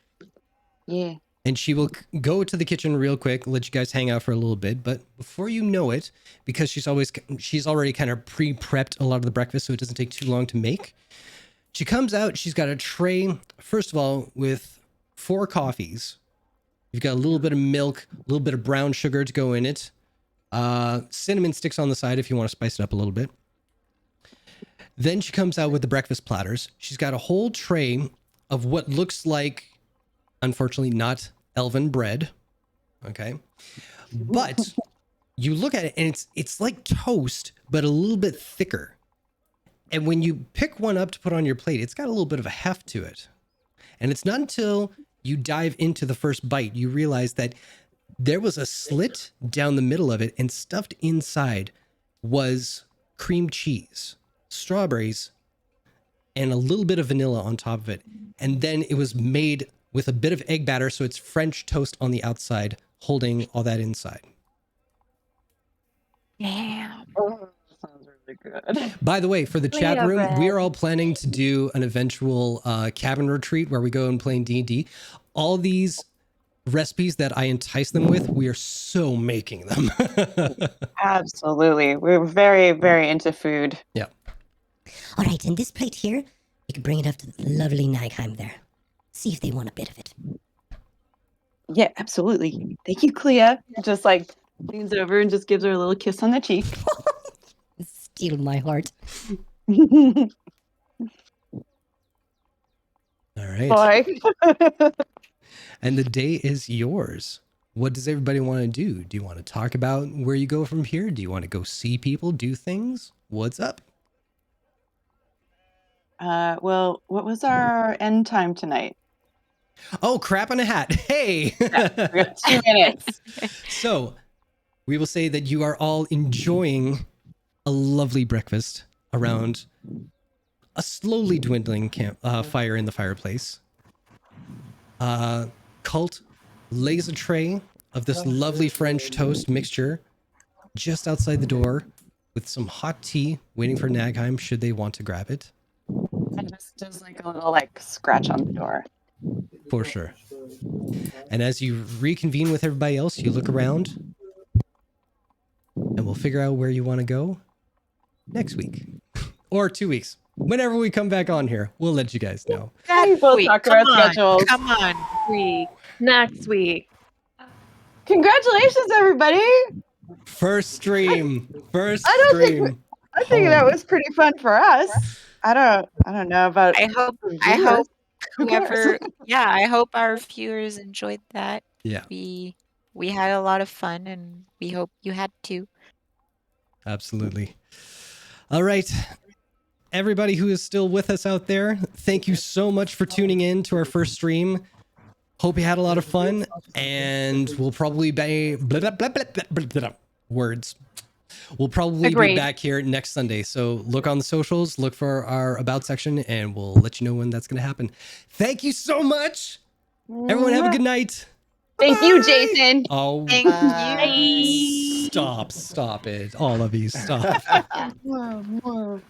D: Yeah.
B: and she will go to the kitchen real quick, let you guys hang out for a little bit. But before you know it, because she's already kind of pre-prepped a lot of the breakfast, so it doesn't take too long to make. She comes out. She's got a tray, first of all, with 4 coffees. You've got a little bit of milk, a little bit of brown sugar to go in it. Cinnamon sticks on the side if you want to spice it up a little bit. Then she comes out with the breakfast platters. She's got a whole tray of what looks like, unfortunately, not elven bread. Okay. But you look at it and it's like toast, but a little bit thicker. And when you pick one up to put on your plate, it's got a little bit of a heft to it. And it's not until you dive into the first bite, you realize that there was a slit down the middle of it, and stuffed inside was cream cheese, strawberries, and a little bit of vanilla on top of it. And then it was made with a bit of egg batter, so it's French toast on the outside, holding all that inside.
E: Damn.
D: Oh, sounds really good.
B: By the way, for the chat
F: Yeah,
B: room,
F: Brad.
B: we are all planning to do an eventual cabin retreat where we go and play D&D. All these recipes that I entice them with, we are so making them.
D: Absolutely. We're very, very into food.
B: Yeah.
G: All right, and this plate here, you can bring it up to the lovely Nagheim there. See if they want a bit of it.
D: Yeah, absolutely. Thank you, Clea. Just like leans over and just gives her a little kiss on the cheek.
G: Steal my heart.
B: All right.
D: Boy.
B: And the day is yours. What does everybody want to do? Do you want to talk about where you go from here? Do you want to go see people, do things? What's up?
D: Well, what was our end time tonight?
B: Oh, crap in a hat. Hey.
D: We got 2 minutes.
B: So we will say that you are all enjoying a lovely breakfast around a slowly dwindling fire in the fireplace. Cult lays a tray of this lovely French toast mixture just outside the door with some hot tea waiting for Nagheim should they want to grab it.
D: And just does like a little like scratch on the door.
B: For sure. And as you reconvene with everybody else, you look around and we'll figure out where you want to go next week or 2 weeks. Whenever we come back on here, we'll let you guys know.
D: We'll talk about schedules.
E: Come on.
F: Next week.
D: Congratulations, everybody!
B: First stream. First
D: I don't think
B: stream.
D: I think that was pretty fun for us. I don't know about.
E: I hope
D: viewers. Who cares?
E: whoever I hope our viewers enjoyed that.
B: Yeah,
E: We had a lot of fun, and we hope you had too.
B: absolutely. All right. Everybody who is still with us out there, thank you so much for tuning in to our first stream. Hope you had a lot of fun, and we'll probably be words. We'll probably be
F: Agreed.
B: back here next Sunday. So look on the socials, look for our about section, and we'll let you know when that's going to happen. Thank you so much. Everyone have a good night.
D: Thank you, Jason.
B: Oh,
E: Thank you.
B: stop it. All of you, stop.
D: Whoa, whoa.